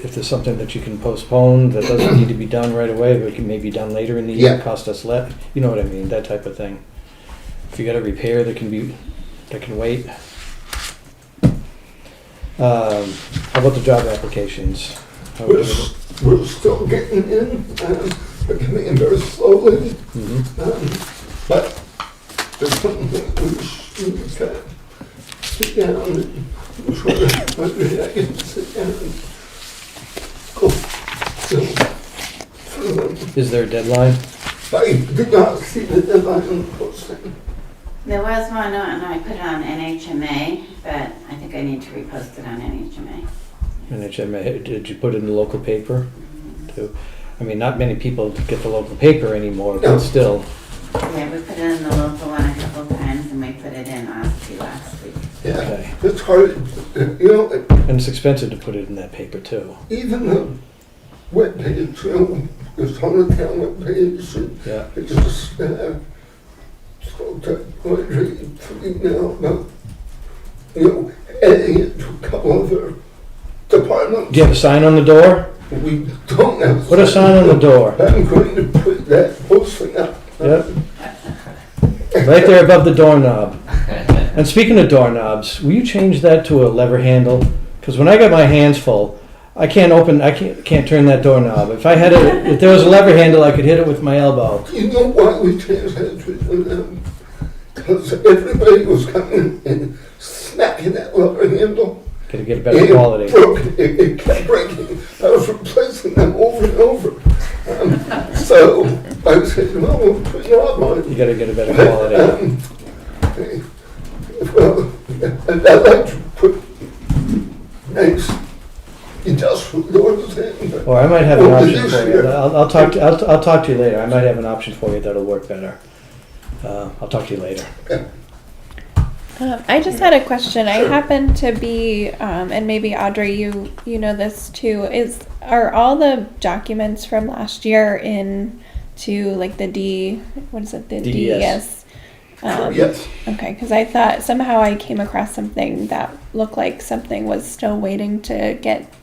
If there's something that you can postpone that doesn't need to be done right away, but can maybe be done later in the year, Yeah. cost us less, you know what I mean, that type of thing. If you got a repair that can wait. How about the job applications? How We're, we doing? we're still getting in. They're coming in very slowly. Mhm. But there's something that we should sit down and maybe I can sit down and go through them. Is there a deadline? I did not see the deadline in the posting. There was one, and I put it on NHMA, but I think I need to repost it on NHMA. And did you put it in the local paper too? I mean, not many people get the local paper anymore, No. but still. Yeah, we put it in the local one a couple of times, and we put it in also it's hard, you know, And it's expensive to put it in that paper too. even the webpage, you know, it's on the town webpage, and Yeah. it just, spoke to Audrey now about, you know, adding it to a couple other departments. Do you have a sign on the door? We don't have. Put a sign on the door. I'm going to put that posting up. Yep. Right there above the doorknob. And speaking of doorknobs, will you change that to a lever handle? Because when I got my hands full, I can't turn that doorknob. If there was a lever handle, I could hit it with my elbow. You know why we changed that to them? Because everybody was coming and smacking that lever handle. Gotta get a better quality. It kept breaking. I was replacing them over and over. So I said, well, we'll put a knob on it. You gotta get a better quality. Well, I'd like to put nice industrial doors in. But Or I might have an option for you. I'll talk to you later. I might have an option for you that'll work better. I'll talk to you later. I just had a question. I happen to be, and maybe Audrey, you know this too. Are all the documents from last year in to like the DES? yes. Okay, because I thought somehow I came across something that looked like something was still waiting to get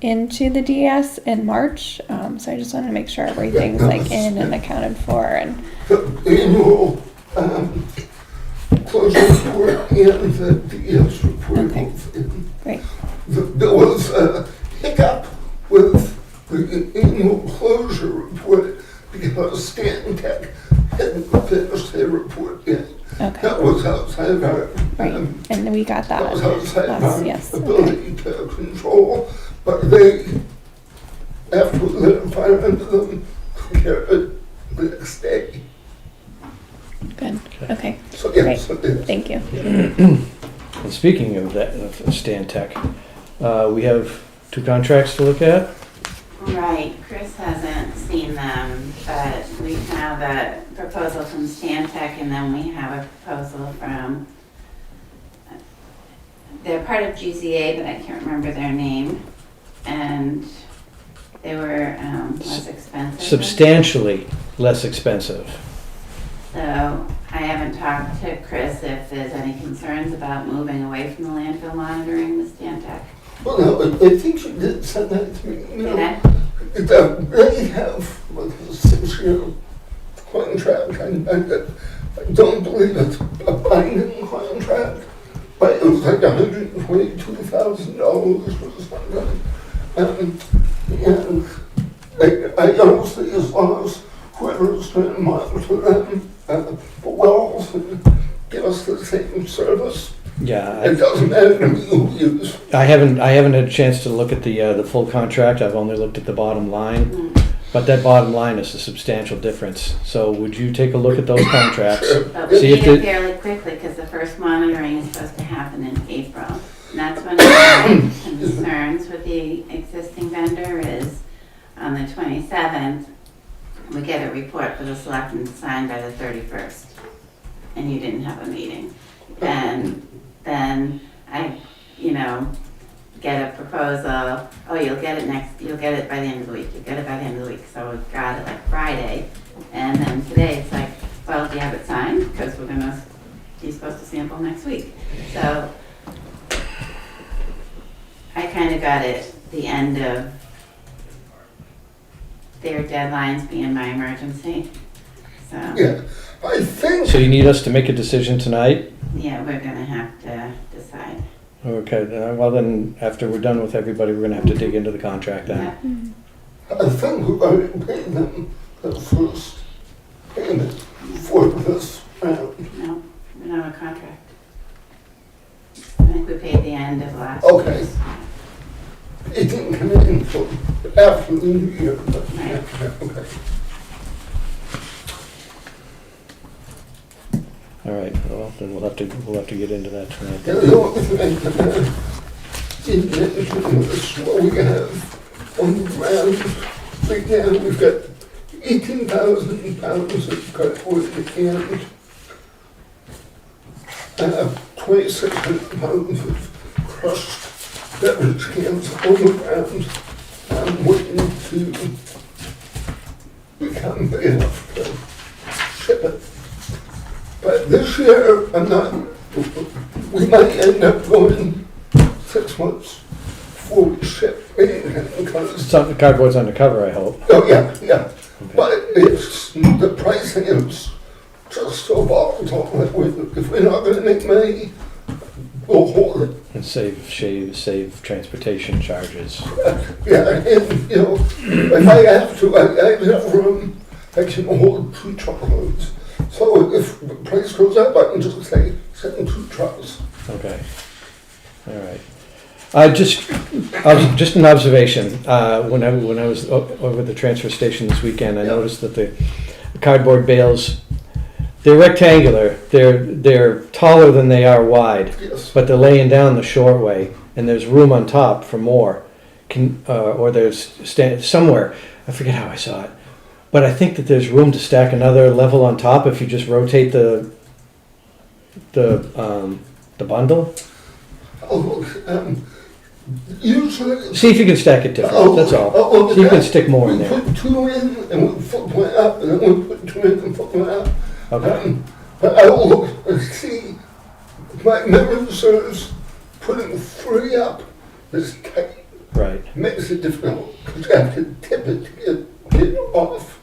into the DES in March. So I just want to make sure everything's like in and accounted for. And The annual closure report and the DES report. Okay. Great. There was a hiccup with the annual closure report because Stanton Tech hadn't finished their report yet. Okay. That was outside our Right. And we got that. that was outside our Yes. Okay. ability to control. But they, after we lit a fire under them, took care of it the next day. Good. Okay. So yeah, Great. so it- Thank you. And speaking of that, of Stan Tech, we have 2 contracts to look at. Right, Chris hasn't seen them, but we have a proposal from Stantec, and then we have a proposal from, they're part of GZA, but I can't remember their name, and they were less expensive. Substantially less expensive. So I haven't talked to Chris if there's any concerns about moving away from the landfill monitoring with Stantec. Well, no, I think you did send that to me. You know, Did I? they have like a 6-year contract. I don't believe it's a binding contract, but it was like $122,000 or something. And I honestly, as long as whoever's going to monitor them, the wells and give us the same service, Yeah, it doesn't matter to me who uses. I haven't had a chance to look at the full contract. I've only looked at the bottom line, but that bottom line is a substantial difference. So would you take a look at those contracts? But we See if need it the- fairly quickly because the first monitoring is supposed to happen in April. And that's one of my concerns with the existing vendor is on the 27th, we get a report for the selectmen to sign by the 31st. And you didn't have a meeting. And then I, get a proposal, oh, you'll get it by the end of the week, you'll get it by the end of the week. So we got it like Friday, and then today it's like, well, do you have it signed? Because he's supposed to sample next week. So I kind of got it the end of their deadlines being my emergency. So, Yeah, I think. So you need us to make a decision tonight? yeah, we're gonna have to decide. Okay, well then, after we're done with everybody, we're gonna have to dig into the contract then. Yeah. I think we've already paid them the first payment for this round. No, we don't have a contract. I think we paid the end of last Okay. year's. It didn't come in until after the new year, but Right. okay. All right, well, then we'll have to get into that tonight. The only thing I did mention was what we have on the ground. Right now, we've got 18,000 pounds of cardboard and 2,600 pounds of crushed beverage cans on the ground. I'm waiting to become big enough to ship it. But this year, we might end up going 6 months before we ship anything because, The cardboard's undercover, I hope. oh yeah, yeah. But the pricing is just so volatile that if we're not gonna make money, we'll hold it. And save transportation charges. Yeah, and, if I have to, I have room, I can hold 2 truckloads. So if the price goes up, I can just say, send 2 trucks. Okay. All right. Just an observation. When I was over at the transfer station this weekend, I noticed that the cardboard bales, they're rectangular. They're taller than they are wide, Yes. but they're laying down the short way, and there's room on top for more. Or there's somewhere. I forget how I saw it, but I think that there's room to stack another level on top if you just rotate the bundle. Oh, usually. See if you can stack it different. That's all. See if you can stick more in there. We put 2 in and we put 1 up, and then we put 2 in and put 1 up. Okay. But I will look and see, my memory serves, putting 3 up is tight. Right. Makes it difficult, because you have to tip it to get it off.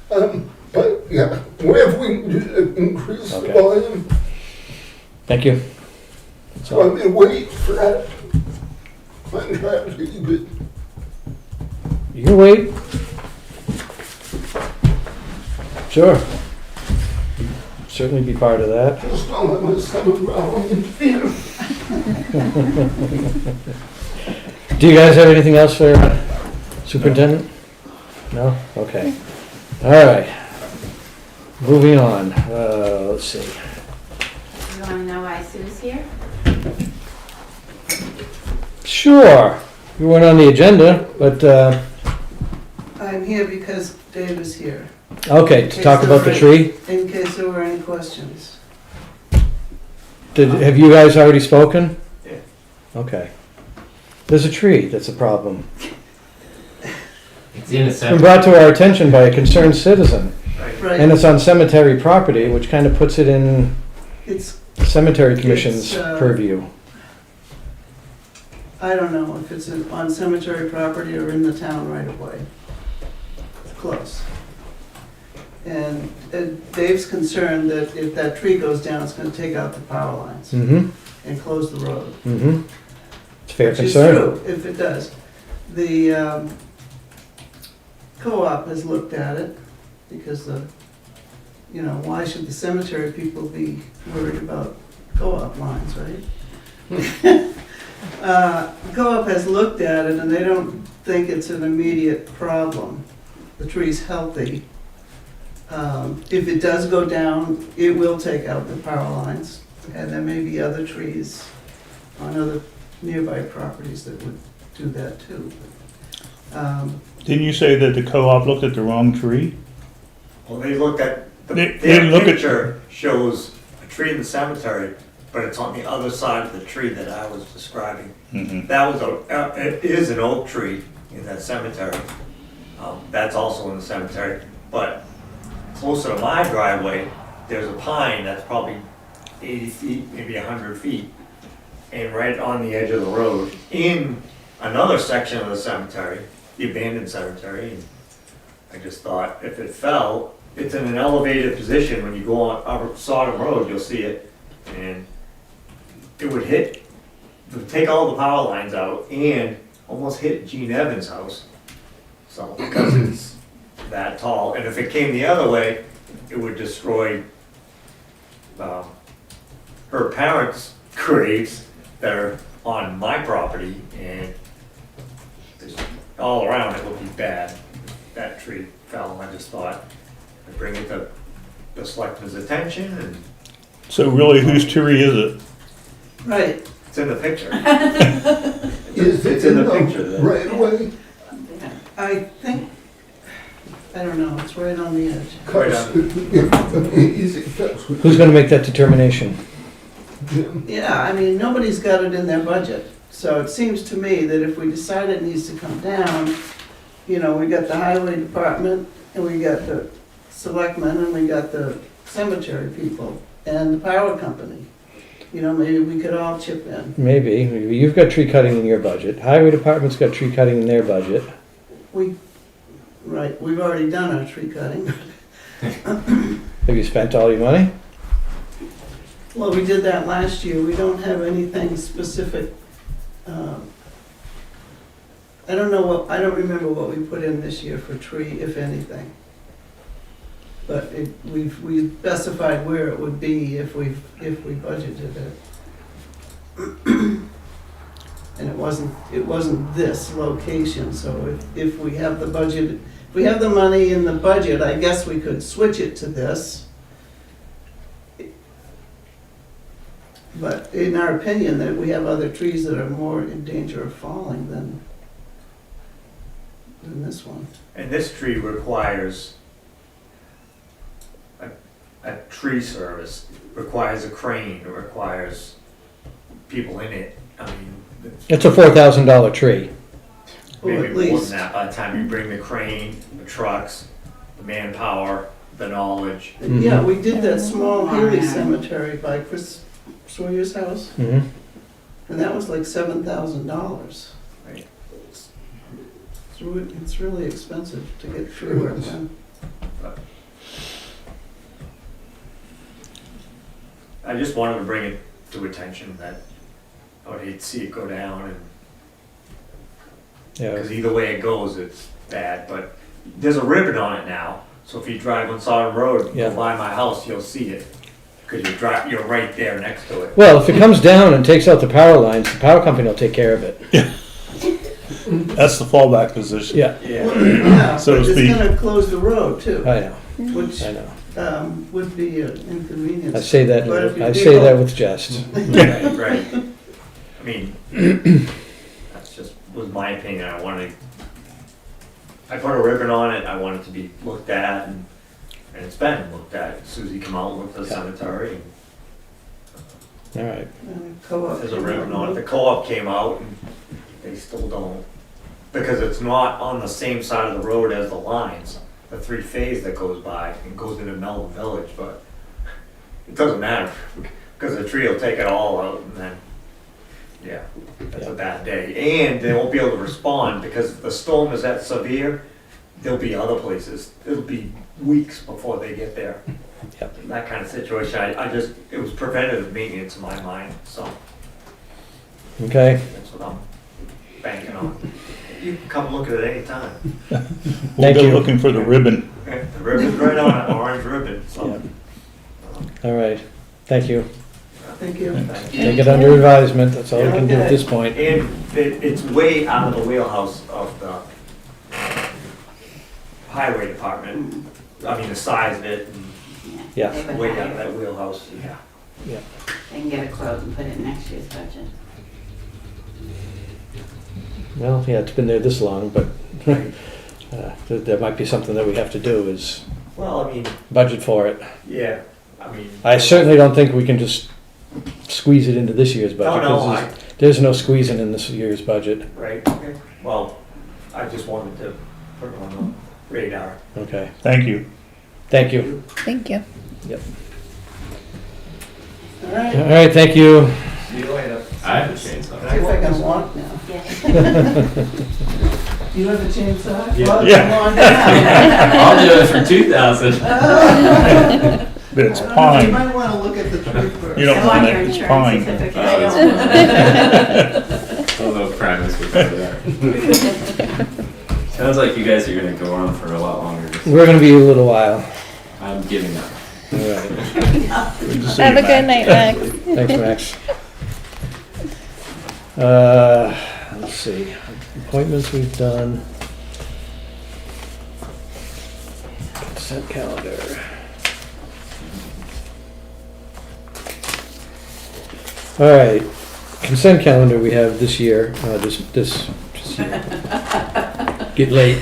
But yeah, wherever we can do to increase the Okay. volume, Thank you. That's so all. I'm gonna wait for that contract to be good. You can wait. Sure. Certainly be part of that. Just don't let my stomach growl in fear. Do you guys have anything else for superintendent? No? Okay. All right. Moving on. Let's see. You wanna know why Sue's here? Sure. You weren't on the agenda, but, I'm here because Dave is here, okay, to talk about the tree. in case there were any questions. Have you guys already spoken? Yeah. Okay. There's a tree that's a problem. It's in a It's been separate. brought to our attention by a concerned citizen, and Right, it's on cemetery property, which kind of puts it in it's, cemetery commission's It's, purview. I don't know if it's on cemetery property or in the town right away. It's close. And Dave's concerned that if that tree goes down, it's gonna take out the power lines Mm-hmm, and close the road. mm-hmm. It's a fair Which is concern. true, if it does. The co-op has looked at it, because why should the cemetery people be worried about co-op lines, right? Co-op has looked at it, and they don't think it's an immediate problem. The tree's healthy. If it does go down, it will take out the power lines, and there may be other trees on other nearby properties that would do that too. Didn't you say that the co-op looked at the wrong tree? Well, they looked at, They their didn't look at- picture shows a tree in the cemetery, but it's on the other side of the tree that I was describing. Mm-hmm. That was it is an oak tree in that cemetery. That's also in the cemetery, but closer to my driveway, there's a pine that's probably 80 feet, maybe 100 feet. And right on the edge of the road, in another section of the cemetery, the abandoned cemetery. And I just thought, if it fell, it's in an elevated position. When you go on Sodom Road, you'll see it. And it would it would take all the power lines out and almost hit Gene Evans' house. So, because it's that tall. And if it came the other way, it would destroy her parents' graves that are on my property, and just all around it would be bad. That tree fell, and I just thought I'd bring it to the selectmen's attention, and So really, whose tree is it? Right. it's in the picture. Is It's it in the picture there. right away? I think, I don't know, it's right on the edge. Right on. Easy fix. Who's gonna make that determination? Yeah, I mean, nobody's got it in their budget. So it seems to me that if we decide it needs to come down, you know, we got the highway department, and we got the selectmen, and we got the cemetery people, and the power company. You know, maybe we could all chip in. Maybe. You've got tree cutting in your budget. Highway department's got tree cutting in their budget. Right, we've already done our tree cutting. Have you spent all your money? Well, we did that last year. We don't have anything specific. I don't remember what we put in this year for tree, if anything. But we specified where it would be if we budgeted it. And it wasn't this location, so if we have the budget, if we have the money in the budget, I guess we could switch it to this. But in our opinion, that we have other trees that are more in danger of falling than this one. And this tree requires a tree service, requires a crane, it requires people in it. I mean, It's a $4,000 tree. Well, maybe at more least. than that, by the time you bring the crane, the trucks, the manpower, the knowledge. Yeah, we did that small Haley cemetery by Chris Sawyer's house, Mm-hmm. and that was like $7,000. Right. It's really expensive to get tree work done. I just wanted to bring it to attention that I would hate to see it go down, and Yeah. because either way it goes, it's bad. But there's a ribbon on it now, so if you drive on Sodom Road, Yeah. go by my house, you'll see it because you're right there next to it. Well, if it comes down and takes out the power lines, the power company will take care of it. That's the fallback position. Yeah, Yeah, So but to it's speak. gonna close the road too, I know, which I know. would be an inconvenience. I say But if that, you I dig say up- that with jest. Right. I mean, that's just was my opinion. I put a ribbon on it. I want it to be looked at, and it's been looked at. Susie come out and looked at the cemetery. All right. Co-op. There's a ribbon on it. The co-op came out, and they still don't, because it's not on the same side of the road as the lines. The 3-phase that goes by and goes into Melvin Village, but it doesn't matter because the tree will take it all out, and then yeah, that's a bad day. And they won't be able to respond because if the storm is that severe, there'll be other places. It'll be weeks before they get there. Yep. That kind of situation. It was preventative maintenance in my mind, so Okay. that's what I'm banking on. You can come look at it any time. We'll Thank go you. looking for the ribbon. The ribbon's right on it, orange ribbon, so. Yep. All right. Thank you. Thank you. Thank you. Take it under advisement. That's all we can do at this point. And it's way out of the wheelhouse of the highway department. I mean, the size of it, and Yeah. They would way hire out of it. that wheelhouse, yeah. They can get a quote and put it in next year's budget. Well, yeah, it's been there this long, but there might be something that we have to do is Well, I mean, budget for it. yeah, I mean. I certainly don't think we can just squeeze it into this year's budget. No, 'Cause there's no squeezing in this year's budget. Right, okay. Well, I just wanted to put it on the radar. Okay. Thank you. Thank you. Thank you. All right, All right, thank you. See you later. I have a chainsaw. see if I can walk now. You have a chainsaw? Yeah. Well, Yeah. come on down. I'll do it for 2,000. But it's You pine. might wanna look at the tree first. You don't I want want your it, it's insurance pine. certificate. Oh, I that's don't want Although Primus would cover that. Sounds like you guys are gonna go on for a lot longer. We're gonna be a little while. I'm giving up. All right. Good to see Have you, a good Max. night, Max. Thanks, Max. Let's see. Appointments we've done. Consent calendar. All right. Consent calendar we have this year, this year. Get late.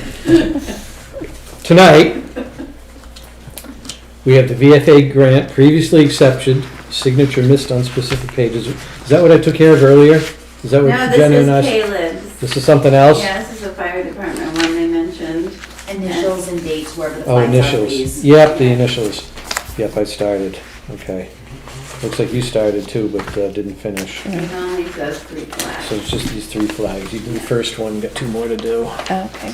Tonight, we have the VFA grant previously accepted signature missed on specific pages. Is that what I took care of earlier? Is that what No, this Jenna is and I? Caleb's. This is something else? Yeah, this is the fire department one they mentioned. Initials and dates, wherever the Oh, flags are, initials. please. Yep, the initials. Yep, I started. Okay. Looks like you started too, but didn't finish. It only says 3 flags. So it's just these 3 flags. You do the first one, got 2 more to do. Okay.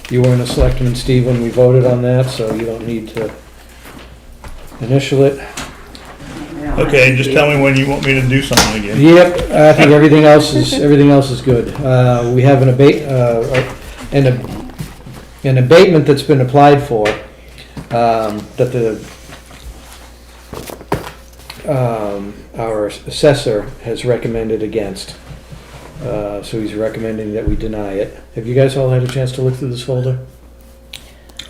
You weren't a selectman, Steve, when we voted on that, so you don't need to initial it. Okay, just tell me when you want me to do something again. Yep, I think everything else is good. We have an abatement that's been applied for, that our assessor has recommended against. So he's recommending that we deny it. Have you guys all had a chance to look through this folder?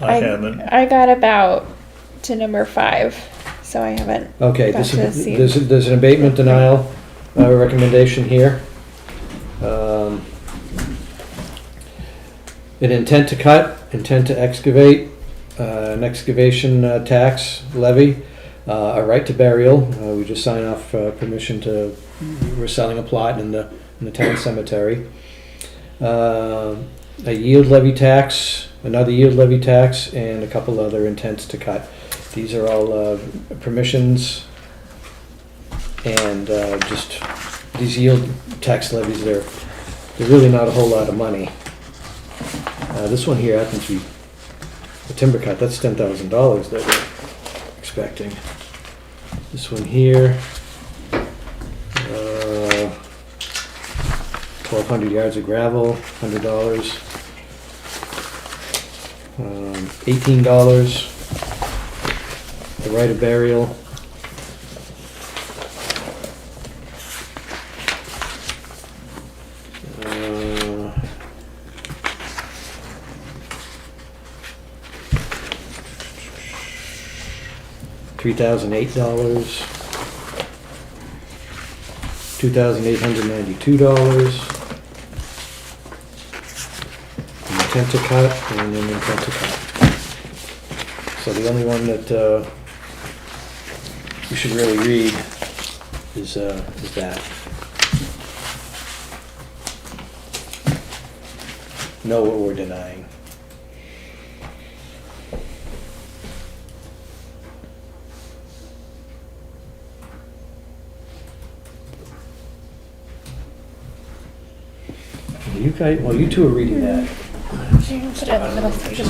I haven't. I got about to number 5, so I haven't. Okay, got to see. there's an abatement denial recommendation here. An intent to cut, intent to excavate, an excavation tax levy, a right to burial. We just sign off permission to, we're selling a plot in the town cemetery. A yield levy tax, another yield levy tax, and a couple other intents to cut. These are all permissions, and just these yield tax levies, they're really not a whole lot of money. This one here happens to be a timber cut. That's $10,000 that we're expecting. This one here, 1,200 yards of gravel, $100. $18. The right of burial. $3,008, $2,892, intent to cut, and then intent to cut. So the only one that we should really read is that. Know what we're denying. You guys, well, you two are reading that. Put it in the middle section.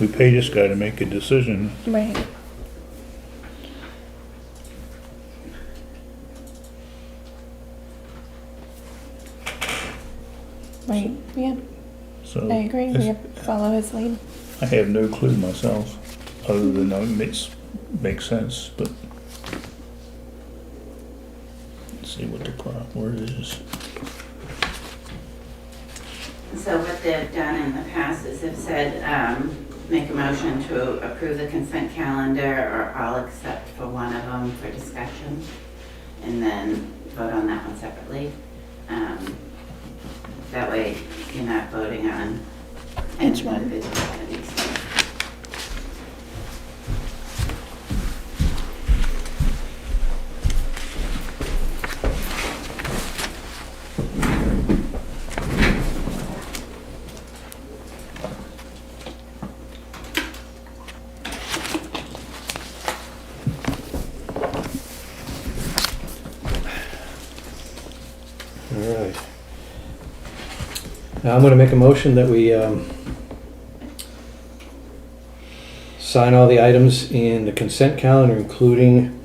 We pay this guy to make a decision. Right. Right, yeah, So I agree, we have to follow his lead. I have no clue myself, other than it makes sense, but let's see what the proper word is. So what they've done in the past is they've said, make a motion to approve the consent calendar or all except for one of them for discussion, and then vote on that one separately. That way you're not voting on any Each one. individual of these. Now I'm gonna make a motion that we sign all the items in the consent calendar, including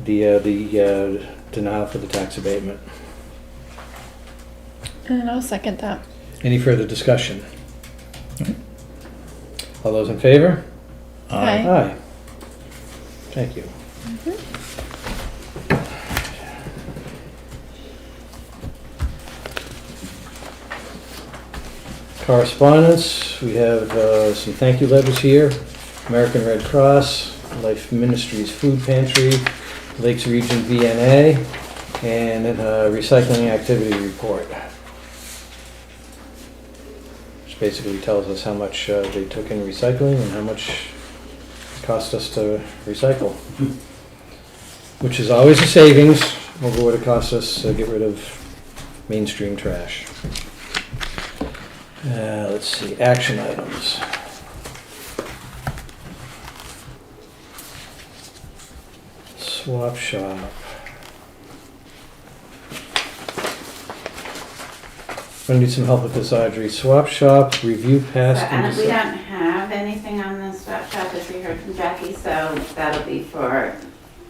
the denial for the tax abatement. And I'll second that. Any further discussion? All those in favor? Aye. Aye. Thank you. Correspondence, we have some thank you letters here. American Red Cross, Life Ministries Food Pantry, Lakes Region VNA, and a recycling activity report. Which basically tells us how much they took in recycling and how much it cost us to recycle. Which is always a savings over what it costs us to get rid of mainstream trash. Let's see, action items. Swap shop. Gonna need some help with this, Audrey. Swap shop, review past. We don't have anything on the swap shop, as we heard from Jackie, so that'll be for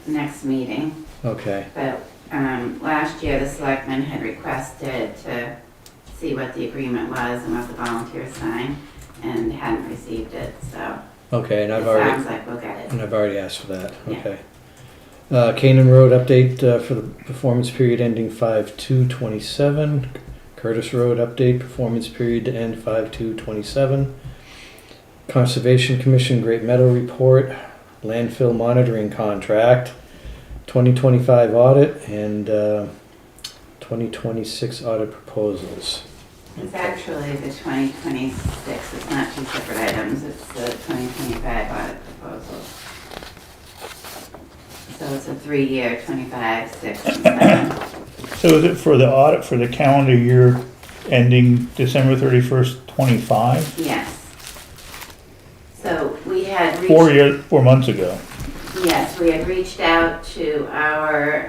next meeting. Okay, But last year, the selectmen had requested to see what the agreement was and what the volunteers signed, and hadn't received it, so okay, and it I've already, sounds like we'll get it. and I've already asked for that, Yeah. okay. Canaan Road update for the performance period ending 5/2/27. Curtis Road update, performance period to end 5/2/27. Conservation Commission Great Meadow report, landfill monitoring contract, 2025 audit, and 2026 audit proposals. It's actually the 2026, it's not two separate items, it's the 2025 audit proposal. So it's a 3-year, 25, 6, and 7. So is it for the audit for the calendar year ending December 31st, 25? Yes. So we had reached. 4 months ago. Yes, we had reached out to our,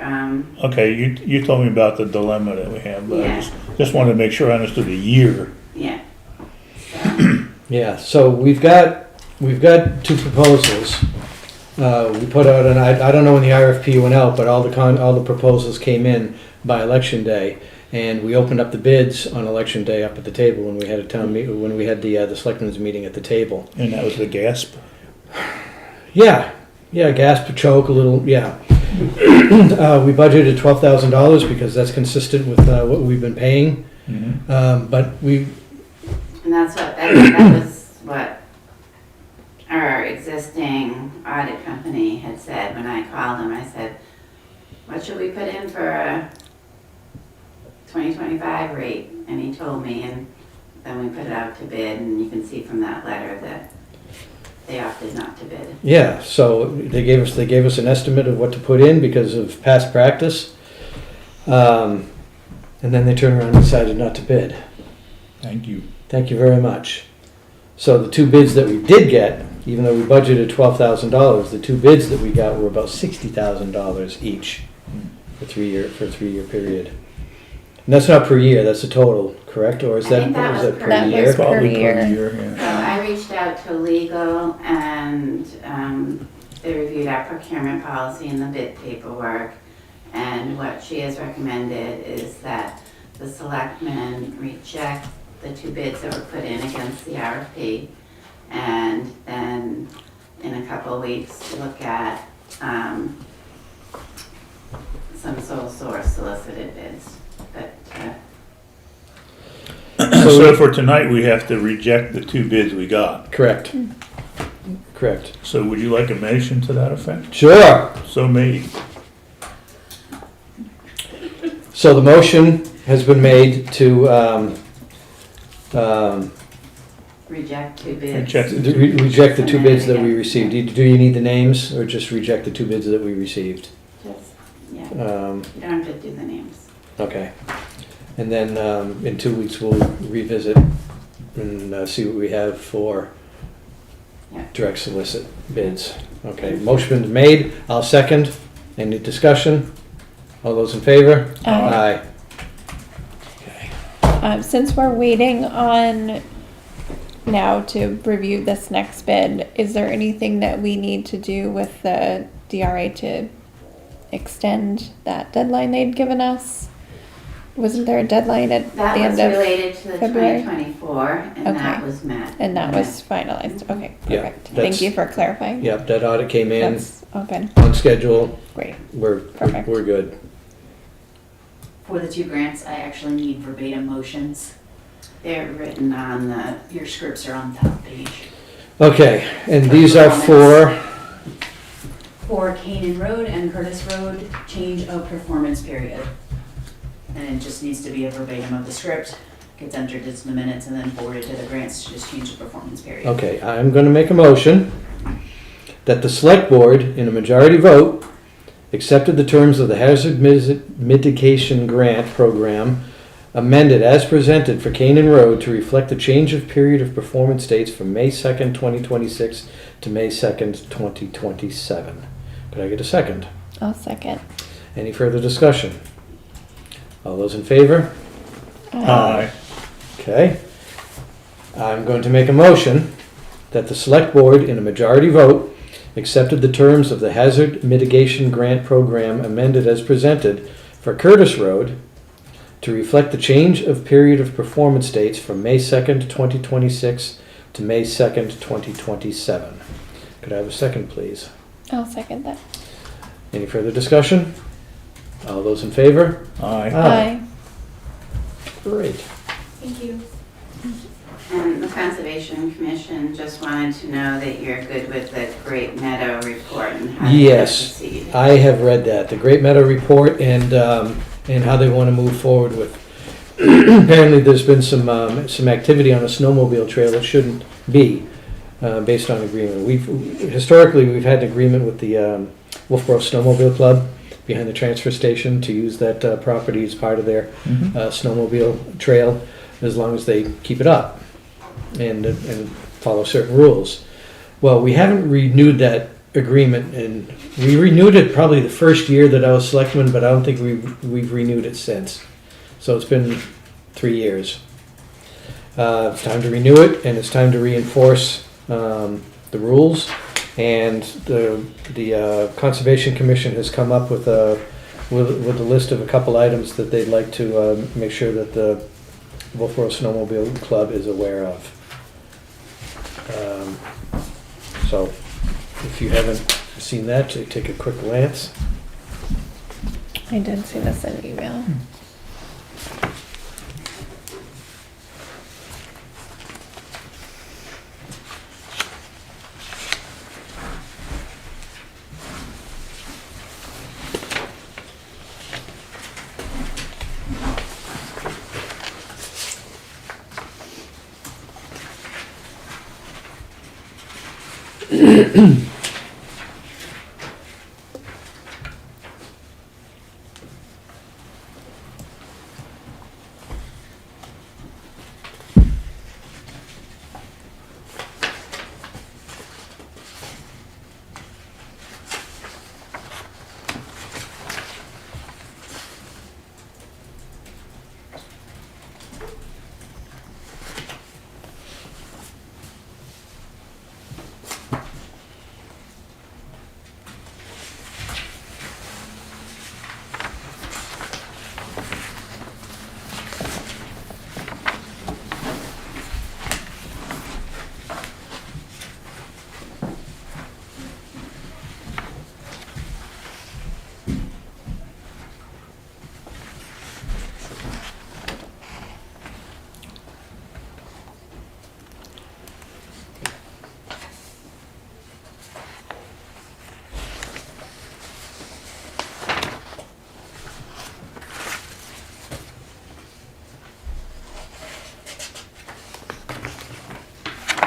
Okay, you told me about the dilemma that we have, but I Yeah. just wanted to make sure I understood the year. yeah. So, Yeah, so we've got two proposals. We put out I don't know when the RFP went out, but all the proposals came in by election day, and we opened up the bids on election day up at the table when we had a town meeting, when we had the selectmen's meeting at the table. And that was the gasp. Yeah, gasp, choke a little, yeah. We budgeted $12,000 because that's consistent with what we've been paying. But and that was what our existing audit company had said when I called them. I said, what should we put in for a 2025 rate? And he told me, and then we put it out to bid, and you can see from that letter that they opted not to bid. yeah, so they gave us an estimate of what to put in because of past practice. And then they turned around and decided not to bid. Thank you. Thank you very much. So the two bids that we did get, even though we budgeted $12,000, the two bids that we got were about $60,000 each for a 3-year period. And that's not per year, that's the total, correct? Or is I that, think that was was that per per That year? was per Probably year. per year, So yeah. I reached out to legal, and they reviewed our procurement policy and the bid paperwork. And what she has recommended is that the selectmen reject the two bids that were put in against the RFP. And then in a couple of weeks, look at some sole source solicited bids. But So for tonight, we have to reject the two bids we got. Correct. Correct. So would you like a motion to that effect? Sure. So made. So the motion has been made to reject two bids. reject the two bids that we received. Do you need the names or just reject the two bids that we received? Just, yeah, you don't have to do the names. Okay. And then in 2 weeks, we'll revisit and see what we have for Yeah. direct solicit bids. Okay, motion been made. I'll second. Any discussion? All those in favor? Aye. Okay. Since we're waiting on now to review this next bid, is there anything that we need to do with the DRA to extend that deadline they'd given us? Wasn't there a deadline at the That end was of related to the February? 2024, and that Okay. was met. And that was finalized? Okay, Yeah, perfect. that's- Thank you for clarifying. Yep, that audit came in That's, oh, good, on schedule. great. We're Perfect. good. For the two grants, I actually need verbatim motions. They're written on the, Your scripts are on the top page. Okay, and these are for, For Canaan Road and Curtis Road, change of performance period. And it just needs to be a verbatim of the script, gets entered into the minutes and then forwarded to the grants to just change the performance period. okay, I'm gonna make a motion that the select board, in a majority vote, accepted the terms of the hazard mitigation grant program amended as presented for Canaan Road to reflect the change of period of performance dates from May 2nd, 2026 to May 2nd, 2027. Could I get a second? I'll second. Any further discussion? All those in favor? Aye. Okay. I'm going to make a motion that the select board, in a majority vote, accepted the terms of the hazard mitigation grant program amended as presented for Curtis Road to reflect the change of period of performance dates from May 2nd, 2026 to May 2nd, 2027. Could I have a second, please? I'll second that. Any further discussion? All those in favor? Aye. Aye. Great. Thank you. and the Conservation Commission just wanted to know that you're good with the Great Meadow report and how you Yes. proceed. I have read that, the Great Meadow Report, and how they want to move forward with. Apparently, there's been some activity on a snowmobile trail that shouldn't be, based on agreement. Historically, we've had an agreement with the Wolfboro Snowmobile Club behind the transfer station to use that property as part of their snowmobile trail, as long as they keep it up and follow certain rules. Well, we haven't renewed that agreement, and we renewed it probably the first year that I was selectman, but I don't think we've renewed it since. So it's been 3 years. It's time to renew it, and it's time to reinforce the rules. And the Conservation Commission has come up with a list of a couple items that they'd like to make sure that the Wolfboro Snowmobile Club is aware of. So if you haven't seen that, take a quick glance. I did see this in email.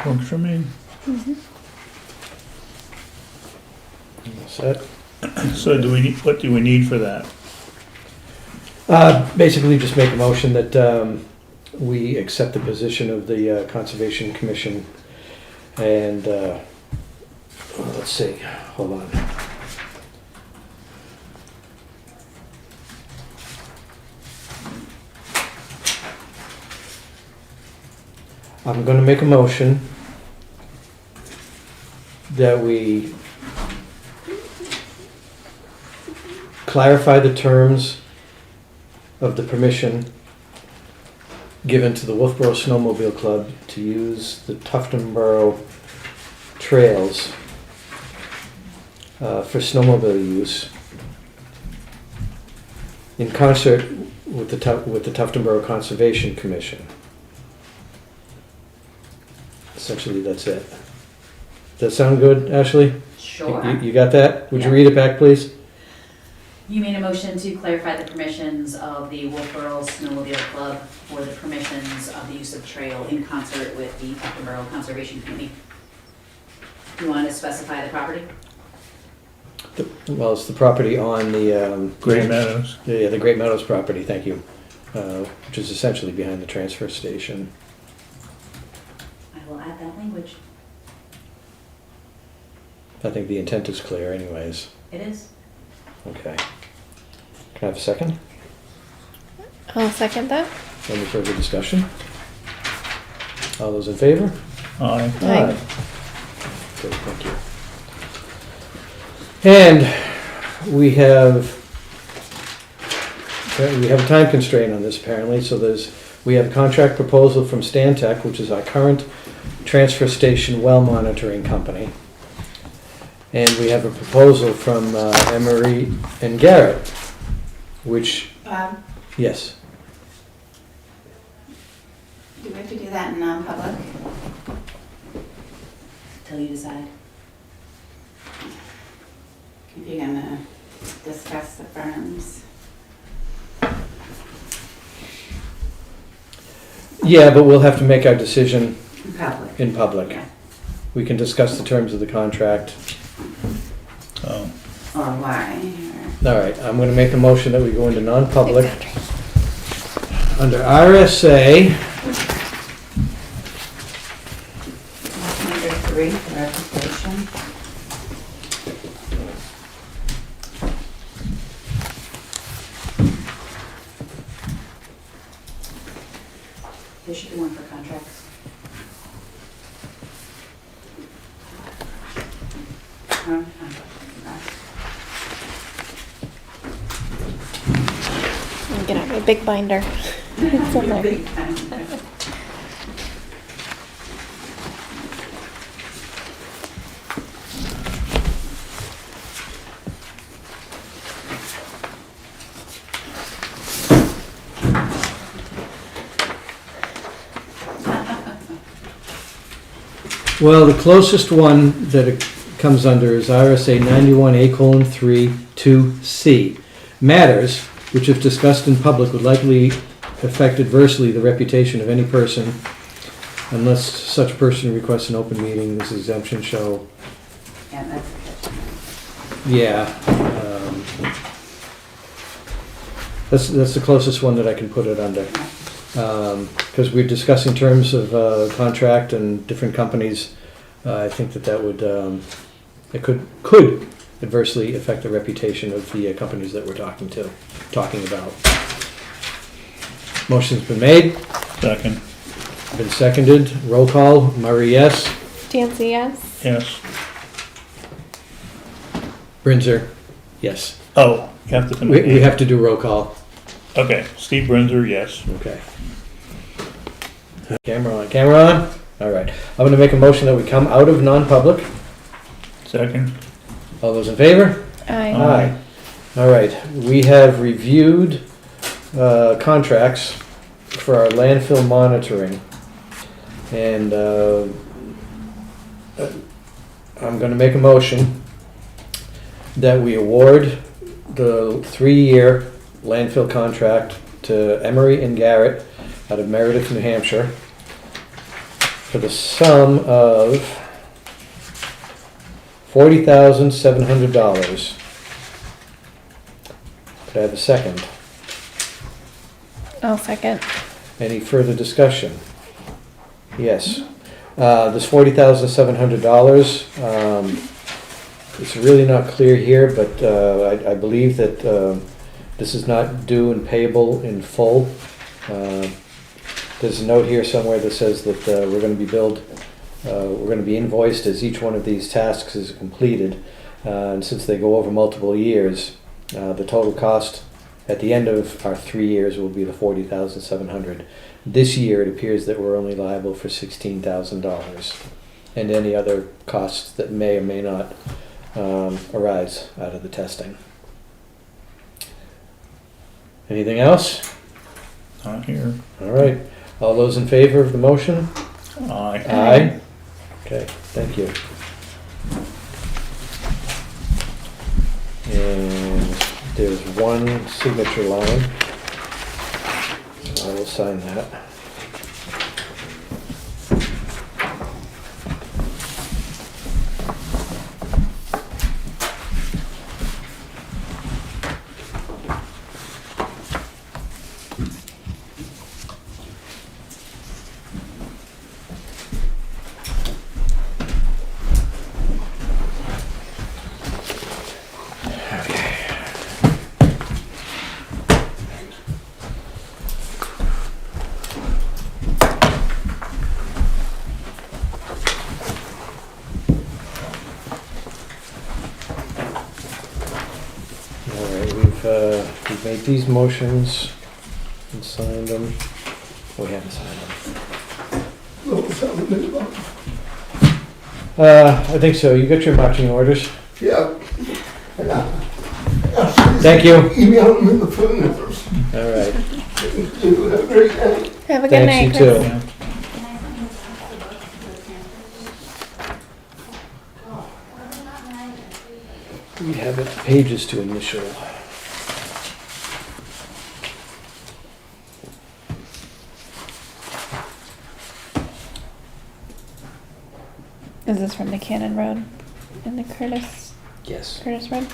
Works for me. Set. So what do we need for that? Basically, just make a motion that we accept the position of the Conservation Commission. And let's see, hold on. I'm gonna make a motion that we clarify the terms of the permission given to the Wolfboro Snowmobile Club to use the Tuftonboro trails for snowmobile use in concert with the Tuftonboro Conservation Commission. Essentially, that's it. Does that sound good, Ashley? Sure. You got that? Would you Yeah. read it back, please? You made a motion to clarify the permissions of the Wolfboro Snowmobile Club for the permissions of the use of trail in concert with the Tuftonboro Conservation Committee. You want to specify the property? Well, it's the property on the... Great Meadows. Yeah, the Great Meadows property, thank you. Which is essentially behind the transfer station. I will add that language. I think the intent is clear anyways. It is. Okay. Can I have a second? I'll second that. Any further discussion? All those in favor? Aye. Aye. Good, thank you. And we have a time constraint on this apparently, so we have a contract proposal from Stantec, which is our current transfer station well monitoring company. And we have a proposal from Emery and Garrett, which, Bob, yes, do we have to do that in non-public? Till you decide. If you're gonna discuss the firms. yeah, but we'll have to make our decision In public. in public. Yeah. We can discuss the terms of the contract. Oh, Or why, All right, I'm going to make a motion that we go into non-public under RSA Number 3, for reputation. There should be one for contracts. I'm gonna have a big binder. It's in there. Big time. Well, the closest one that it comes under is RSA 91A:3 2C. Matters which, if discussed in public, would likely affect adversely the reputation of any person unless such person requests an open meeting. This exemption shall, Yeah, that's good. yeah. That's the closest one that I can put it under. Because we're discussing terms of contract and different companies, I think that would, it could adversely affect the reputation of the companies that we're talking about. Motion's been made, second, been seconded, roll call, Murray, yes. Dancy, yes. yes. Brinzer, yes. Oh, you have to. We have to do roll call, Okay, Steve Brinzer, yes. okay. Camera on? All right. I'm gonna make a motion that we come out of non-public. Second, All those in favor? Aye. Aye. All right, we have reviewed contracts for our landfill monitoring. And I'm gonna make a motion that we award the 3-year landfill contract to Emery and Garrett out of Meredith, New Hampshire for the sum of $40,700. Could I have a second? I'll second. Any further discussion? Yes. This $40,700, it's really not clear here, but I believe that this is not due and payable in full. there's a note here somewhere that says that we're going to be invoiced as each one of these tasks is completed. And since they go over multiple years, the total cost at the end of our 3 years will be the $40,700. This year, it appears that we're only liable for $16,000 and any other costs that may or may not arise out of the testing. Anything else? Not here. All right. All those in favor of the motion? Aye. Aye. Okay, thank you. And there's one signature line. So I will sign that. We've made these motions and signed them. We haven't signed them. I think so. You got your marching orders. Yeah. Thank you. Email them in the phone numbers. All right. You have a great day. Have a good Thanks, night, you Chris. too. We have it pages to initial. Is this from the Cannon Road and the Curtis Yes. Road? One.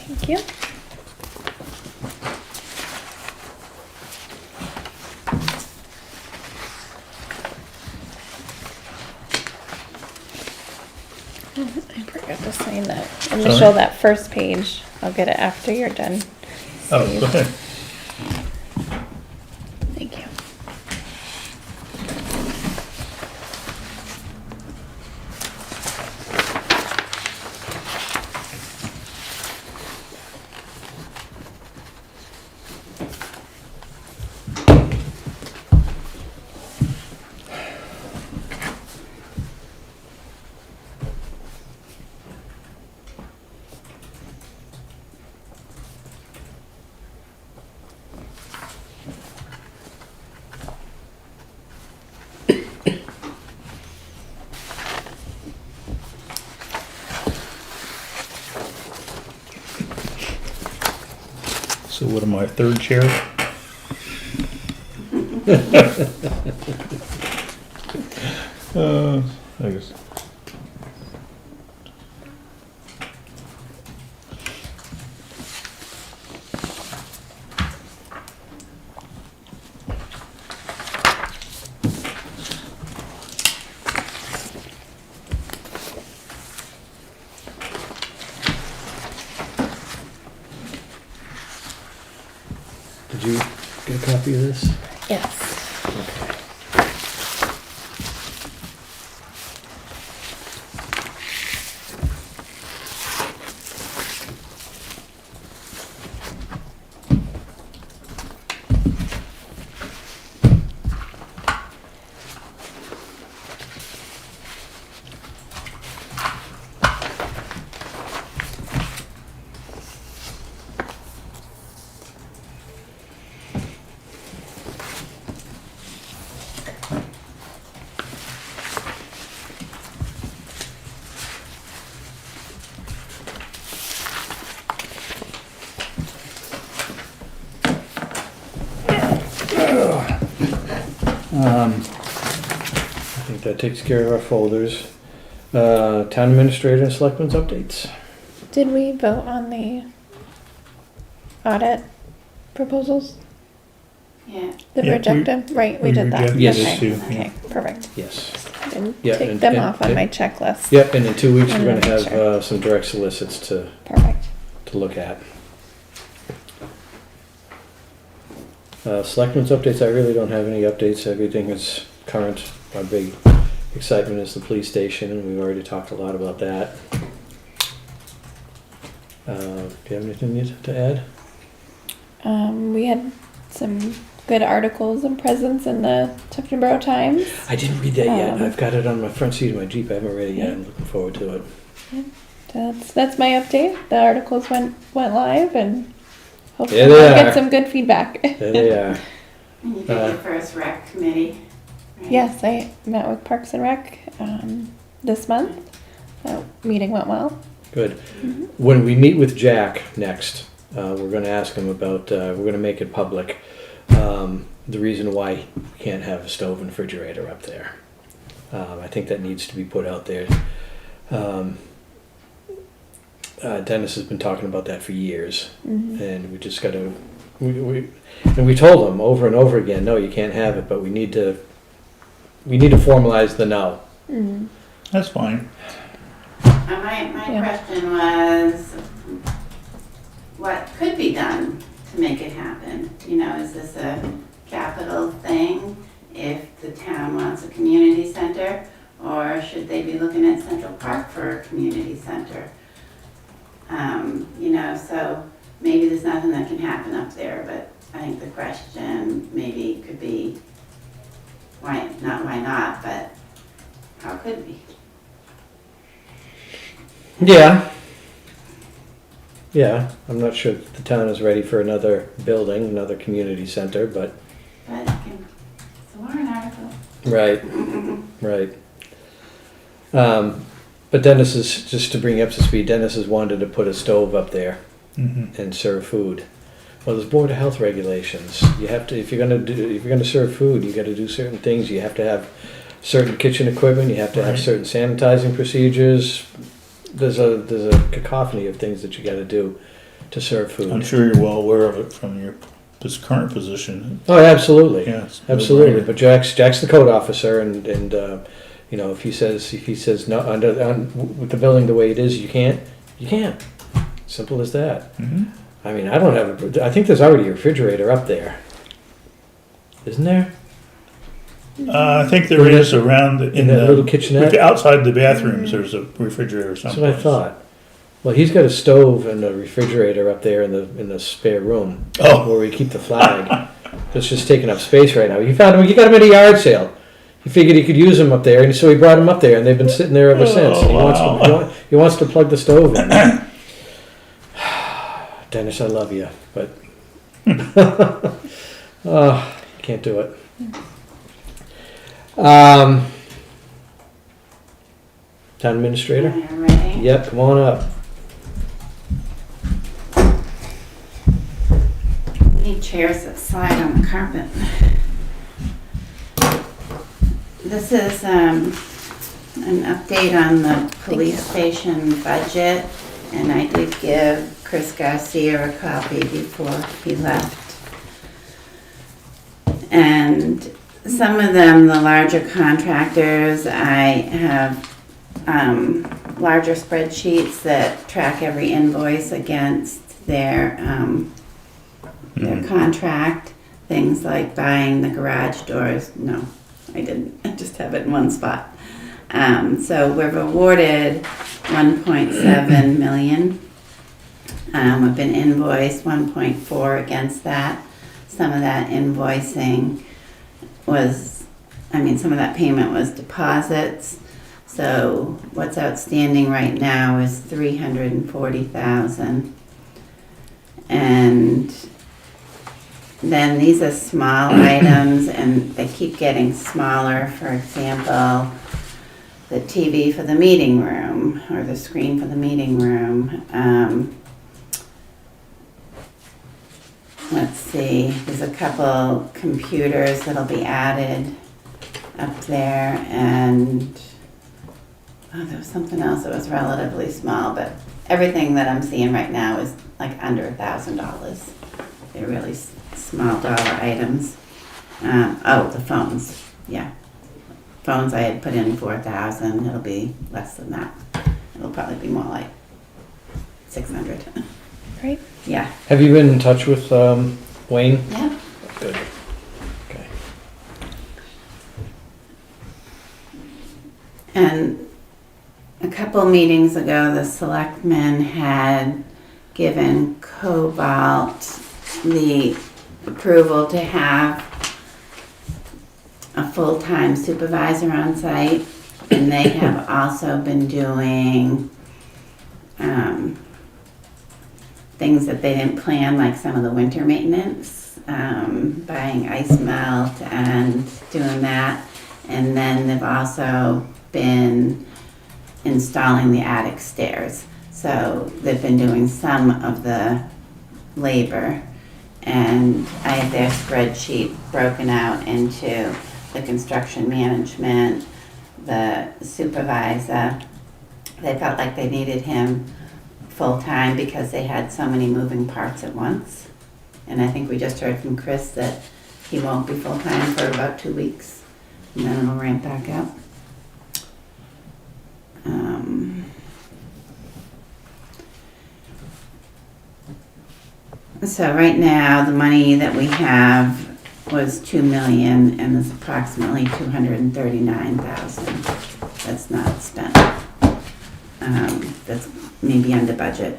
Thank you. I forgot to sign that. Initial that first page. I'll get it after you're done. Oh, go ahead. Thank you. So what am I, third chair? I guess. copy of this? Yes. Okay. I think that takes care of our folders. Town administrator and selectmen's updates. Did we vote on the audit proposals? Yeah. The Yeah, rejected? Right, we we did that. rejected Yes. Okay, those two, okay, perfect. Yes. Didn't Yeah, take and- them and- off on and- my checklist. Yep, and in 2 weeks, we're And gonna then have sure. some direct solicits to Perfect. look at. Selectmen's updates, I really don't have any updates. Everything is current. Our big excitement is the police station, and we've already talked a lot about that. Do you have anything to add? We had some good articles and presents in the Tifton Borough Times. I didn't read that yet. Um, I've got it on my front seat of my Jeep. I haven't read it yet. I'm looking forward to it. That's my update. The articles went live, and hopefully There they we'll are. get some good feedback. There they are. And you did your first rec committee, right? Yes, I met with Parks and Rec this month. Meeting went well. Good. When we meet with Jack next, we're going to ask him about, we're going to make it public, the reason why we can't have a stove and refrigerator up there. I think that needs to be put out there. Dennis has been talking about that for years, and we just got to, and we told him over and over again, no, you can't have it, but we need to formalize the no. That's fine. My Yeah. question was, what could be done to make it happen? You know, is this a capital thing if the town wants a community center? Or should they be looking at Central Park for a community center? You know, so maybe there's nothing that can happen up there, but I think the question maybe could be, why not, but how could we? Yeah, I'm not sure that the town is ready for another building, another community center, but. But it's a warrant article. Right, right. But Dennis is, just to bring you up to speed, Dennis has wanted to put a stove up there and serve food. Well, there's Board of Health regulations. You have to, if you're gonna serve food, you gotta do certain things. You have to have certain kitchen equipment, you have to have Right. certain sanitizing procedures. There's a cacophony of things that you gotta do to serve food. I'm sure you're well aware of it from your current position. Oh, absolutely. Yeah, it's Absolutely, no-brainer. but Jack's the code officer, and you know, if he says no with the building the way it is, you can't. Simple as that. I mean, I don't have I think there's already a refrigerator up there, isn't there? I think there is around in that little kitchenette. outside the bathrooms. There's a refrigerator That's someplace. what I thought. Well, he's got a stove and a refrigerator up there in the spare room where we keep the flag. That's just taking up space right now. He got him at a yard sale. He figured he could use them up there, and so he brought them up there, and they've been sitting there ever since. And he wants to plug the stove in. Dennis, I love you, but can't do it. Town administrator. Are you ready? Yep, come on up. We need chairs that slide on the carpet. This is an update on the police station budget, and I did give Chris Garcia a copy before he left. And some of them, the larger contractors, I have larger spreadsheets that track every invoice against their contract. things like buying the garage doors. No, I didn't. I just have it in one spot. So we've awarded 1.7 million. We've been invoiced 1.4 against that. Some of that invoicing was, some of that payment was deposits. So what's outstanding right now is 340,000. And then these are small items, and they keep getting smaller. For example, the TV for the meeting room, or the screen for the meeting room. Let's see, there's a couple computers that'll be added up there, and there was something else that was relatively small, but everything that I'm seeing right now is like under $1,000. They're really small dollar items. The phones, yeah. Phones I had put in 4,000, it'll be less than that. It'll probably be more like 600. Great. Yeah. Have you been in touch with Wayne? Yeah. Good. Okay. And a couple meetings ago, the selectmen had given Cobalt the approval to have a full-time supervisor on site, and they have also been doing things that they didn't plan, like some of the winter maintenance, buying ice melt and doing that. And then they've also been installing the attic stairs. So they've been doing some of the labor. And I have their spreadsheet broken out into the construction management, the supervisor. They felt like they needed him full-time because they had so many moving parts at once. And I think we just heard from Chris that he won't be full-time for about 2 weeks, and then it'll ramp back up. So right now, the money that we have was 2 million, and there's approximately 239,000 that's not spent. That's maybe under budget.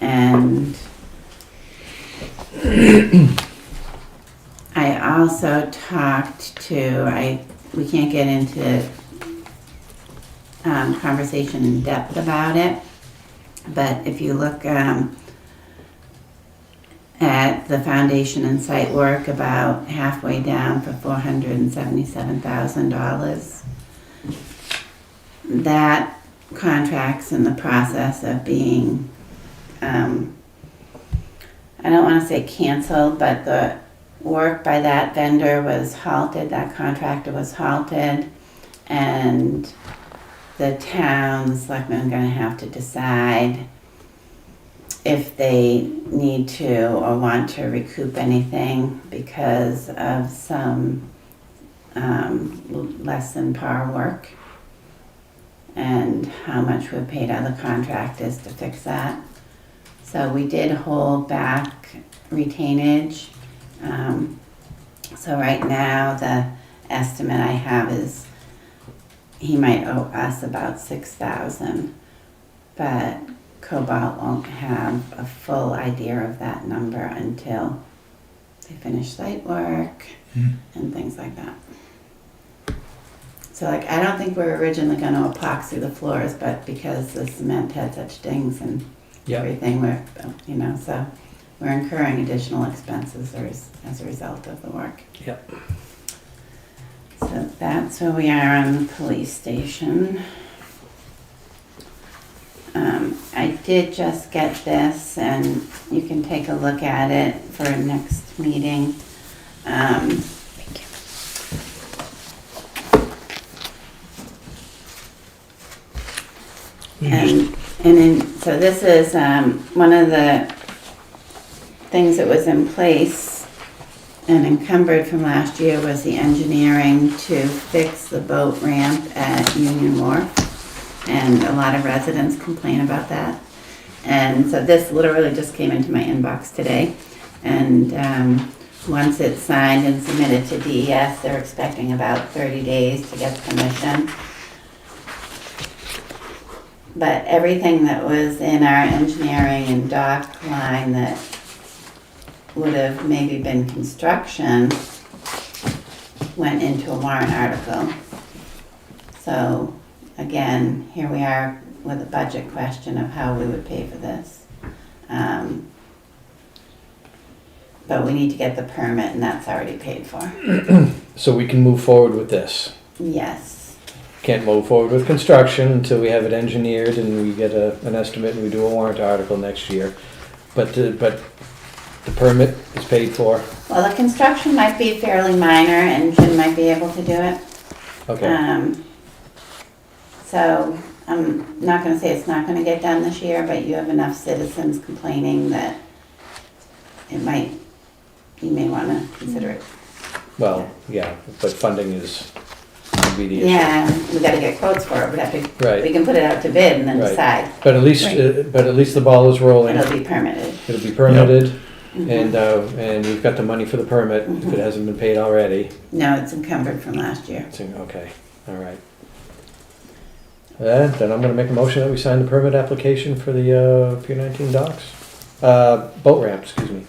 And I also talked to, we can't get into conversation in depth about it, but if you look at the foundation and site work, about halfway down for $477,000, that contract's in the process of being, I don't want to say canceled, but the work by that vendor was halted, that contractor was halted, and the town selectmen are going to have to decide if they need to or want to recoup anything because of some less than par work, and how much we paid other contractors to fix that. So we did hold back retainage. So right now the estimate I have is he might owe us about $6,000, but Cobalt won't have a full idea of that number until they finish site work and things like that. So I don't think we were originally going to epoxy the floors, but because the cement had such dings and everything, so we're incurring additional expenses as a result of the work. Yep. So that's where we are on the police station. I did just get this, and you can take a look at it for next meeting. Thank you. So this is one of the things that was in place and encumbered from last year was the engineering to fix the boat ramp at Union Wharf. And a lot of residents complain about that. And so this literally just came into my inbox today. And once it's signed and submitted to DES, they're expecting about 30 days to get permission. But everything that was in our engineering and dock line that would have maybe been construction went into a warrant article. So again, here we are with a budget question of how we would pay for this. But we need to get the permit, and that's already paid for. So we can move forward with this. Yes. Can't move forward with construction until we have it engineered and we get an estimate and we do a warrant article next year. But the permit is paid for. Well, the construction might be fairly minor, and Jim might be able to do it. Okay. So I'm not gonna say it's not gonna get done this year, but you have enough citizens complaining that you may wanna consider it. Well, yeah, but funding would be the issue. Yeah, we gotta get quotes for it, we have to, Right. we can put it out to bid and then Right. decide. But at least, the ball is rolling. It'll be permitted. It'll be permitted, Mhm. and we've got the money for the permit if it hasn't been paid already. No, it's encumbered from last year. Okay, all right. Then I'm gonna make a motion that we sign the permit application for the Pier 19 docks. Boat ramp, excuse me.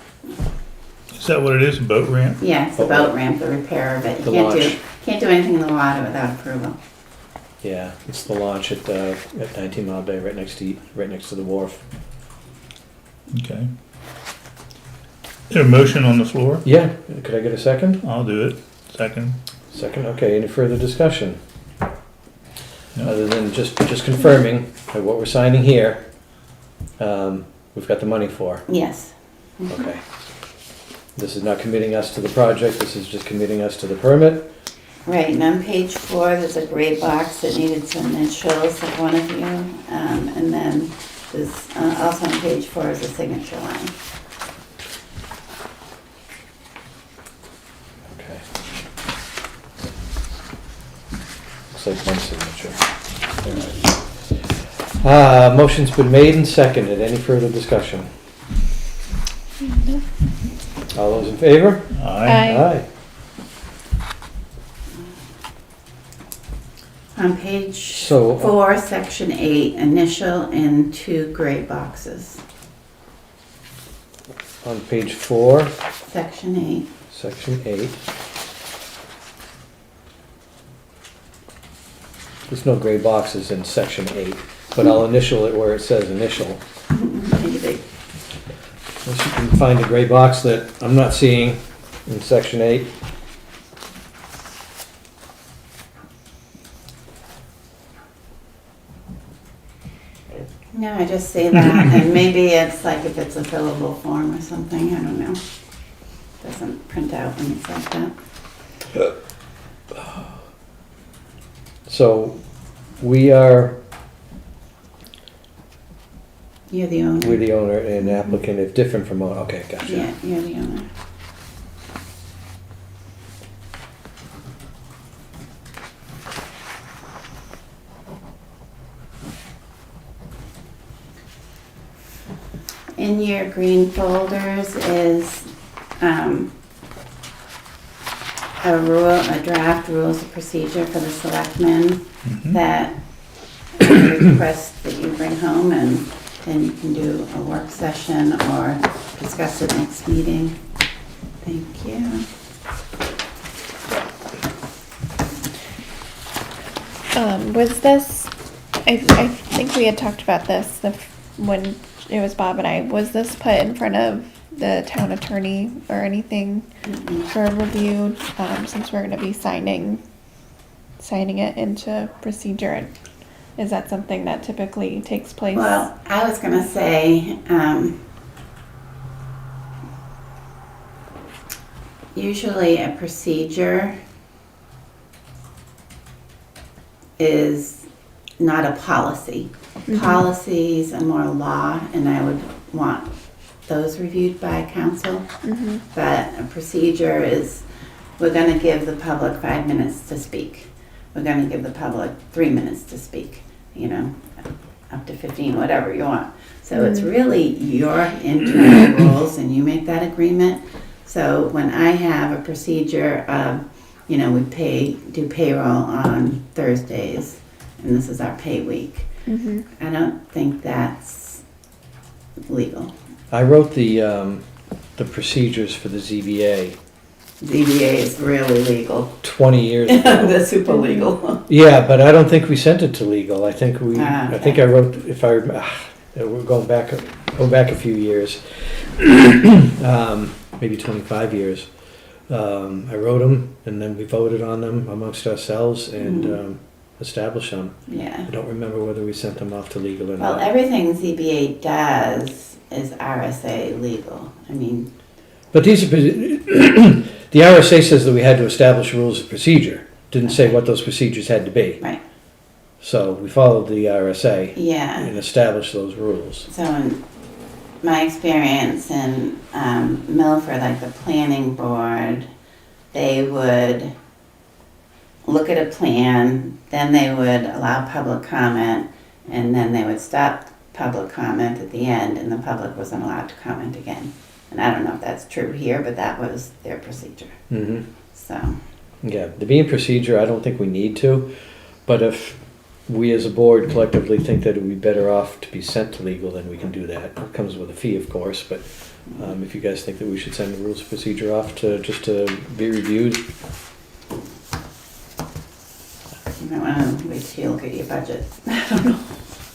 Is that what it is, a boat ramp? Yeah, it's the boat ramp, the repair of it. You The can't do anything in the water without approval. Yeah, it's the launch at 19 Mile Bay, right next to the wharf. Okay. Is there a motion on the floor? Yeah, could I get a second? I'll do it. Second. Second, okay, any further discussion? No. Other than just confirming that what we're signing here, we've got the money for. Yes. Okay. This is not committing us to the project, this is just committing us to the permit. Right, and on page 4, there's a gray box that needed some initials of one of you. And then there's, also on page 4 is a signature line. Okay. Looks like one signature. All right. Motion's been made and seconded. Any further discussion? No. All those in favor? Aye. Aye. On page So- 4, section 8, initial in 2 gray boxes. On page 4, Section 8. section 8. There's no gray boxes in section 8, but I'll initial it where it says initial. Maybe. Unless you can find a gray box that I'm not seeing in section 8. No, I just see that, and maybe it's like if it's a fillable form or something, I don't know. Doesn't print out when it's like that. So we're You're the owner. the owner and applicant, if different from, okay, gotcha. Yeah, you're the owner. In your green folders is a draft rules of procedure for the selectmen that I request that you bring home, and then you can do a work session or discuss it next meeting. Thank you. Was this, I think we had talked about this when it was Bob and I, was this put in front of the town attorney or anything for review, since we're gonna be signing it into procedure? Is that something that typically takes place? Well, I was gonna say, usually a procedure is not a policy. Policies are more law, and I would want those reviewed by council. But a procedure is, we're gonna give the public 5 minutes to speak. We're gonna give the public 3 minutes to speak, up to 15, whatever you want. So it's really your internal rules, and you make that agreement. So when I have a procedure of, you know, we do payroll on Thursdays, and this is our pay week, I don't think that's legal. I wrote the procedures for the ZBA ZBA is really legal. 20 years ago. They're super legal. Yeah, but I don't think we sent it to legal. I think Ah, I think I wrote, if I, we're going back a few years, maybe 25 years. I wrote them, and then we voted on them amongst ourselves and established them. Yeah. I don't remember whether we sent them off to legal or Well, not. everything ZBA does is RSA legal. I mean, But these are, the RSA says that we had to establish rules of procedure. Didn't say what those procedures had to be. Right. So we followed the RSA yeah. and established those rules. So in my experience in Milford, like the planning board, they would look at a plan, then they would allow public comment, and then they would stop public comment at the end, and the public wasn't allowed to comment again. And I don't know if that's true here, but that was their procedure. Mm-hmm. So, Yeah, to be in procedure, I don't think we need to, but if we as a board collectively think that it would be better off to be sent to legal, then we can do that. It comes with a fee, of course, but if you guys think that we should send the rules of procedure off just to be reviewed, you might want to wait till you look at your budget. I don't know.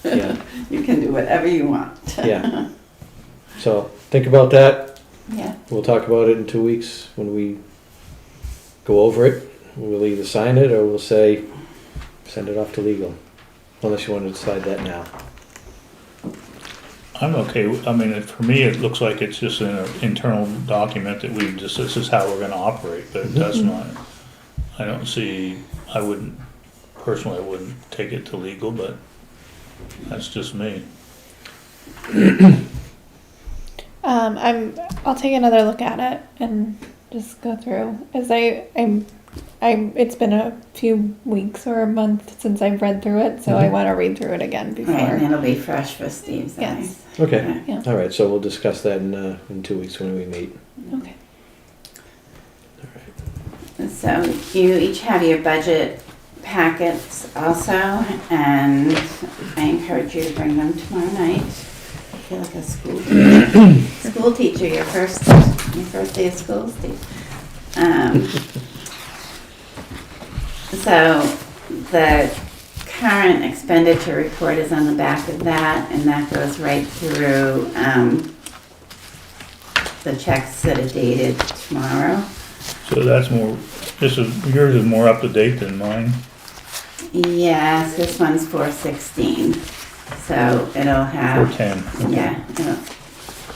yeah, You can do whatever you want. yeah. So think about that. Yeah. We'll talk about it in 2 weeks when we go over it. We'll either sign it or we'll say, send it off to legal, unless you want to decide that now. I'm okay, I mean, for me, it looks like it's just an internal document that this is how we're gonna operate, but it does not. I don't see, personally, I wouldn't take it to legal, but that's just me. I'll take another look at it and just go through, as it's been a few weeks or a month since I've read through it, so I want to read through it again before. Right, and it'll be fresh for Steve's Yes. eyes. Okay, Yeah. all right, so we'll discuss that in 2 weeks when we meet. Okay. So you each have your budget packets also, and I encourage you to bring them tomorrow night. I feel like a school teacher. School teacher, your first day of school, Steve. So the current expenditure report is on the back of that, and that goes right through the checks that are dated tomorrow. So that's yours is more up to date than mine. Yes, this one's 416, so it'll have. 410. Okay. Yeah, it'll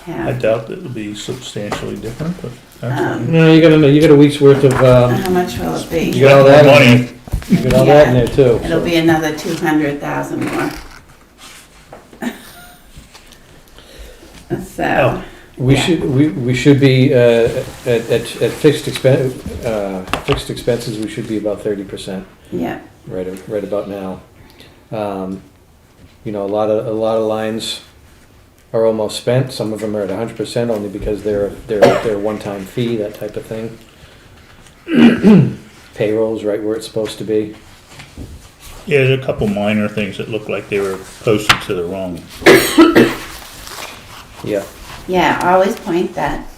I have. doubt that it'll be substantially different, but that's fine. No, you got a week's worth of, How much will it be? you got all that in Money. there. You got all that in there too. It'll so. be another 200,000 more. So, We Yeah. we should be, at fixed expenses, we should be about 30%, yeah, right about now. You know, a lot of lines are almost spent, some of them are at 100% only because they're a one-time fee, that type of thing. Payroll's right where it's supposed to be. Yeah, there's a couple minor things that look like they were posted to the wrong. Yeah, yeah, always point that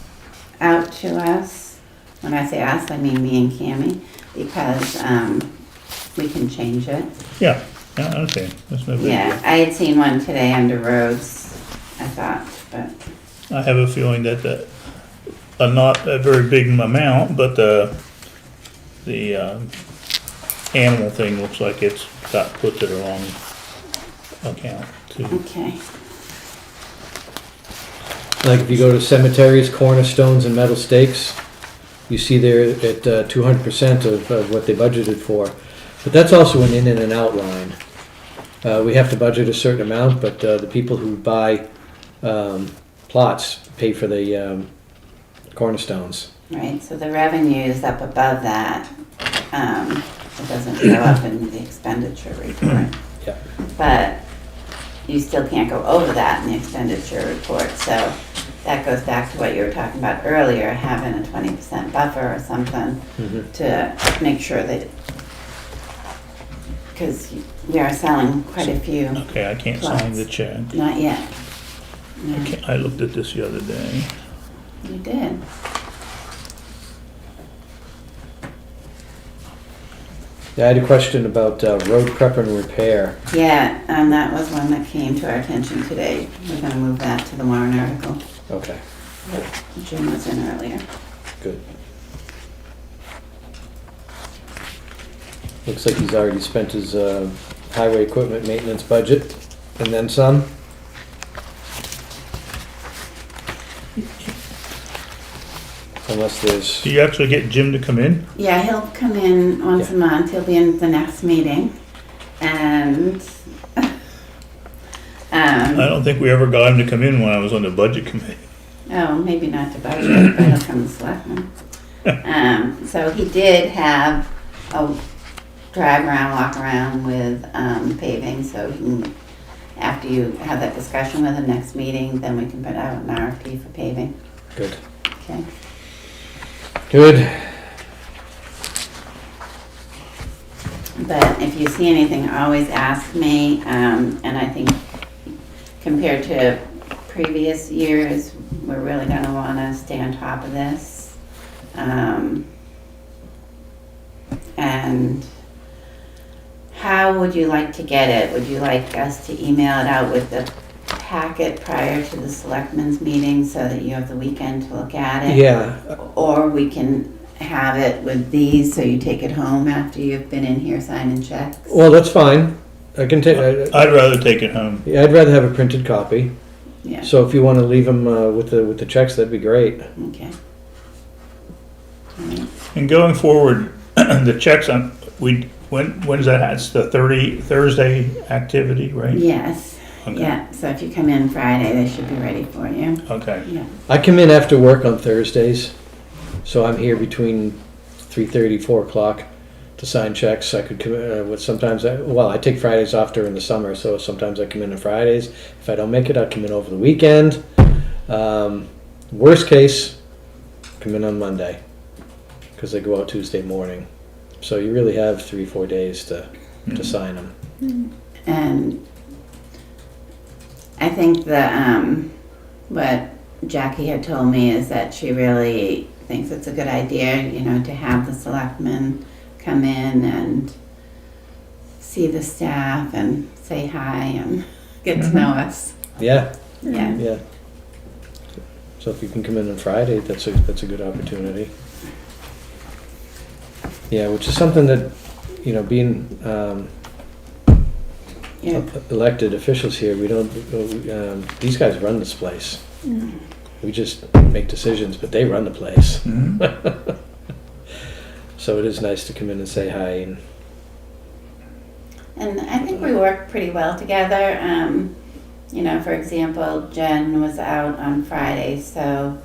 out to us. When I say us, I mean me and Cammie, because we can change it. Yeah, okay, that's no big Yeah, deal. I had seen one today under roads, I thought, but, I have a feeling that not a very big amount, but the animal thing looks like it's got put to the wrong account too. okay. like if you go to cemeteries, cornerstones and metal stakes, you see they're at 200% of what they budgeted for. But that's also an in and an out line. We have to budget a certain amount, but the people who buy plots pay for the cornerstones. Right, so the revenue is up above that. It doesn't show up in the expenditure report. Yeah. But you still can't go over that in the expenditure report, so that goes back to what you were talking about earlier, having a 20% buffer or something Mhm. to make sure that, because we are selling quite a few, Okay, I can't sign the check. not yet. No, I looked at this the other day. you did. Yeah, I had a question about road prep and repair. Yeah, that was one that came to our attention today. We're gonna move that to the warrant article. Okay, Jim was in earlier. good. Looks like he's already spent his highway equipment maintenance budget and then some. Unless there's, Do you actually get Jim to come in? Yeah, he'll come in once a month. He'll be in the next meeting. And, I don't think we ever got him to come in when I was on the budget committee. oh, maybe not to budget, but he'll come to selectmen. So he did have a drive around, walk around with paving, so he can, after you have that discussion with him next meeting, then we can put out an RFP for paving. good, Okay. good. But if you see anything, always ask me, and I think compared to previous years, we're really gonna wanna stay on top of this. And how would you like to get it? Would you like us to email it out with the packet prior to the selectmen's meeting so that you have the weekend to look at it? Yeah, Or we can have it with these so you take it home after you've been in here signing checks? well, that's fine. I can take, I'd rather take it home. yeah, I'd rather have a printed copy. Yeah, So if you want to leave them with the checks, that'd be great. okay. All right. And going forward, the checks on, when's that? It's the Thursday activity, right? Yes, Okay. yeah, so if you come in Friday, they should be ready for you. Okay. Yeah, I come in after work on Thursdays, so I'm here between 3:30, 4 o'clock to sign checks. I could come with sometimes, I take Fridays off during the summer, so sometimes I come in on Fridays. If I don't make it, I'll come in over the weekend. Worst case, come in on Monday, because they go out Tuesday morning. So you really have 3-4 days to sign them. and I think what Jackie had told me is that she really thinks it's a good idea, to have the selectmen come in and see the staff and say hi and get to know us. Yeah, Yeah, yeah. So if you can come in on Friday, that's a good opportunity. Yeah, which is something that, being yeah. elected officials here, we don't, these guys run this place. We just make decisions, but they run the place. Mhm. So it is nice to come in and say hi. And I think we work pretty well together. For example, Jen was out on Friday, so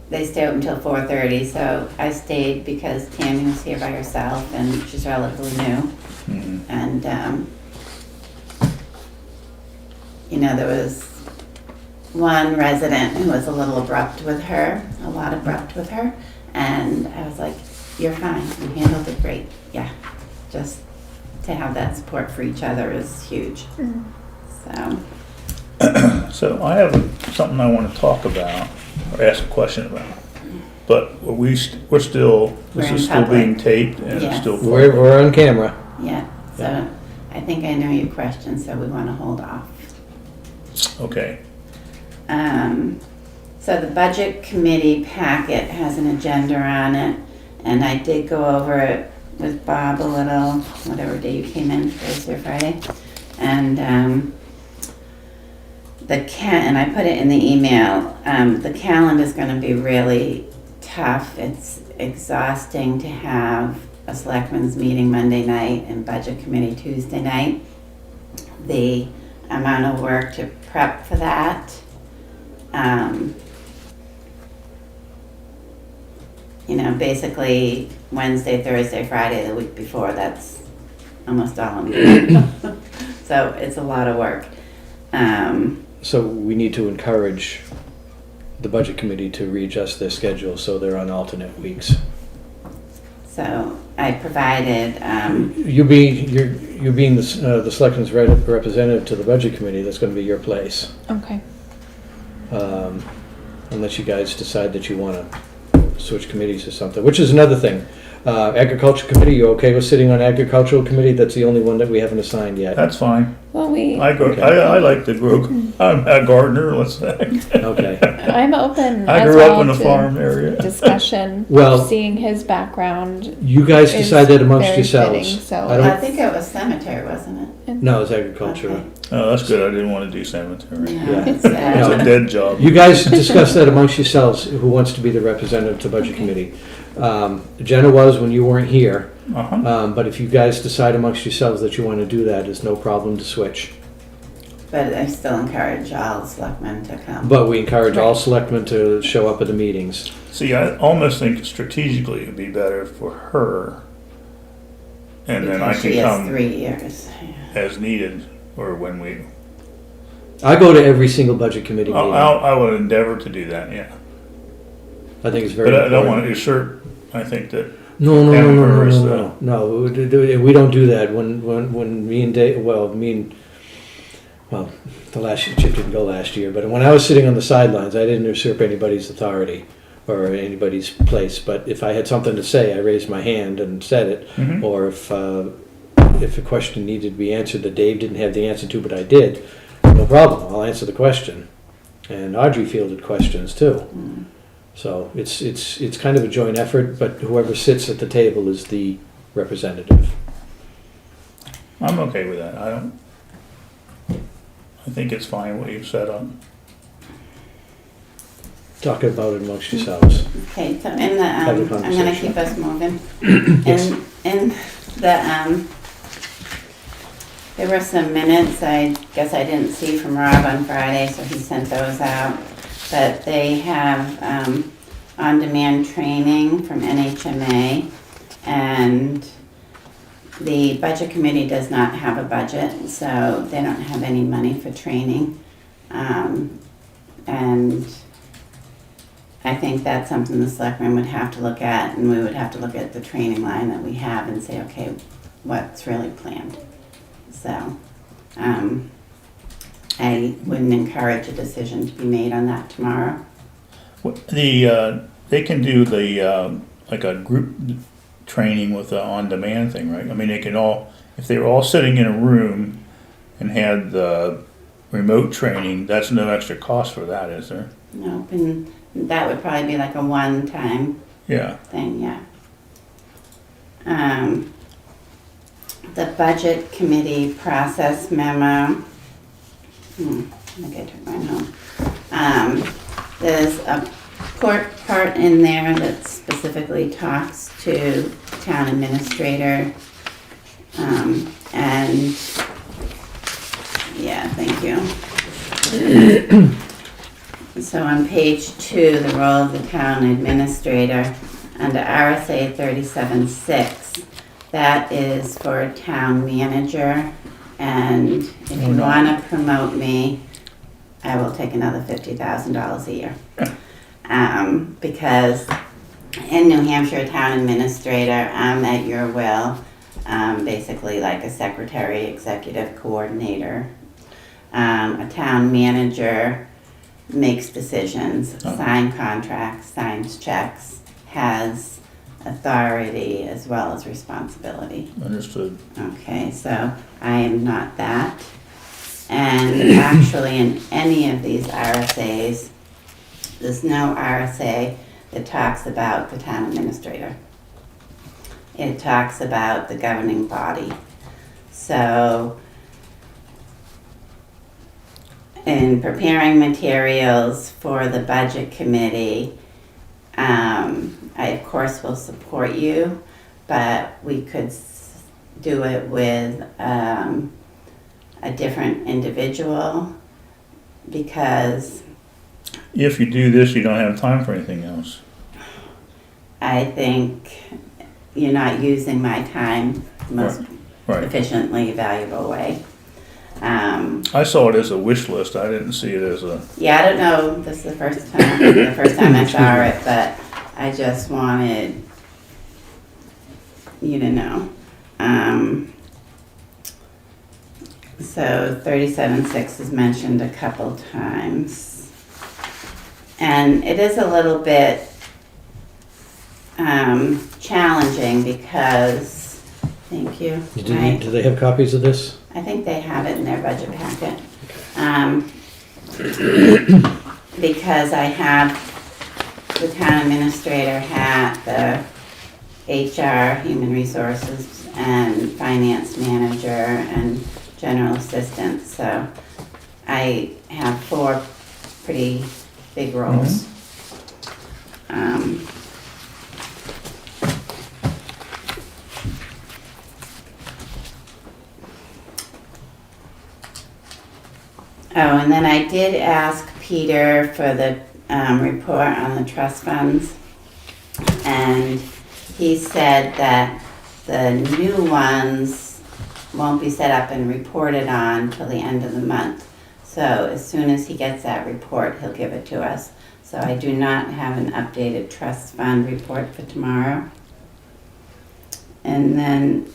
they stay out until 4:30. So I stayed because Tammy was here by herself, and she's relatively new. Mhm. And there was one resident who was a lot abrupt with her, and I was like, "You're fine. You handled it great." Yeah, just to have that support for each other is huge. So. So I have something I want to talk about, or ask a question about. But we're still, We're this in is still being public. taped and it's Yes. still. We're on camera. Yeah, so I think I know your question, so we want to hold off. Okay. So the budget committee packet has an agenda on it, and I did go over it with Bob a little, whatever day you came in, Thursday or Friday. And and I put it in the email, the calendar's gonna be really tough. It's exhausting to have a selectmen's meeting Monday night and budget committee Tuesday night. The amount of work to prep for that. Basically Wednesday, Thursday, Friday, the week before, that's almost all I'm doing. So it's a lot of work. So we need to encourage the budget committee to readjust their schedule so they're on alternate weeks. So I provided, You being the selectmen's representative to the budget committee, that's gonna be your place. Okay. Unless you guys decide that you wanna switch committees or something, which is another thing. Agriculture committee, you okay with sitting on agricultural committee? That's the only one that we haven't assigned yet. That's fine. Well, I like to grow, I'm a gardener, let's say. Okay. I'm open I as grew up well in a to farm area. discussion. Well- seeing his background. You guys is decide that amongst very yourselves. fitting, so I don't- I think it was cemetery, wasn't it? No, it's agriculture. Okay. Oh, that's good, I didn't want to do cemetery. Yeah, it's It's a dead job. You guys discuss that amongst yourselves, who wants to be the representative to budget committee. Jenna was when you weren't here, Uh-huh. but if you guys decide amongst yourselves that you want to do that, it's no problem to switch. But I still encourage all selectmen to come. But we encourage all selectmen to show up at the meetings. See, I almost think strategically it'd be better for her. And then I Because she can has come 3 years. Yeah. as needed, or when we, I go to every single budget committee meeting. I would endeavor to do that, yeah. I think it's very But I important. don't want to usurp, I think that, No, no, no, having no, her no, as no, no, no. We don't do that. When me and Dave, the last Chip didn't go last year, but when I was sitting on the sidelines, I didn't usurp anybody's authority or anybody's place. But if I had something to say, I raised my hand and said it. Mhm. Or if a question needed to be answered that Dave didn't have the answer to, but I did, no problem. I'll answer the question. And Audrey fielded questions too. Mm. So it's kind of a joint effort, but whoever sits at the table is the representative. I'm okay with that. I think it's fine what you've set up. Talk about it amongst yourselves. Okay, so in the, Have a I'm gonna conversation. keep us moving. Yes. In the, there were some minutes I guess I didn't see from Rob on Friday, so he sent those out. But they have, on-demand training from NHMA, and the budget committee does not have a budget, so they don't have any money for training. And I think that's something the selectmen would have to look at, and we would have to look at the training line that we have and say, okay, what's really planned? So, I wouldn't encourage a decision to be made on that tomorrow. They can do the, like a group training with the on-demand thing, right? I mean, they can all, if they were all sitting in a room and had the remote training, that's no extra cost for that, is there? Nope, and that would probably be like a one-time Yeah. thing, yeah. The budget committee process memo. I think I took mine home. There's a part in there that specifically talks to town administrator. And, yeah, thank you. So on page 2, the role of the town administrator, under RSA 37.6, that is for town manager, and if you wanna promote me, I will take another $50,000 a year. Because in New Hampshire, town administrator, I'm at your will, basically like a secretary, executive coordinator. A town manager makes decisions, signs contracts, signs checks, has authority as well as responsibility. Understood. Okay, so I am not that. And actually in any of these RSAs, there's no RSA that talks about the town administrator. It talks about the governing body. So in preparing materials for the budget committee, I of course will support you, but we could do it with a different individual, because If you do this, you don't have time for anything else. I think you're not using my time the most Right. efficiently valuable way. I saw it as a wish list, I didn't see it as a, Yeah, I don't know, this is the first time I saw it, but I just wanted you to know. So 37.6 is mentioned a couple times. And it is a little bit challenging because, thank you. Do they have copies of this? I think they have it in their budget packet. Because I have the town administrator hat, the HR, human resources, and finance manager, and general assistant, so I have 4 pretty big roles. Oh, and then I did ask Peter for the report on the trust funds, and he said that the new ones won't be set up and reported on till the end of the month. So as soon as he gets that report, he'll give it to us. So I do not have an updated trust fund report for tomorrow. And then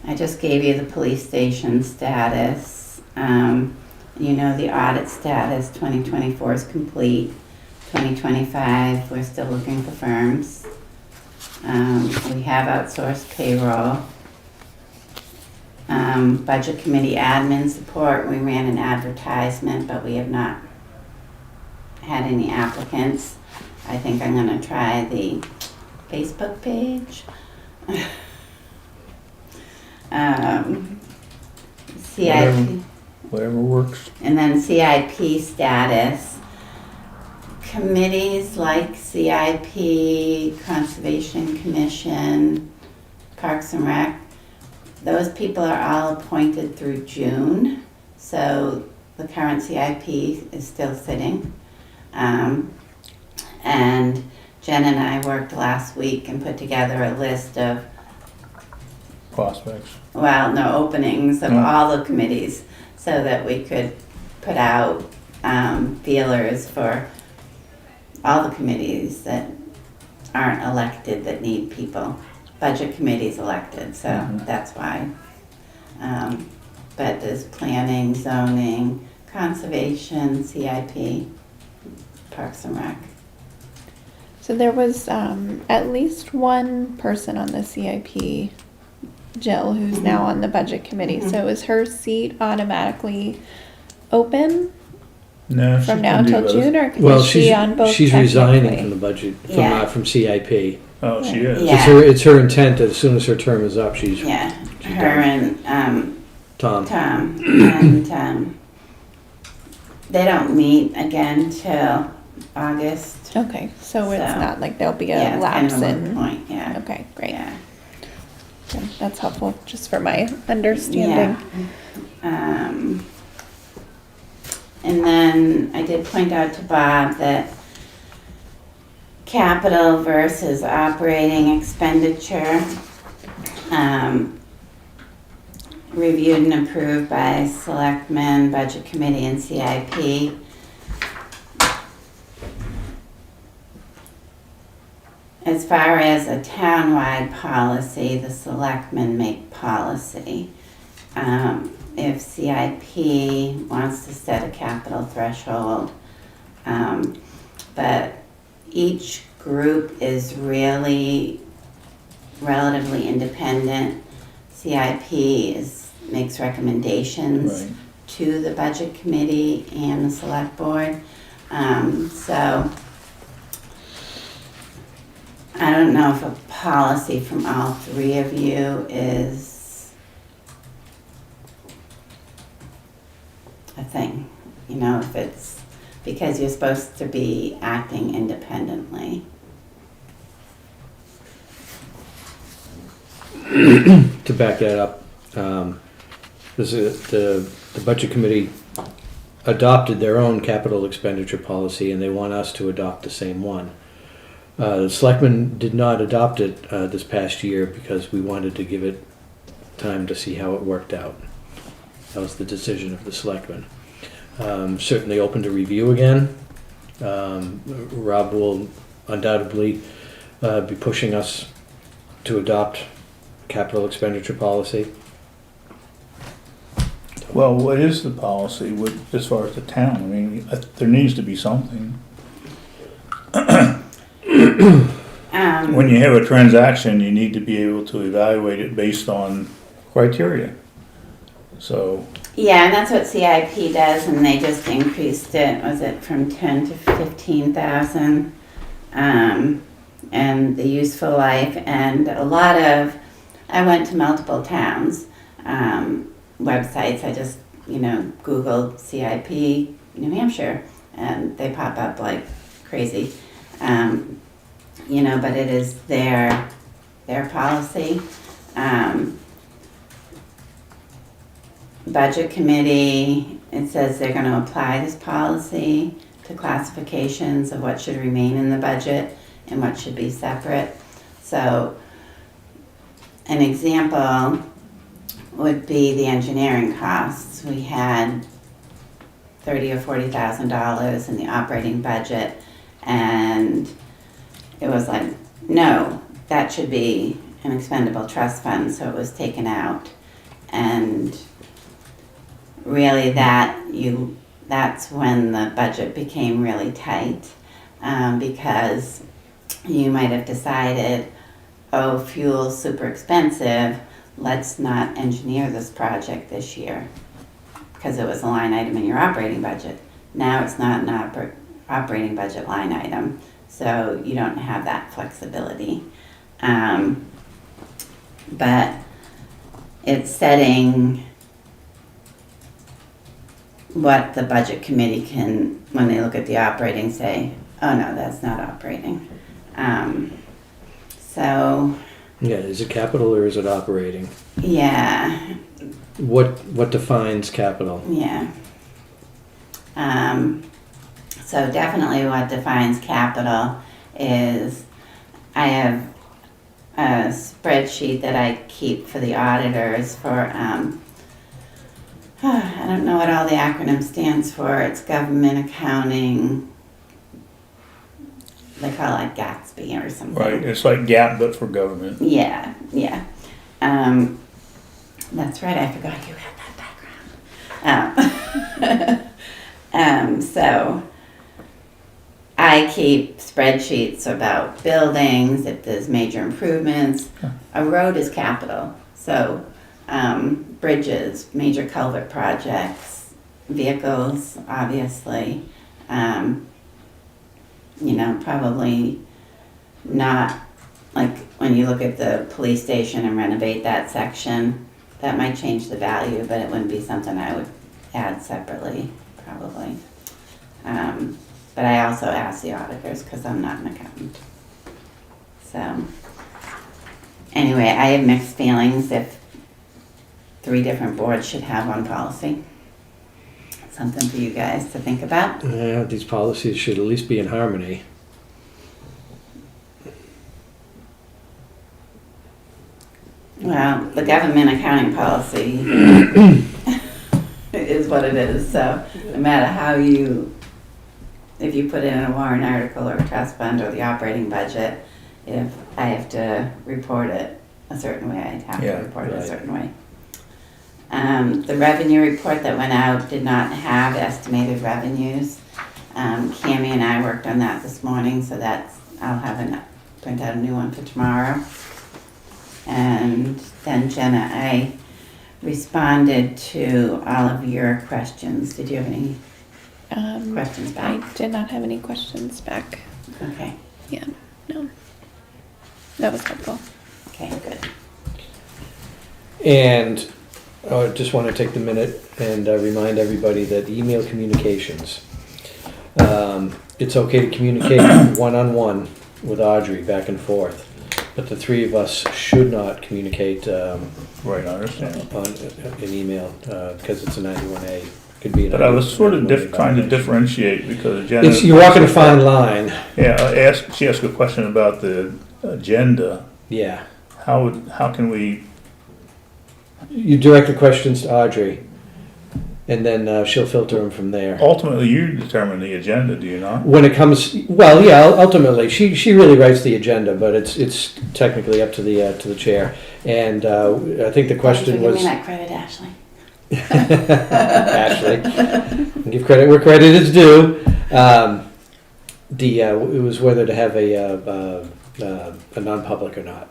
I just gave you the police station status. You know, the audit status, 2024 is complete. 2025, we're still looking for firms. We have outsourced payroll. Budget committee admin support, we ran an advertisement, but we have not had any applicants. I think I'm gonna try the Facebook page. CIP. whatever works. And then CIP status. Committees like CIP, Conservation Commission, Parks and Rec, those people are all appointed through June. So the current CIP is still sitting. And Jen and I worked last week and put together a list of, Prospects. well, no, openings of all the committees so that we could put out feelers for all the committees that aren't elected that need people. Budget committee's elected, so that's why. But there's planning, zoning, conservation, CIP, Parks and Rec. So there was at least one person on the CIP, Jill, who's now on the budget committee. So is her seat automatically open No, from now till June, or Well, is she on both? she's resigning technically? from the budget, Yeah. from CIP. Oh, she is. Yeah. It's her intent that as soon as her term is up, she's Yeah, she's her done. and Tom. Tom. And they don't meet again till August. Okay, so it's So, not like there'll be Yeah, a it's kind lapse of a in. moot point, yeah. Okay, great. Yeah. Okay, that's helpful, just for my understanding. And then I did point out to Bob that capital versus operating expenditure, reviewed and approved by Selectmen, Budget Committee, and CIP. As far as a townwide policy, the Selectmen make policy. If CIP wants to set a capital threshold, but each group is really relatively independent. CIP makes recommendations Right. to the budget committee and the select board. So I don't know if a policy from all 3 of you is a thing. You know, if it's because you're supposed to be acting independently. To back that up, the budget committee adopted their own capital expenditure policy, and they want us to adopt the same one. The selectmen did not adopt it this past year because we wanted to give it time to see how it worked out. That was the decision of the selectmen. Certainly open to review again. Rob will undoubtedly be pushing us to adopt capital expenditure policy. Well, what is the policy with, as far as the town? I mean, there needs to be something. When you have a transaction, you need to be able to evaluate it based on criteria. So, Yeah, and that's what CIP does, and they just increased it, was it from 10 to 15,000? And the useful life, and a lot of, I went to multiple towns, websites, I just, Googled CIP New Hampshire, and they pop up like crazy. But it is their policy. Budget committee, it says they're gonna apply this policy to classifications of what should remain in the budget and what should be separate. So, an example would be the engineering costs. We had $30,000 or $40,000 in the operating budget, and it was like, no, that should be an expendable trust fund, so it was taken out. And really that's when the budget became really tight, because you might have decided, oh, fuel's super expensive, let's not engineer this project this year, because it was a line item in your operating budget. Now it's not an operating budget line item, so you don't have that flexibility. But it's setting what the budget committee can, when they look at the operating, say, oh no, that's not operating. Yeah, is it capital or is it operating? Yeah. What defines capital? Yeah. So definitely what defines capital is, I have a spreadsheet that I keep for the auditors for, I don't know what all the acronym stands for. It's government accounting. They call it Gatsby or something. right, it's like GAAP, but for government. Yeah. That's right, I forgot you had that background. So I keep spreadsheets about buildings, if there's major improvements. A road is capital, so bridges, major culvert projects, vehicles, obviously. Probably not, like when you look at the police station and renovate that section, that might change the value, but it wouldn't be something I would add separately, probably. But I also ask the auditors because I'm not an accountant. So, anyway, I have mixed feelings if 3 different boards should have one policy. Something for you guys to think about. Yeah, these policies should at least be in harmony. Well, the government accounting policy is what it is, so no matter how if you put it in a warrant article or a trust fund or the operating budget, if I have to report it a certain way, I'd have to report it a certain way. The revenue report that went out did not have estimated revenues. Cammie and I worked on that this morning, so I'll print out a new one for tomorrow. And then Jenna, I responded to all of your questions. Did you have any questions back? I did not have any questions back. Okay. Yeah, no. That was helpful. Okay, good. And I just want to take the minute and remind everybody that email communications, it's okay to communicate one-on-one with Audrey back and forth, but the 3 of us should not communicate Right, I understand. on an email because it's a 91A. Could be. But I was sort of trying to differentiate because Jenna. You're walking a fine line. Yeah, she asked a question about the agenda. Yeah. How can we You direct the questions to Audrey, and then she'll filter them from there. Ultimately, you determine the agenda, do you not? When it comes, well, yeah, ultimately, she really writes the agenda, but it's technically up to the chair. And I think the question was. Give me that credit, Ashley. Ashley, give credit where credit is due. It was whether to have a non-public or not.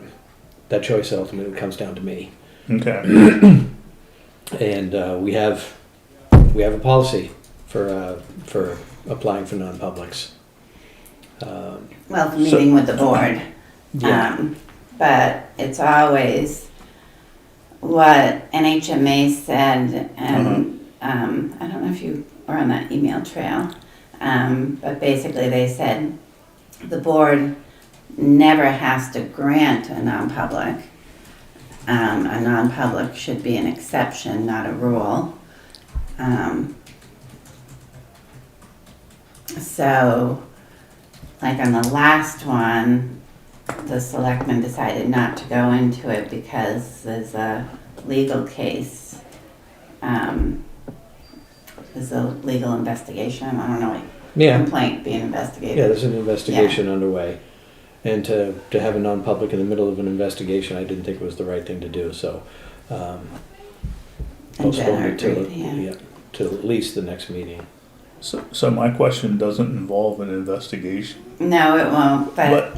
That choice ultimately comes down to me. Okay. And we have a policy for applying for non-publics. Well, the meeting with the board. Yeah. But it's always what NHMA said, and I don't know if you were on that email trail, but basically they said the board never has to grant a non-public. A non-public should be an exception, not a rule. So, like on the last one, the selectmen decided not to go into it because there's a legal case. There's a legal investigation, I don't know, complaint being investigated. Yeah, there's an investigation underway. And to have a non-public in the middle of an investigation, I didn't think it was the right thing to do, so. And Jenna postponed it agreed, to at least the next meeting. So my question doesn't involve an investigation. No, it won't, but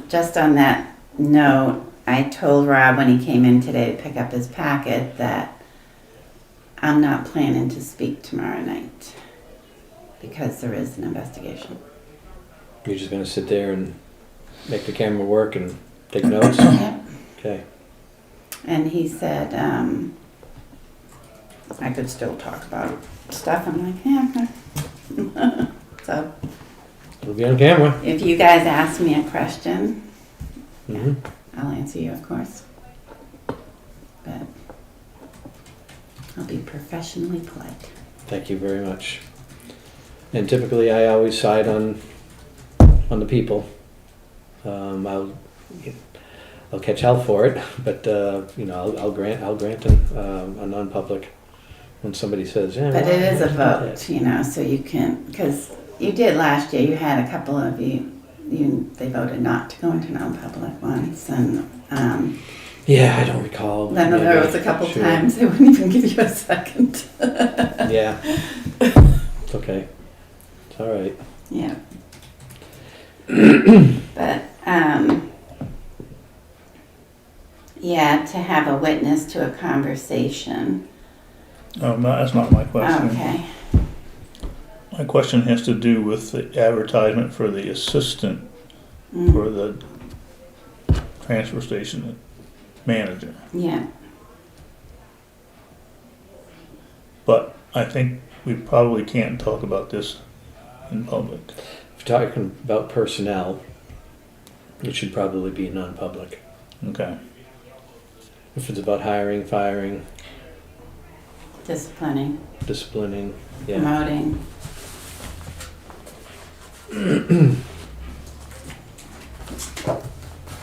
just on that note, I told Rob when he came in today to pick up his packet that I'm not planning to speak tomorrow night because there is an investigation. You're just gonna sit there and make the camera work and take notes? Yep. Okay. And he said I could still talk about stuff. I'm like, yeah. So It'll be on camera. if you guys ask me a question, Mm-hmm. I'll answer you, of course. But I'll be professionally polite. Thank you very much. And typically, I always side on the people. I'll catch hell for it, but I'll grant a non-public when somebody says, yeah. But well, it is a yeah. vote, so you can, because you did last year, you had a couple of they voted not to go into non-public once, and Yeah, I don't recall. then there Maybe. was a couple Sure. times they wouldn't even give you a second. Yeah. It's okay. It's all right. Yeah. But, yeah, to have a witness to a conversation. No, that's not my question. Okay. My question has to do with the advertisement for the assistant Mm. for the transfer station manager. Yeah. But I think we probably can't talk about this in public. If you're talking about personnel, it should probably be non-public. Okay. If it's about hiring, firing, Disciplining, disciplining, yeah. promoting.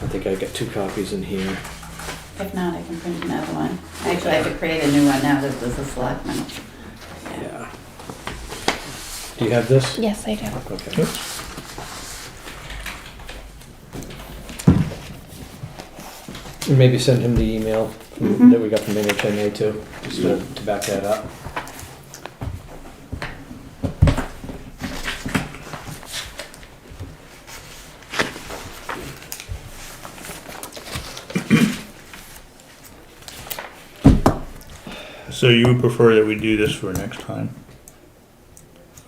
I think I got 2 copies in here. If not, I can print another one. Actually, I could create a new one now that there's a selectman. Yeah. Do you have this? Yes, I do. Okay. Oops. And maybe send him the email Mhm. that we got from NHMA too, just to back that up. So you would prefer that we do this for next time?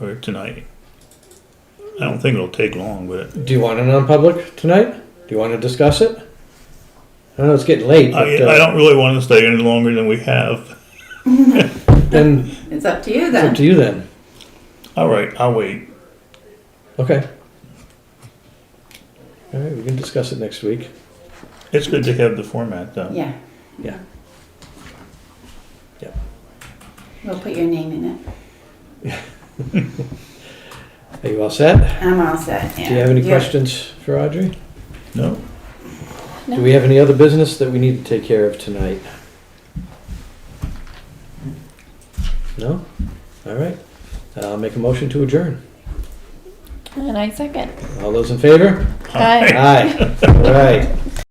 Or tonight? I don't think it'll take long, but Do you want a non-public tonight? Do you want to discuss it? I know it's getting late, but I don't really want to stay any longer than we have. then It's up to you it's up then. to you then. All right, I'll wait. Okay. All right, we can discuss it next week. It's good to have the format done. Yeah. Yeah. Yep. We'll put your name in it. Are you all set? I'm all set, yeah. Do you have any questions for Audrey? No? Do we have any other business that we need to take care of tonight? No? All right. I'll make a motion to adjourn. And I second. All those in favor? Aye. Aye. All right.